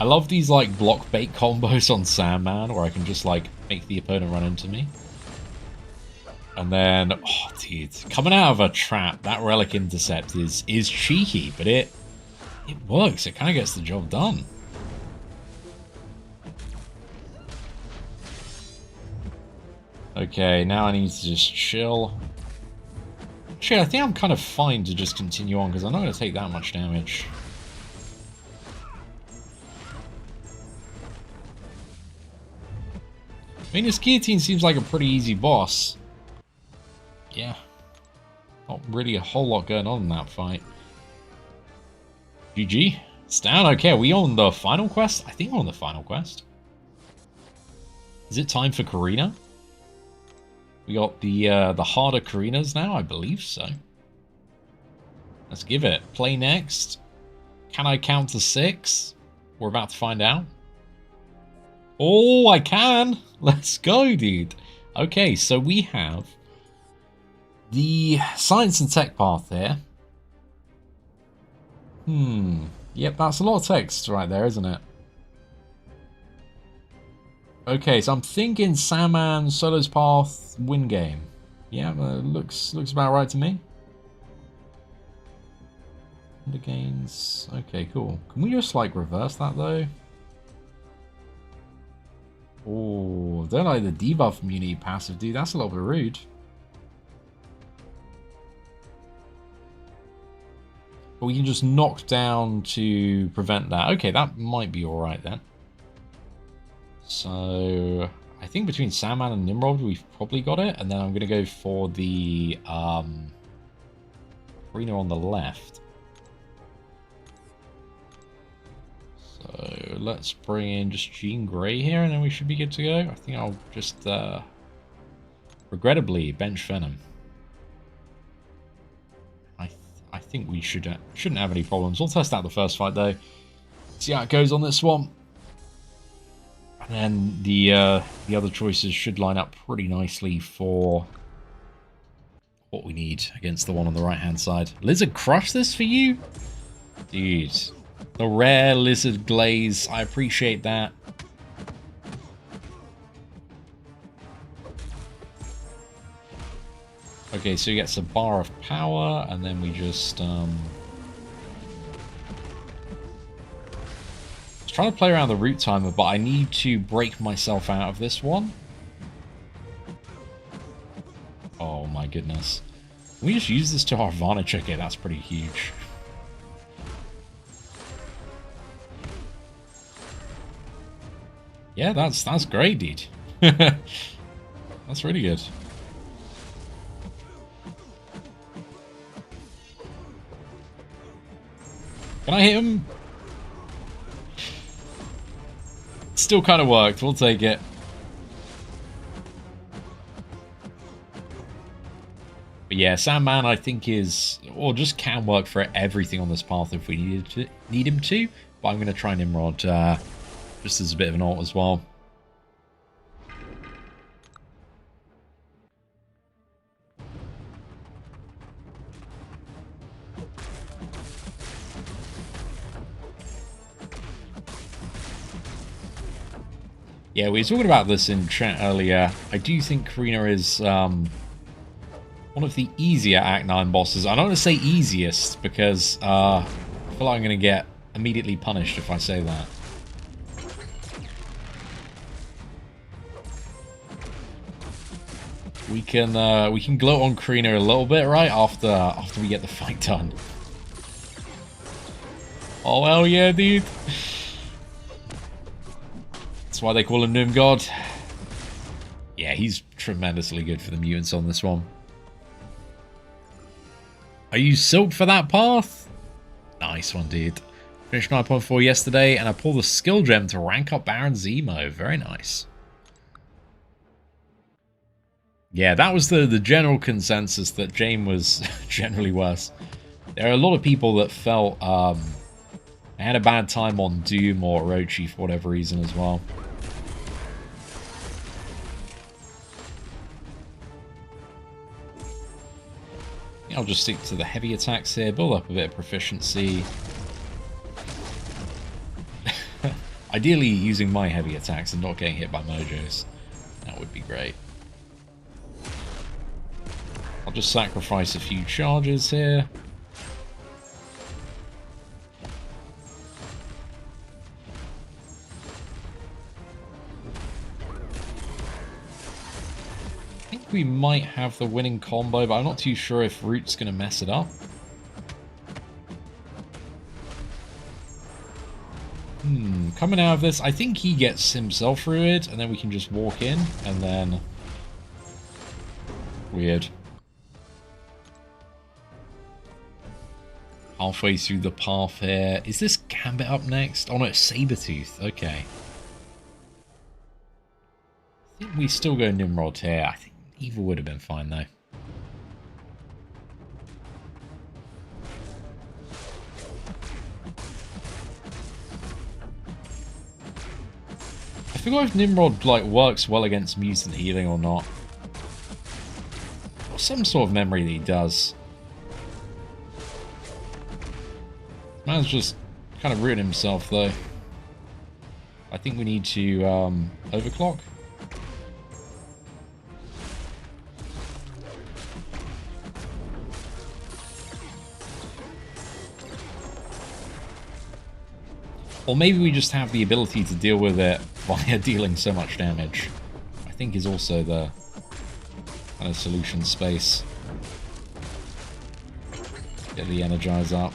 love these like block bait combos on Sandman where I can just like make the opponent run into me. And then, oh dude, coming out of a trap, that relic intercept is cheeky, but it works. It kind of gets the job done. Okay, now I need to just chill. Actually, I think I'm kind of fine to just continue on because I'm not going to take that much damage. I mean, this guillotine seems like a pretty easy boss. Yeah. Not really a whole lot going on in that fight. GG. It's down. Okay, are we on the final quest? I think we're on the final quest. Is it time for Karina? We got the harder Karinas now, I believe so. Let's give it. Play next. Can I count to 6? We're about to find out. Oh, I can! Let's go, dude. Okay, so we have the science and tech path here. Yep, that's a lot of text right there, isn't it? Okay, so I'm thinking Sandman, Solo's path, win game. Yeah, looks about right to me. Under gains. Okay, cool. Can we just like reverse that though? Oh, don't like the debuff immunity passive, dude. That's a little bit rude. But we can just knock down to prevent that. Okay, that might be alright then. So, I think between Sandman and Nimrod, we've probably got it. And then I'm going to go for the arena on the left. So, let's bring in just Jean Grey here, and then we should be good to go. I think I'll just, regrettably, bench Venom. I think we shouldn't have any problems. We'll test out the first fight, though. See how it goes on this one. And then the other choices should line up pretty nicely for what we need against the one on the right-hand side. Lizard Crush this for you? Dude. The rare Lizard Glaze. I appreciate that. Okay, so he gets a bar of power, and then we just trying to play around the root timer, but I need to break myself out of this one. Oh my goodness. Can we just use this to our advantage? Okay, that's pretty huge. Yeah, that's great, dude. That's really good. Can I hit him? Still kind of worked. We'll take it. But yeah, Sandman I think is, or just can work for everything on this path if we need him to. But I'm going to try Nimrod just as a bit of an ult as well. Yeah, we were talking about this in chat earlier. I do think Karina is one of the easier Act 9 bosses. I don't want to say easiest because I feel like I'm going to get immediately punished if I say that. We can gloat on Karina a little bit, right? After we get the fight done. Oh hell yeah, dude. That's why they call him Noom God. Yeah, he's tremendously good for the mutants on this one. Are you silked for that path? Nice one, dude. Finished 9.4 yesterday, and I pulled the skill gem to rank up Baron Zemo. Very nice. Yeah, that was the general consensus that Jane was generally worse. There are a lot of people that felt they had a bad time on Doom or Orochi for whatever reason as well. I'll just stick to the heavy attacks here, build up a bit of proficiency. Ideally using my heavy attacks and not getting hit by mojos. That would be great. I'll just sacrifice a few charges here. I think we might have the winning combo, but I'm not too sure if Root's going to mess it up. Coming out of this, I think he gets himself through it, and then we can just walk in, and then... Weird. Halfway through the path here. Is this Gambit up next? Oh no, it's Sabretooth. Okay. I think we still go Nimrod here. I think either would have been fine though. I forgot if Nimrod like works well against mutant healing or not. Or some sort of memory that he does. Man's just kind of ruined himself though. I think we need to overclock. Or maybe we just have the ability to deal with it via dealing so much damage. I think is also the kind of solution space. Get the energize up.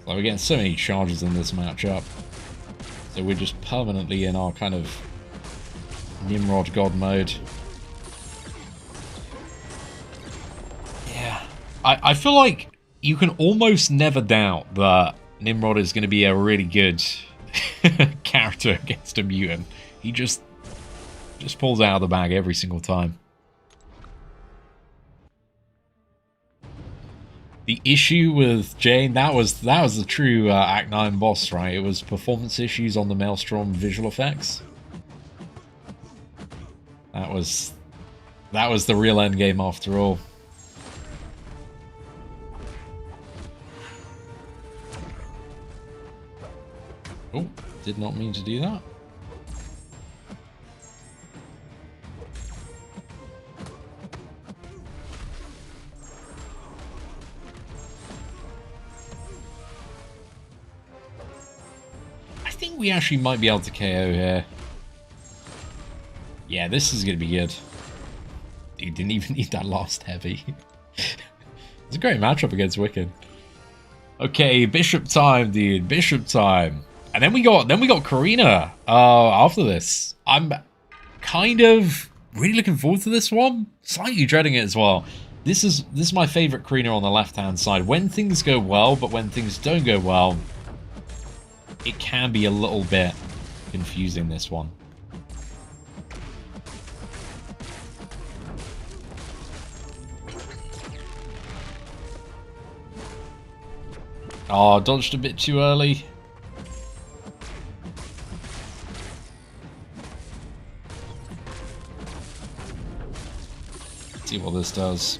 Like we're getting so many charges in this matchup. So we're just permanently in our kind of Nimrod God mode. I feel like you can almost never doubt that Nimrod is going to be a really good character against a mutant. He just pulls out of the bag every single time. The issue with Jane, that was the true Act 9 boss, right? It was performance issues on the Maelstrom visual effects. That was the real endgame after all. Oh, did not mean to do that. I think we actually might be able to KO here. Yeah, this is going to be good. He didn't even need that last heavy. It's a great matchup against Wicked. Okay, Bishop time, dude. Bishop time. And then we got Karina after this. I'm kind of really looking forward to this one. Slightly dreading it as well. This is my favorite Karina on the left-hand side. When things go well, but when things don't go well, it can be a little bit confusing, this one. Oh, dodged a bit too early. Let's see what this does.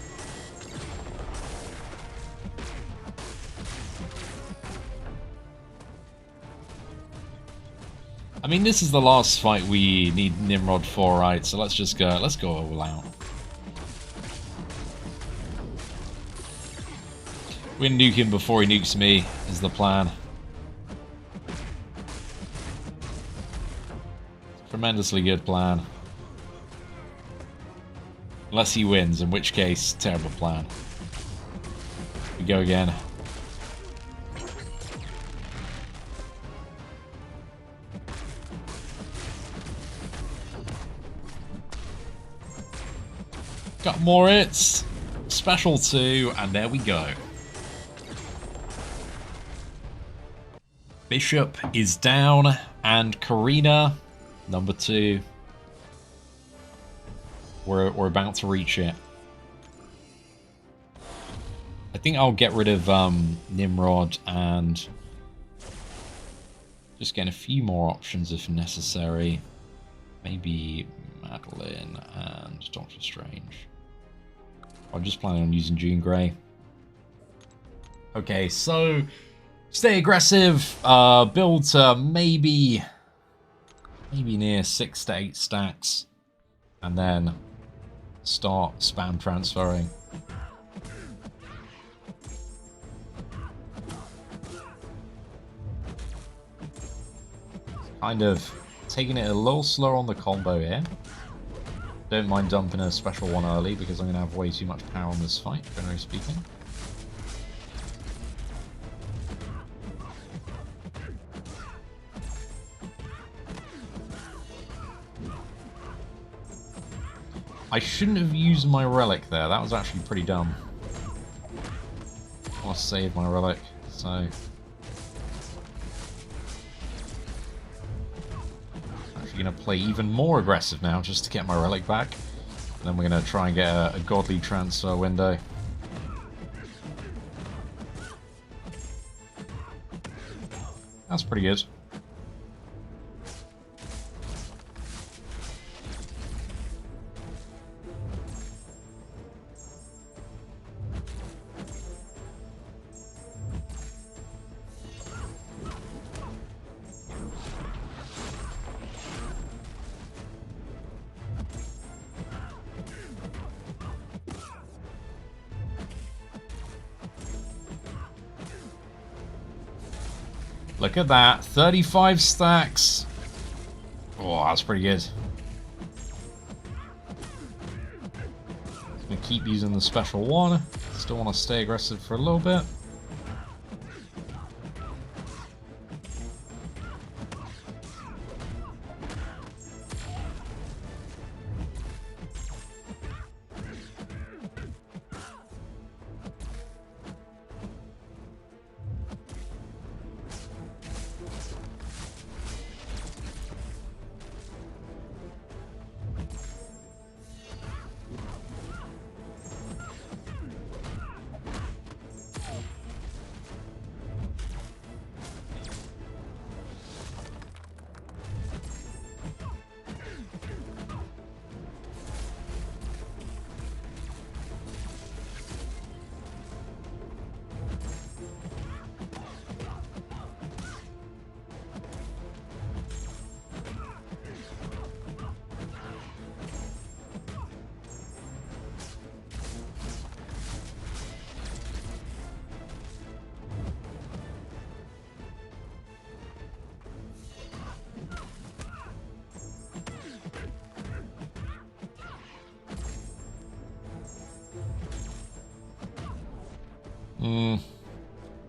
I mean, this is the last fight we need Nimrod for, right? So let's go all out. We're gonna nuke him before he nukes me, is the plan. Tremendously good plan. Unless he wins, in which case, terrible plan. We go again. Got more hits. Special 2, and there we go. Bishop is down, and Karina, number 2. We're about to reach it. I think I'll get rid of Nimrod and just get a few more options if necessary. Maybe Madeline and Doctor Strange. I'm just planning on using Jean Grey. Okay, so stay aggressive. Build to maybe near 6 to 8 stacks, and then start spam transferring. Kind of taking it a little slower on the combo here. Don't mind dumping a special one early because I'm going to have way too much power on this fight, generally speaking. I shouldn't have used my relic there. That was actually pretty dumb. I want to save my relic, so... Going to play even more aggressive now just to get my relic back, and then we're going to try and get a godly transfer window. That's pretty good. Look at that, 35 stacks. Oh, that's pretty good. I'm gonna keep using the special one. Still want to stay aggressive for a little bit.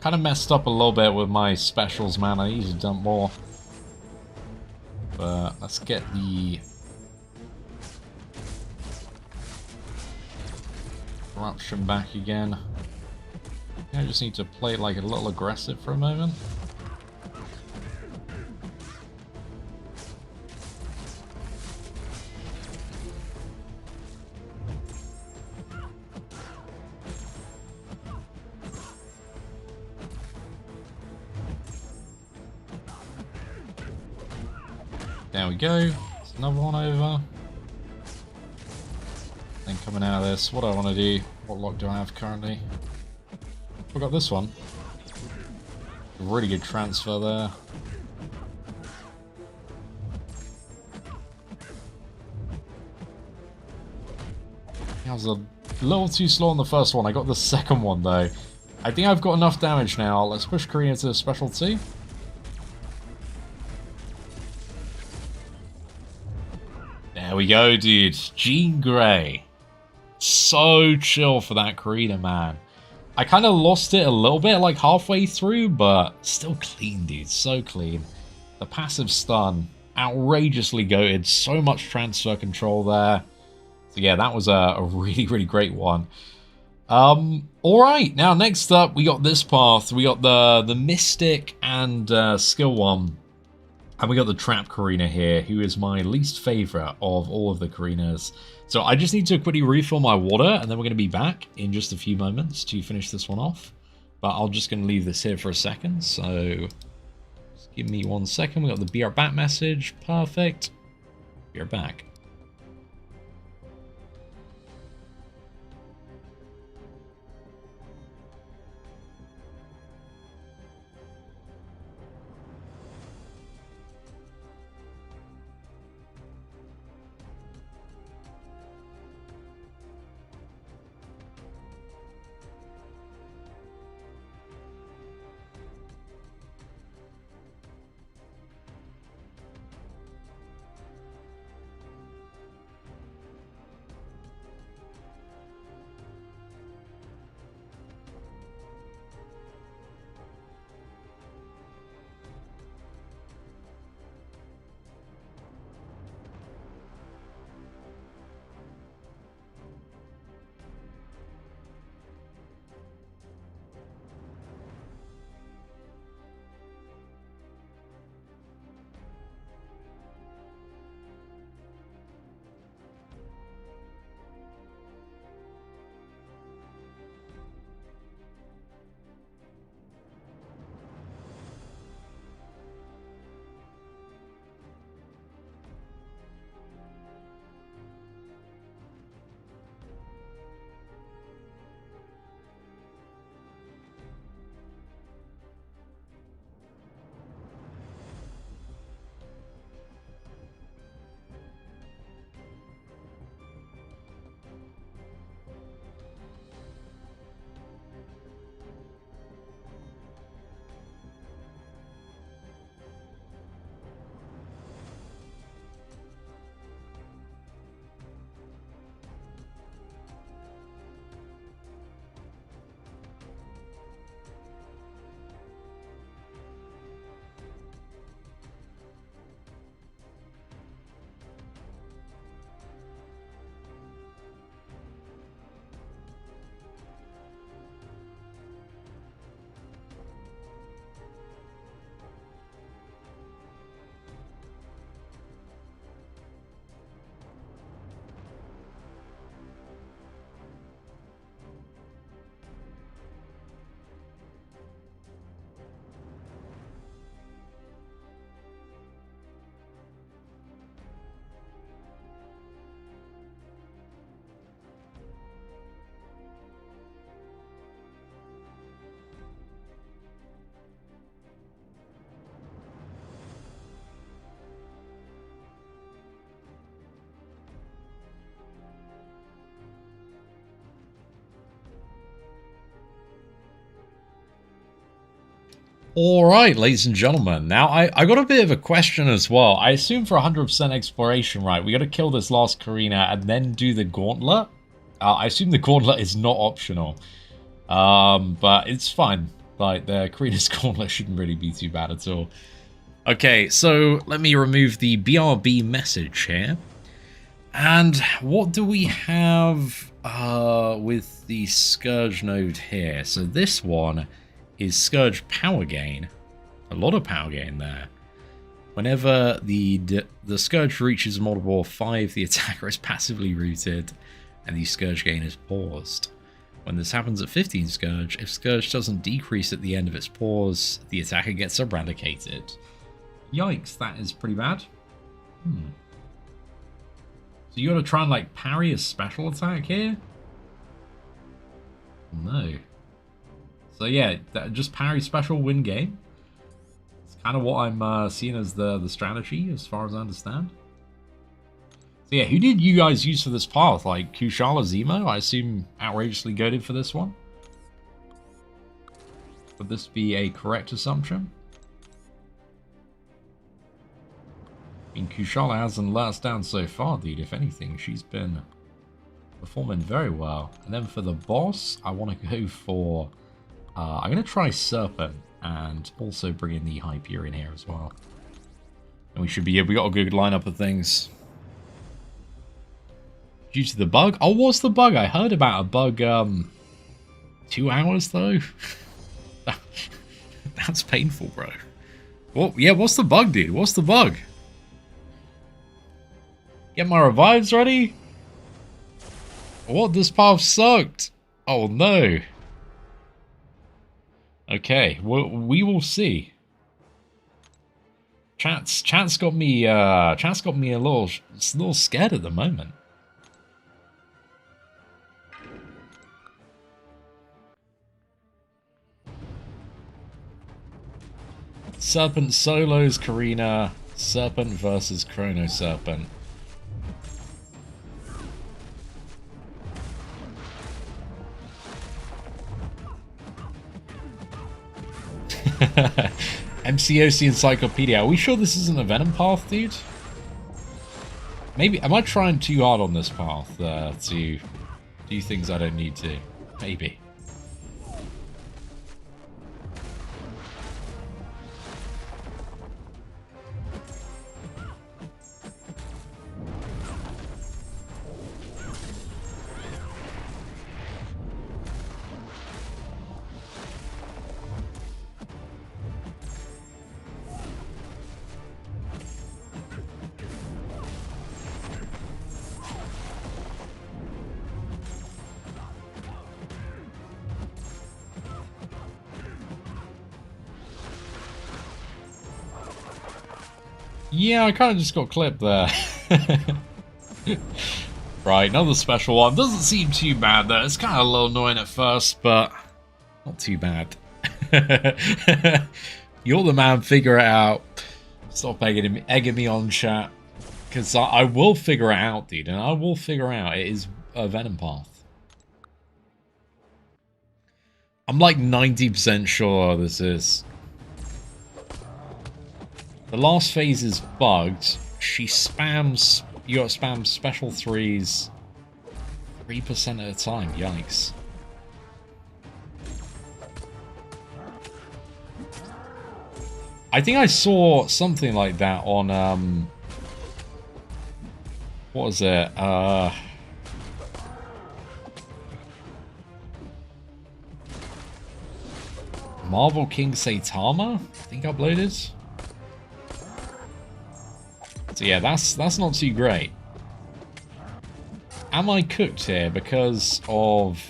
Kind of messed up a little bit with my specials, man. I need to dump more. But let's get the corruption back again. I just need to play like a little aggressive for a moment. There we go. There's another one over. Then coming out of this, what do I want to do? What lock do I have currently? I've got this one. Really good transfer there. I was a little too slow on the first one. I got the second one though. I think I've got enough damage now. Let's push Karina to special 2. There we go, dude. Jean Grey. So chill for that Karina, man. I kind of lost it a little bit, like halfway through, but still clean, dude. So clean. The passive stun, outrageously goated. So much transfer control there. So yeah, that was a really, really great one. Alright, now next up, we got this path. We got the Mystic and Skill one. And we got the Trap Karina here, who is my least favorite of all of the Karinas. So I just need to quickly refill my water, and then we're going to be back in just a few moments to finish this one off. But I'm just going to leave this here for a second, so just give me 1 second. We got the Be Right Back message. Perfect. Be right back. Alright, ladies and gentlemen. Now, I got a bit of a question as well. I assume for 100% exploration, right, we gotta kill this last Karina and then do the gauntlet. I assume the gauntlet is not optional. But it's fine. Like, the Karina's gauntlet shouldn't really be too bad at all. Okay, so let me remove the BRB message here. And what do we have with the Scourge node here? So this one is Scourge power gain. A lot of power gain there. Whenever the Scourge reaches a multiple of 5, the attacker is passively rooted and the Scourge gain is paused. When this happens at 15 Scourge, if Scourge doesn't decrease at the end of its pause, the attacker gets eradicated. Yikes, that is pretty bad. So you gotta try and like parry a special attack here? No. So yeah, just parry special, win game. It's kind of what I'm seeing as the strategy, as far as I understand. So yeah, who did you guys use for this path? Like Kushala Zemo, I assume outrageously goated for this one. Would this be a correct assumption? I mean, Kushala hasn't let us down so far, dude. If anything, she's been performing very well. And then for the boss, I want to go for... I'm going to try Serpent and also bring in the Hyperion here as well. And we should be... we got a good lineup of things. Due to the bug? Oh, what's the bug? I heard about a bug, 2 hours though? That's painful, bro. Well, yeah, what's the bug, dude? What's the bug? Get my revives ready? What? This path sucked. Oh no. Okay, well, we will see. Chat's got me a little scared at the moment. Serpent solos Karina. Serpent versus Chrono Serpent. MCOC Encyclopedia. Are we sure this isn't a Venom path, dude? Maybe. Am I trying too hard on this path to do things I don't need to? Maybe. Yeah, I kind of just got clipped there. Right, another special one. Doesn't seem too bad though. It's kind of a little annoying at first, but not too bad. You're the man, figure it out. Stop egging me on, chat. Because I will figure it out, dude. And I will figure out it is a Venom path. I'm like 90% sure this is. The last phase is bugged. She spams... You got spam special 3s 3% at a time. Yikes. I think I saw something like that on... what was it? Marvel King Saitama? I think uploaded. So yeah, that's not too great. Am I cooked here because of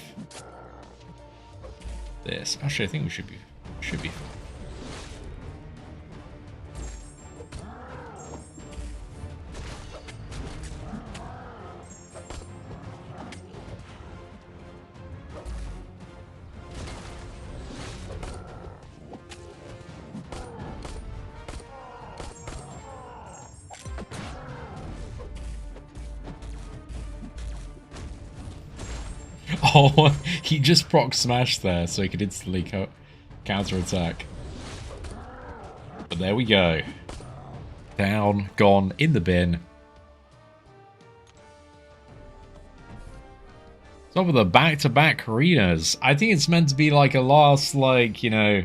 this? Actually, I think we should be fine. Oh, he just proc smashed there so he could instantly counter attack. But there we go. Down, gone, in the bin. So with the back-to-back arenas, I think it's meant to be like a last, like, you know,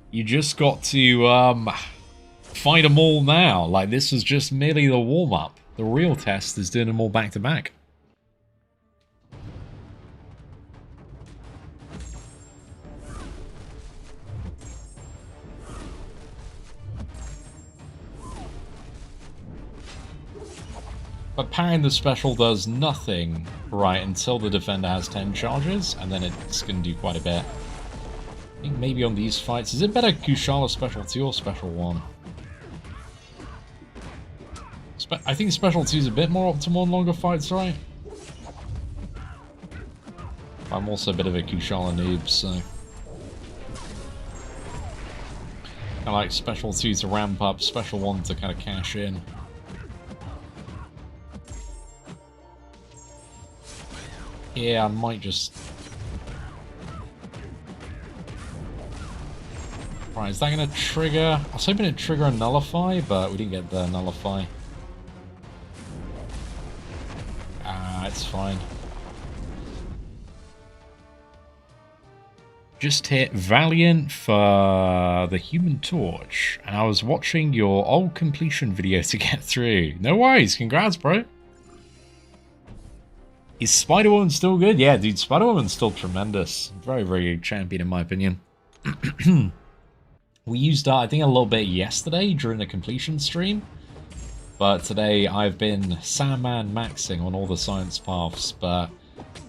you just got to fight them all now. Like, this was just merely the warm-up. The real test is doing them all back-to-back. But parrying the special does nothing, right, until the defender has 10 charges, and then it's going to do quite a bit. I think maybe on these fights, is it better Kushala Special 2 or Special 1? I think Special 2 is a bit more optimal in longer fights, right? I'm also a bit of a Kushala noob, so... I like Special 2 to ramp up, Special 1 to kind of cash in. Yeah, I might just... Right, is that going to trigger... I was hoping it'd trigger a nullify, but we didn't get the nullify. Ah, it's fine. Just hit Valiant for the Human Torch, and I was watching your old completion video to get through. No worries, congrats, bro. Is Spider-Woman still good? Yeah, dude, Spider-Woman's still tremendous. Very, very good champion, in my opinion. We used I think, a little bit yesterday during the completion stream. But today I've been Sandman maxing on all the science paths. But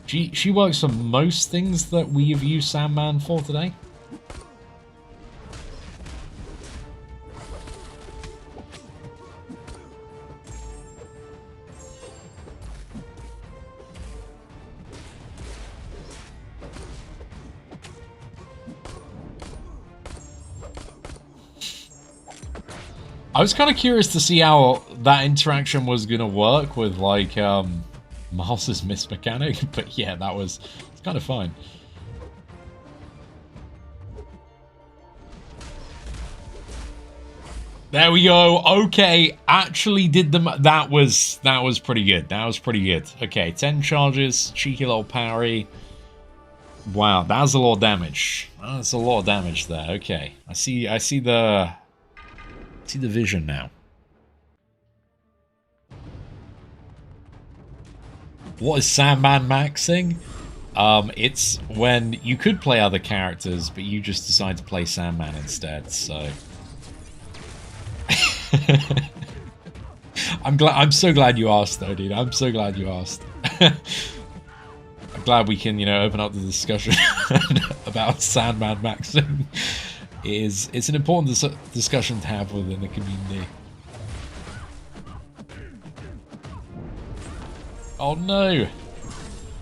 she works for most things that we have used Sandman for today. I was kind of curious to see how that interaction was going to work with, like, Miles's miss mechanic, but yeah, it's kind of fine. There we go. Okay, actually did that was pretty good. That was pretty good. Okay, 10 charges, cheeky little parry. Wow, that was a lot of damage. That's a lot of damage there. Okay, I see the vision now. What is Sandman maxing? It's when you could play other characters, but you just decide to play Sandman instead, so... I'm so glad you asked, though, dude. I'm so glad you asked. I'm glad we can, you know, open up the discussion about Sandman maxing. It's an important discussion to have within the community. Oh no!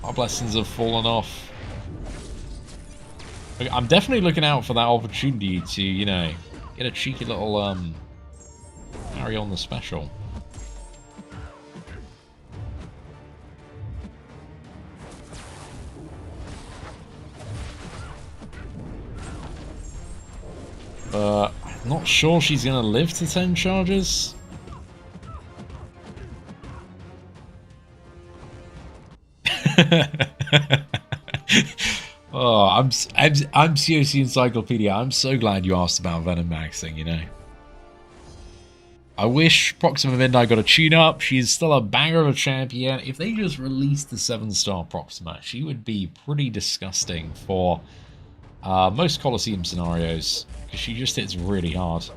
Our blessings have fallen off. I'm definitely looking out for that opportunity to, you know, get a cheeky little carry on the special. I'm not sure she's going to live to 10 charges. Oh, I'm COC Encyclopedia. I'm so glad you asked about Venom maxing, you know. I wish Proxima Midnight got a tune-up. She's still a banger of a champion. If they just released the 7-star Proxima, she would be pretty disgusting for most Colosseum scenarios, because she just hits really hard.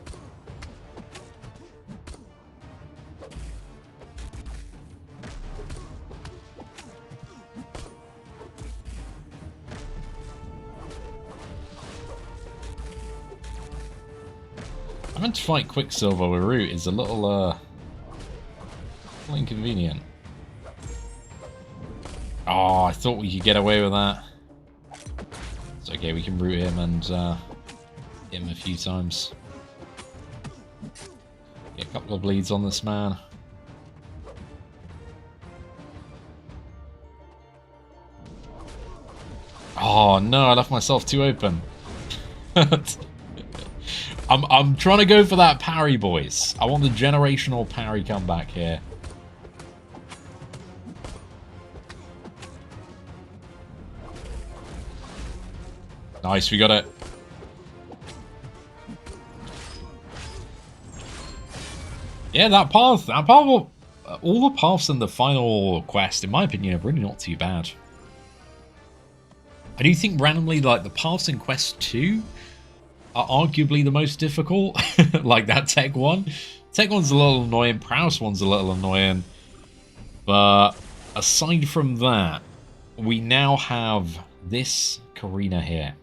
I meant to fight Quicksilver with Root is a little inconvenient. Oh, I thought we could get away with that. It's okay, we can root him and hit him a few times. Get a couple of bleeds on this man. Oh no, I left myself too open. I'm trying to go for that parry, boys. I want the generational parry comeback here. Nice, we got it. Yeah, that path, all the paths in the final quest, in my opinion, are really not too bad. I do think randomly, like, the paths in Quest 2 are arguably the most difficult. Like that tech one. Tech one's a little annoying, Prowse one's a little annoying. But aside from that, we now have this Karina here.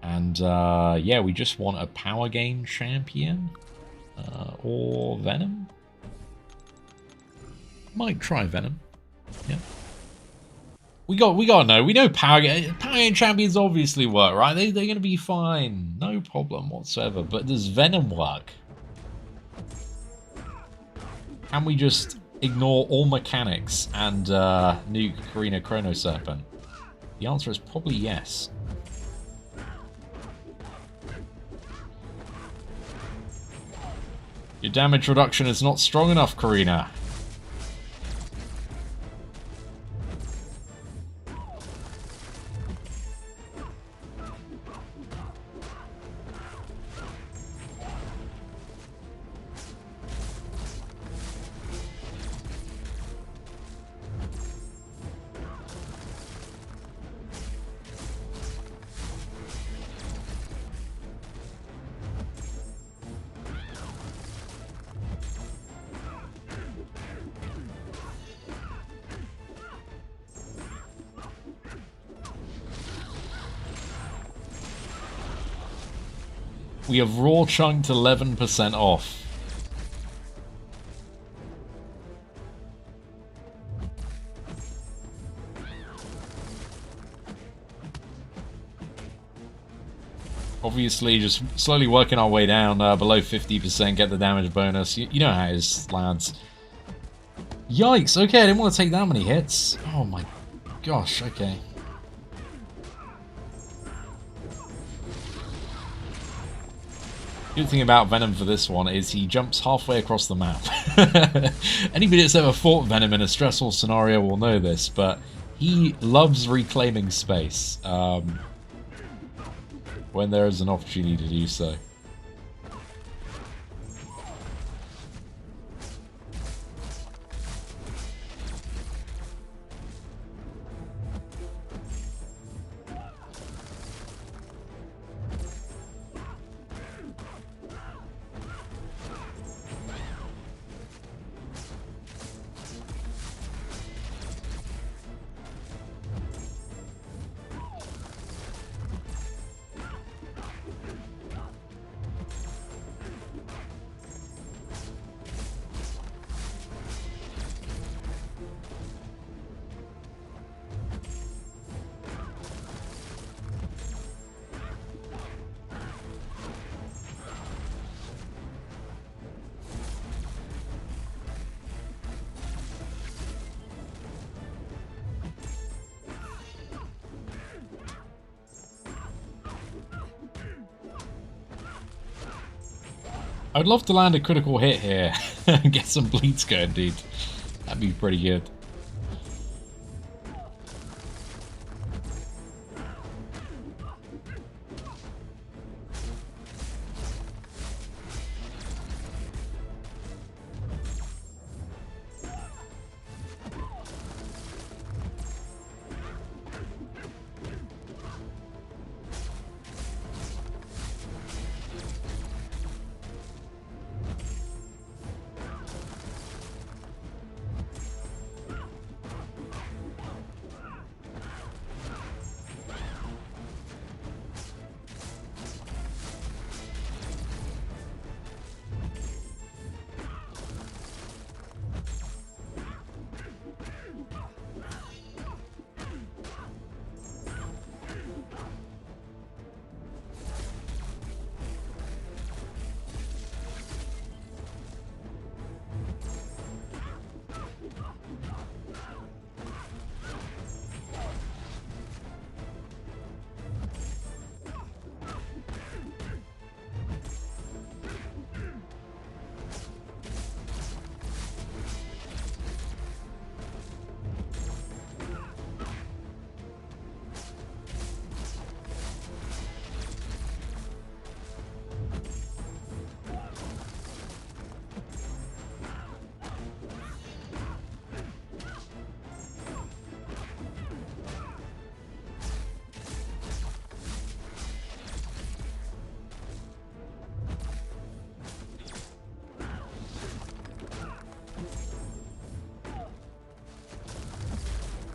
And yeah, we just want a power game champion. Or Venom. Might try Venom. Yeah. We gotta know. We know power game champions obviously work, right? They're gonna be fine. No problem whatsoever. But does Venom work? Can we just ignore all mechanics and nuke Karina Chrono Serpent? The answer is probably yes. Your damage reduction is not strong enough, Karina. We have raw chunked 11% off. Obviously, just slowly working our way down below 50%, get the damage bonus. You know how it is, lads. Yikes, okay, I didn't want to take that many hits. Oh my gosh, okay. Good thing about Venom for this one is he jumps halfway across the map. Anybody that's ever fought Venom in a stressful scenario will know this, but he loves reclaiming space when there is an opportunity to do so. I'd love to land a critical hit here and get some bleeds going, dude. That'd be pretty good.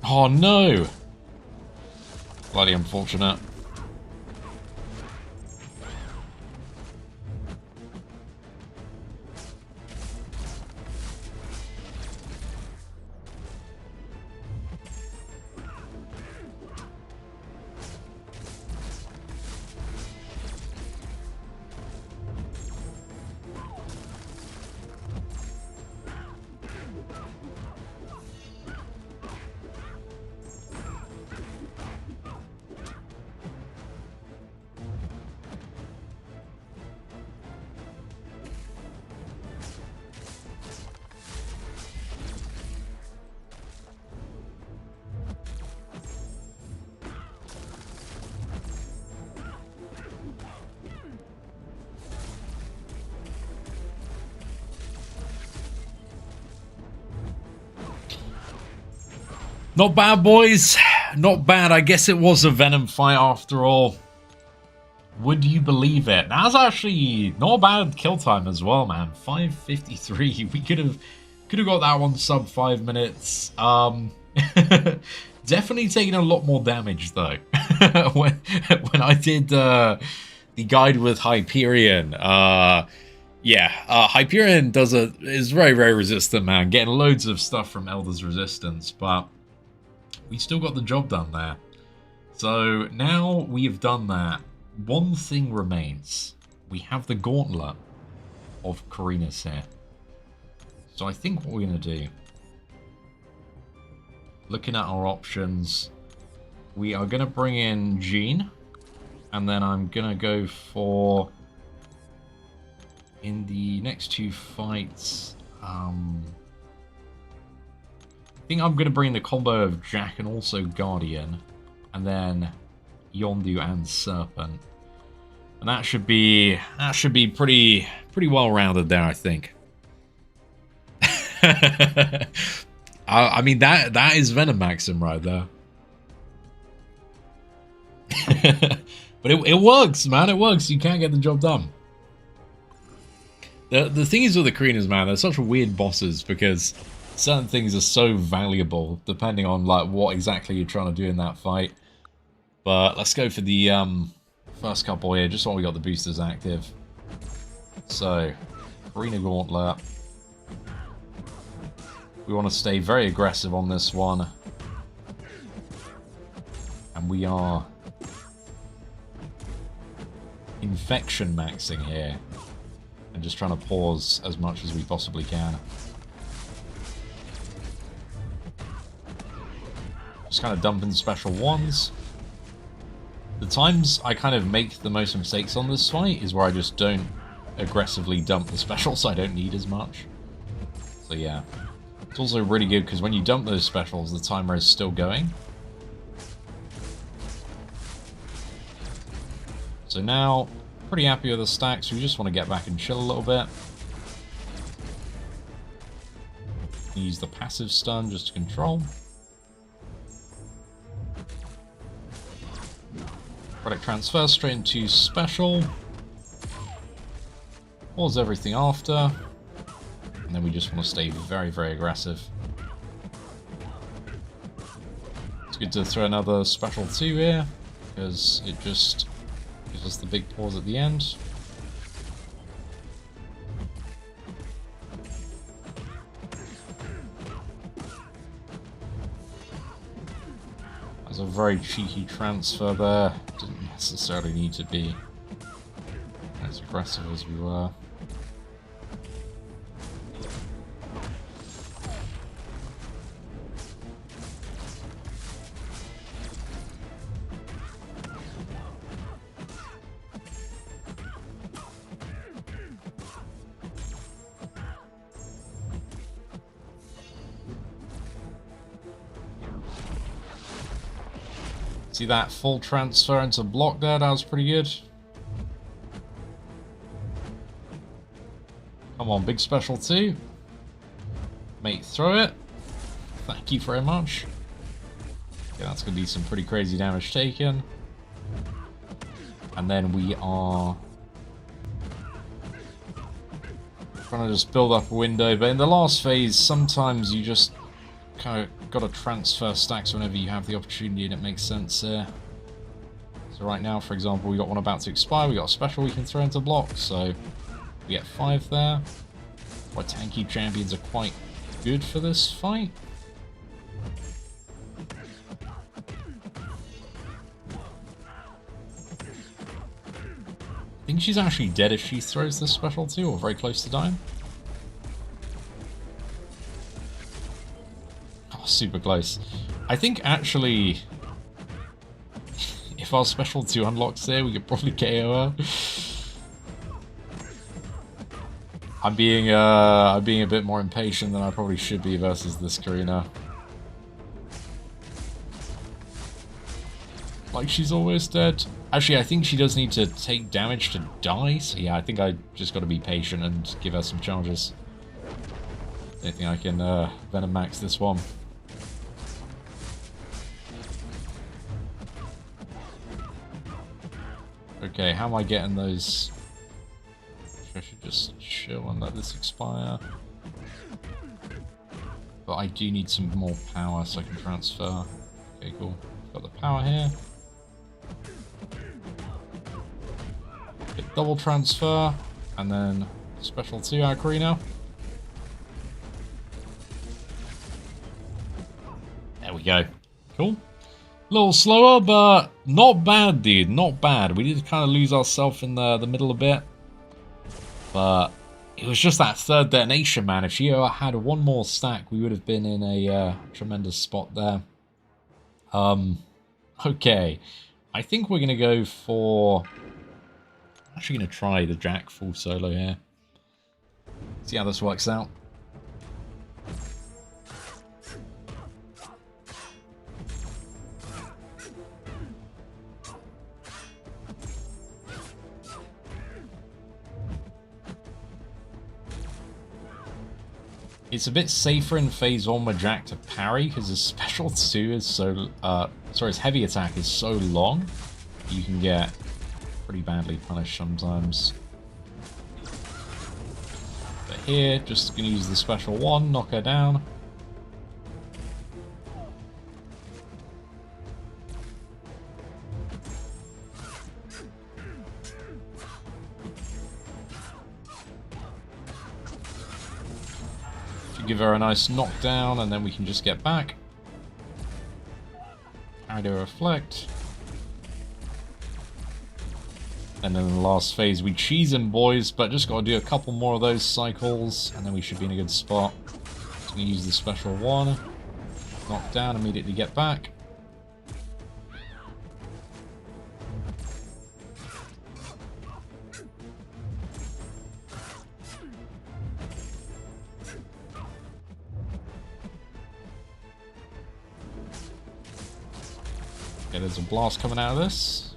Oh no! Bloody unfortunate. Not bad, boys. Not bad. I guess it was a Venom fight after all. Would you believe it? That's actually not a bad kill time as well, man. 5:53. We could have got that one sub 5 minutes. Definitely taking a lot more damage though. when I did the guide with Hyperion. Yeah, Hyperion is very, very resistant, man. Getting loads of stuff from Elder's Resistance, but we still got the job done there. So now we have done that. One thing remains. We have the gauntlet of Carina's here. So I think what we're going to do, looking at our options, we are going to bring in Jean, and then I'm going to go for, in the next two fights, I think I'm going to bring the combo of Jack and also Guardian, and then Yondu and Serpent. And that should be pretty well rounded there, I think. I mean that is Venom Maxim right there. But it works, man. It works. You can't get the job done. The thing is with the Carinas, man, they're such weird bosses because certain things are so valuable depending on like what exactly you're trying to do in that fight. But let's go for the first couple here, just while we got the boosters active. So, Carina Gauntlet. We want to stay very aggressive on this one. And we are infection maxing here. And just trying to pause as much as we possibly can. Just kind of dumping special ones. The times I kind of make the most mistakes on this fight is where I just don't aggressively dump the specials I don't need as much. So yeah. It's also really good because when you dump those specials, the timer is still going. So now, pretty happy with the stacks. We just want to get back and chill a little bit. Use the passive stun just to control. Product transfer straight into special. Pause everything after. And then we just want to stay very, very aggressive. It's good to throw another special 2 here, because it just gives us the big pause at the end. That's a very cheeky transfer there. Didn't necessarily need to be as aggressive as we were. See that full transfer into block there? That was pretty good. Come on, big special 2. Mate, throw it. Thank you very much. Okay, that's going to be some pretty crazy damage taken. And then we are trying to just build up a window. But in the last phase, sometimes you just kind of got to transfer stacks whenever you have the opportunity and it makes sense here. So right now, for example, we got one about to expire. We got a special we can throw into block, so we get 5 there. Our tanky champions are quite good for this fight. I think she's actually dead if she throws this special too, or very close to dying. Oh, super close. I think actually, if our special 2 unlocks here, we could probably KO her. I'm being a bit more impatient than I probably should be versus this Karina. Like she's almost dead. Actually, I think she does need to take damage to die. So yeah, I think I just got to be patient and give her some charges. I don't think I can Venom Max this one. Okay, how am I getting those? I should just chill and let this expire. But I do need some more power so I can transfer. Okay, cool. Got the power here. Get double transfer, and then special 2 Enquiry now. There we go. Cool. A little slower, but not bad, dude. Not bad. We did kind of lose ourselves in the middle a bit. But it was just that 3rd detonation, man. If she had one more stack, we would have been in a tremendous spot there. Okay. I think we're going to go for... I'm actually going to try the Jack full solo here. See how this works out. It's a bit safer in phase 1 with Jack to parry because his special 2 is so... sorry, his heavy attack is so long. You can get pretty badly punished sometimes. But here, just going to use the special 1, knock her down. Give her a nice knockdown, and then we can just get back. Carry to reflect. And then in the last phase, we cheese him, boys, but just got to do a couple more of those cycles, and then we should be in a good spot. So we use the special 1. Knock down, immediately get back. Okay, there's a blast coming out of this.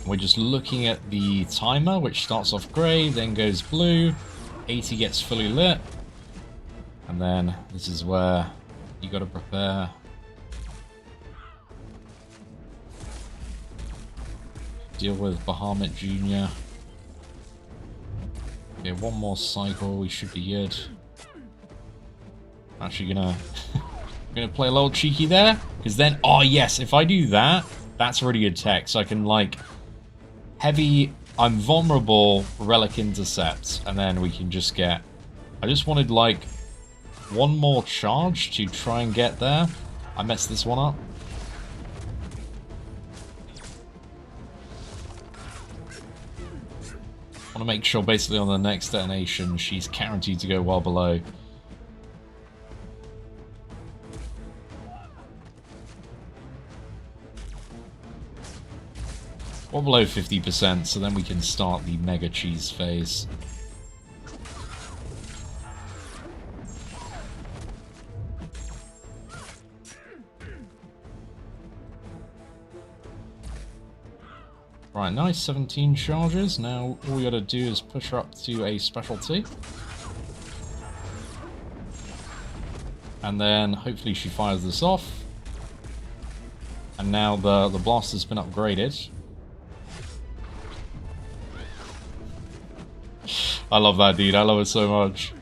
We're just looking at the timer, which starts off grey, then goes blue, 80 gets fully lit, and then this is where you got to prepare. Deal with Bahamut Jr. Okay, one more cycle, we should be good. I'm actually gonna play a little cheeky there, because then, oh yes, if I do that, that's really good tech. So I can like heavy, I'm vulnerable, relic intercept, and then we can just get. I just wanted like one more charge to try and get there. I messed this one up. I want to make sure basically on the next detonation she's guaranteed to go well below. Well below 50%, so then we can start the mega cheese phase. Right, nice, 17 charges. Now all we gotta do is push her up to a specialty. And then hopefully she fires this off. And now the blaster's been upgraded. I love that, dude. I love it so much.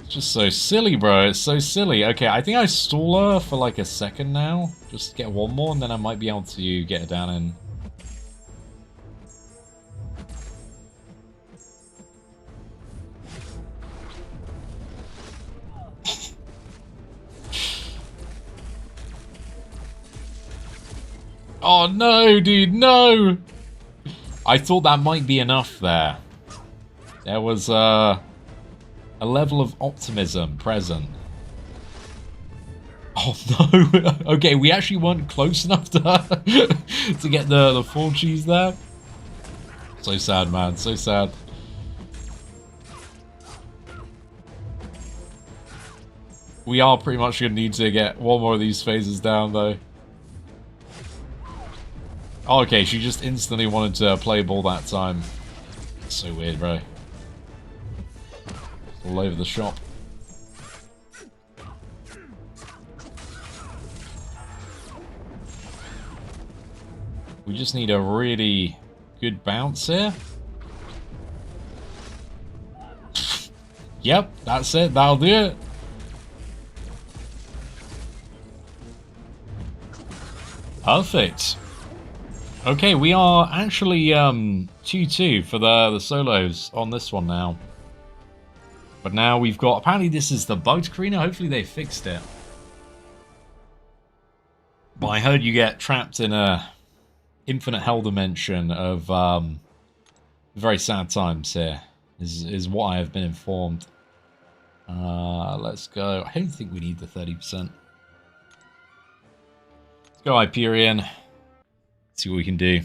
Just so silly, bro. It's so silly. Okay, I think I stall her for like a second now. Just get one more, and then I might be able to get her down in. Oh, no, dude, no! I thought that might be enough there. There was, a level of optimism present. Oh no! Okay, we actually weren't close enough to her to get the full cheese there. So sad, man. So sad. We are pretty much going to need to get one more of these phases down, though. Oh, okay, she just instantly wanted to play ball that time. So weird, bro. All over the shop. We just need a really good bounce here. Yep, that's it. That'll do it. Perfect. Okay, we are actually 2-2 for the solos on this one now. But now we've got... Apparently this is the boat screener. Hopefully they fixed it. But I heard you get trapped in a infinite hell dimension of very sad times here. Is what I have been informed. Let's go. I don't think we need the 30%. Let's go Hyperion. See what we can do.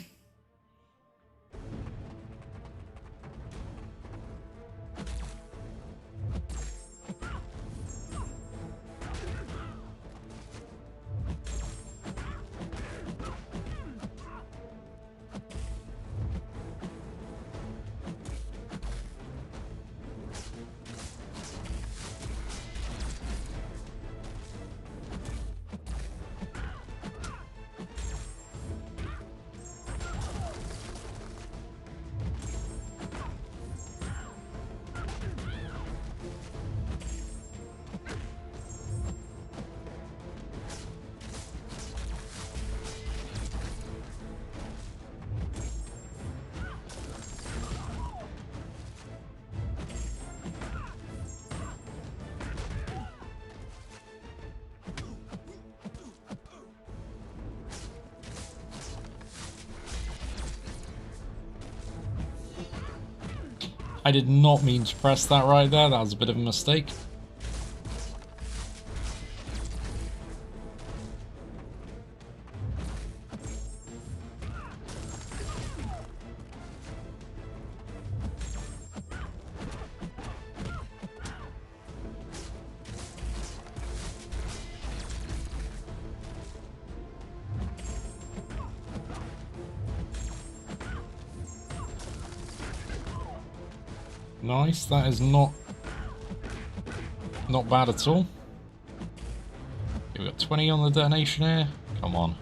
I did not mean to press that right there. That was a bit of a mistake. Nice, that is not bad at all. Okay, we've got 20 on the detonation here. Come on.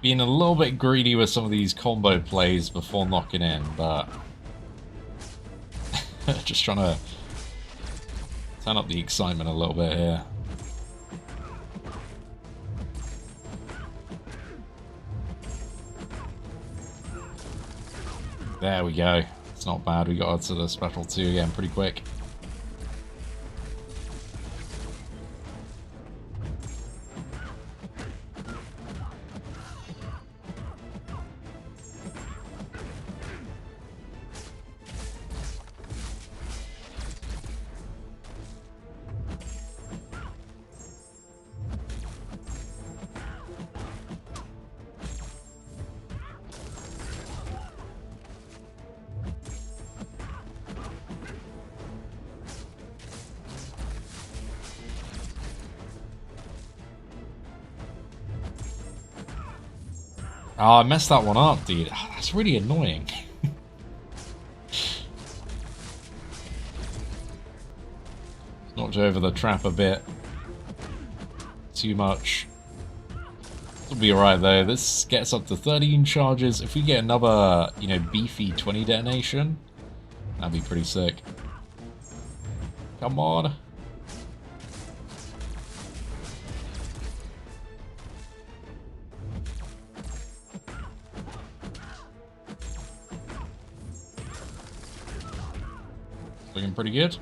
Being a little bit greedy with some of these combo plays before knocking in, but just trying to turn up the excitement a little bit here. There we go. It's not bad. We got to the special 2 again pretty quick. Oh, I messed that one up, dude. Oh, that's really annoying. Knocked over the trap a bit. Too much. It'll be alright though. This gets up to 13 charges. If we get another, you know, beefy 20 detonation, that'd be pretty sick. Come on. Looking pretty good.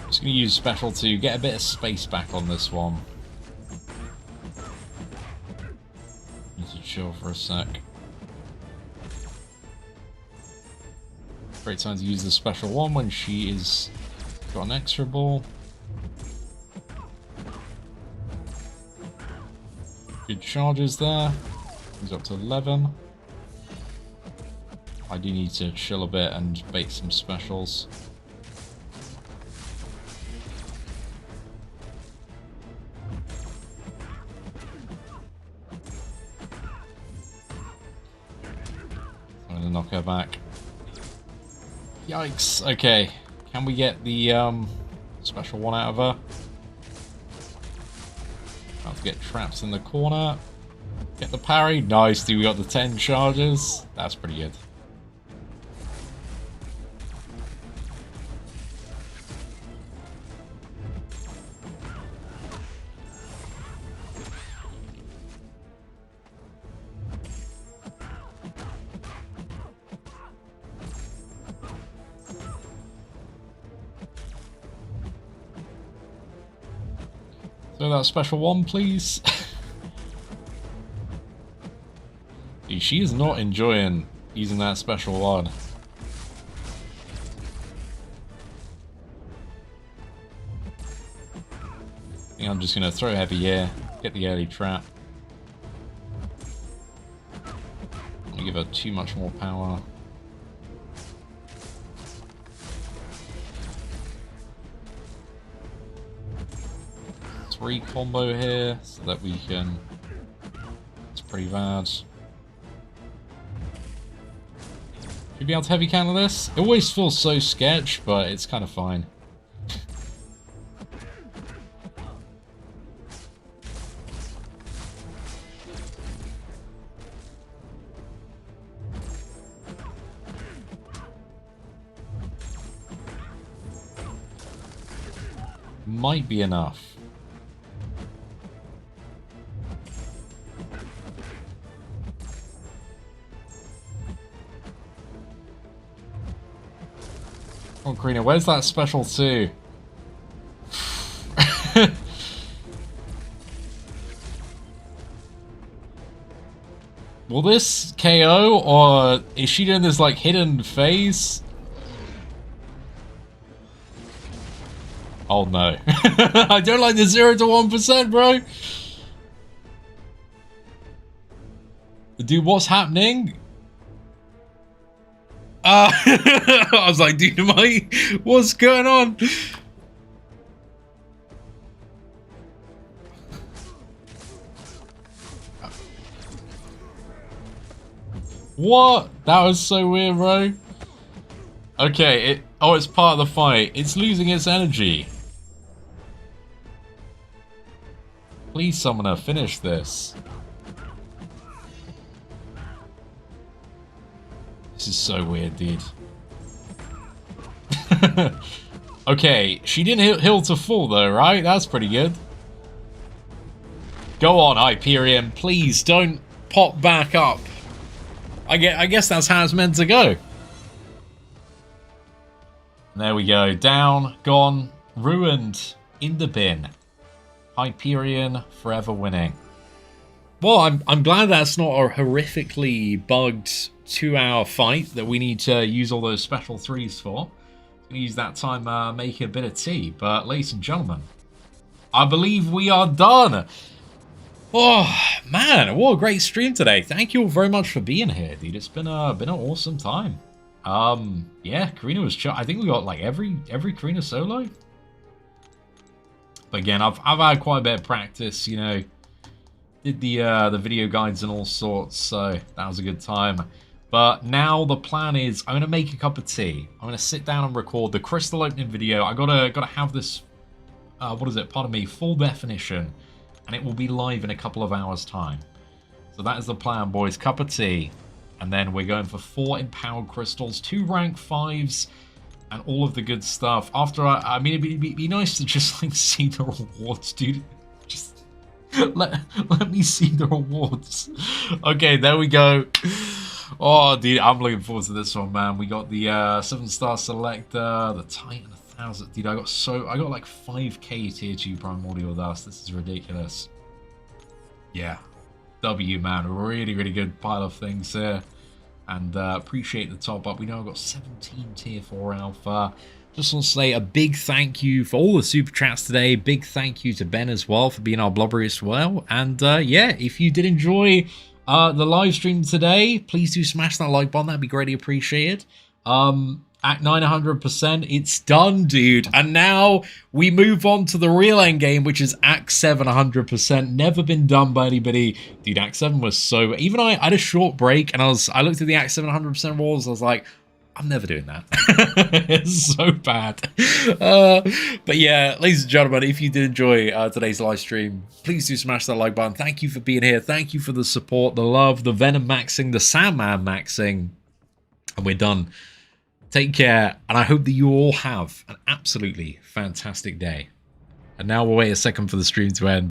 Just gonna use special to get a bit of space back on this one. Need to chill for a sec. Great time to use the special one when she is got an extra ball. Good charges there. He's up to 11. I do need to chill a bit and bait some specials. I'm gonna knock her back. Yikes. Okay. Can we get the special one out of her? About to get trapped in the corner. Get the parry. Nice, dude. We got the 10 charges. That's pretty good. So that special one, please. Dude, she is not enjoying using that special one. I think I'm just going to throw heavy here, get the early trap. I'm going to give her too much more power. Three combo here so that we can. It's pretty bad. Should we be able to heavy counter this? It always feels so sketch, but it's kind of fine. Might be enough. Oh, Karina, where's that special 2? Will this KO, or is she doing this, like, hidden phase? Oh, no. I don't like the 0 to 1%, bro. Dude, what's happening? I was like, dude, what's going on? What? That was so weird, bro. Okay, it's part of the fight. It's losing its energy. Please, summoner, finish this. This is so weird, dude. Okay, she didn't heal to full though, right? That's pretty good. Go on, Hyperion. Please don't pop back up. I guess that's how it's meant to go. There we go. Down, gone, ruined, in the bin. Hyperion forever winning. Well, I'm glad that's not a horrifically bugged 2-hour fight that we need to use all those special 3s for. Gonna use that time making a bit of tea. But ladies and gentlemen, I believe we are done. Oh man, what a great stream today! Thank you all very much for being here, dude. It's been an awesome time. Yeah, Karina was chill. I think we got like every Karina solo. But again, I've had quite a bit of practice, you know. Did the video guides and all sorts, so that was a good time. But now the plan is I'm gonna make a cup of tea. I'm gonna sit down and record the crystal opening video. I gotta have this what is it? Pardon me, full definition, and it will be live in a couple of hours' time. So that is the plan, boys. Cup of tea, and then we're going for 4 empowered crystals, 2 rank 5s, and all of the good stuff. After I mean, it'd be nice to just like see the rewards, dude. Just let me see the rewards. Okay, there we go. Oh, dude, I'm looking forward to this one, man. We got the 7-star selector, the Titan 1000. Dude, I got like 5k tier 2 primordial dust. This is ridiculous. Yeah, W, man. Really, really good pile of things here. And appreciate the top up. We know I've got 17 tier 4 alpha. Just want to say a big thank you for all the super chats today. Big thank you to Ben as well for being our blubbery as well. And yeah, if you did enjoy the live stream today, please do smash that like button. That'd be greatly appreciated. At 900%, it's done, dude. And now we move on to the real end game, which is Act 7 100%. Never been done by anybody. Dude, Act 7 was so... Even I had a short break, and I looked at the Act 7 100% walls, I was like, I'm never doing that. It's so bad. But yeah, ladies and gentlemen, if you did enjoy today's live stream, please do smash that like button. Thank you for being here. Thank you for the support, the love, the Venom maxing, the Sandman maxing. And we're done. Take care, and I hope that you all have an absolutely fantastic day. And now we'll wait a second for the stream to end.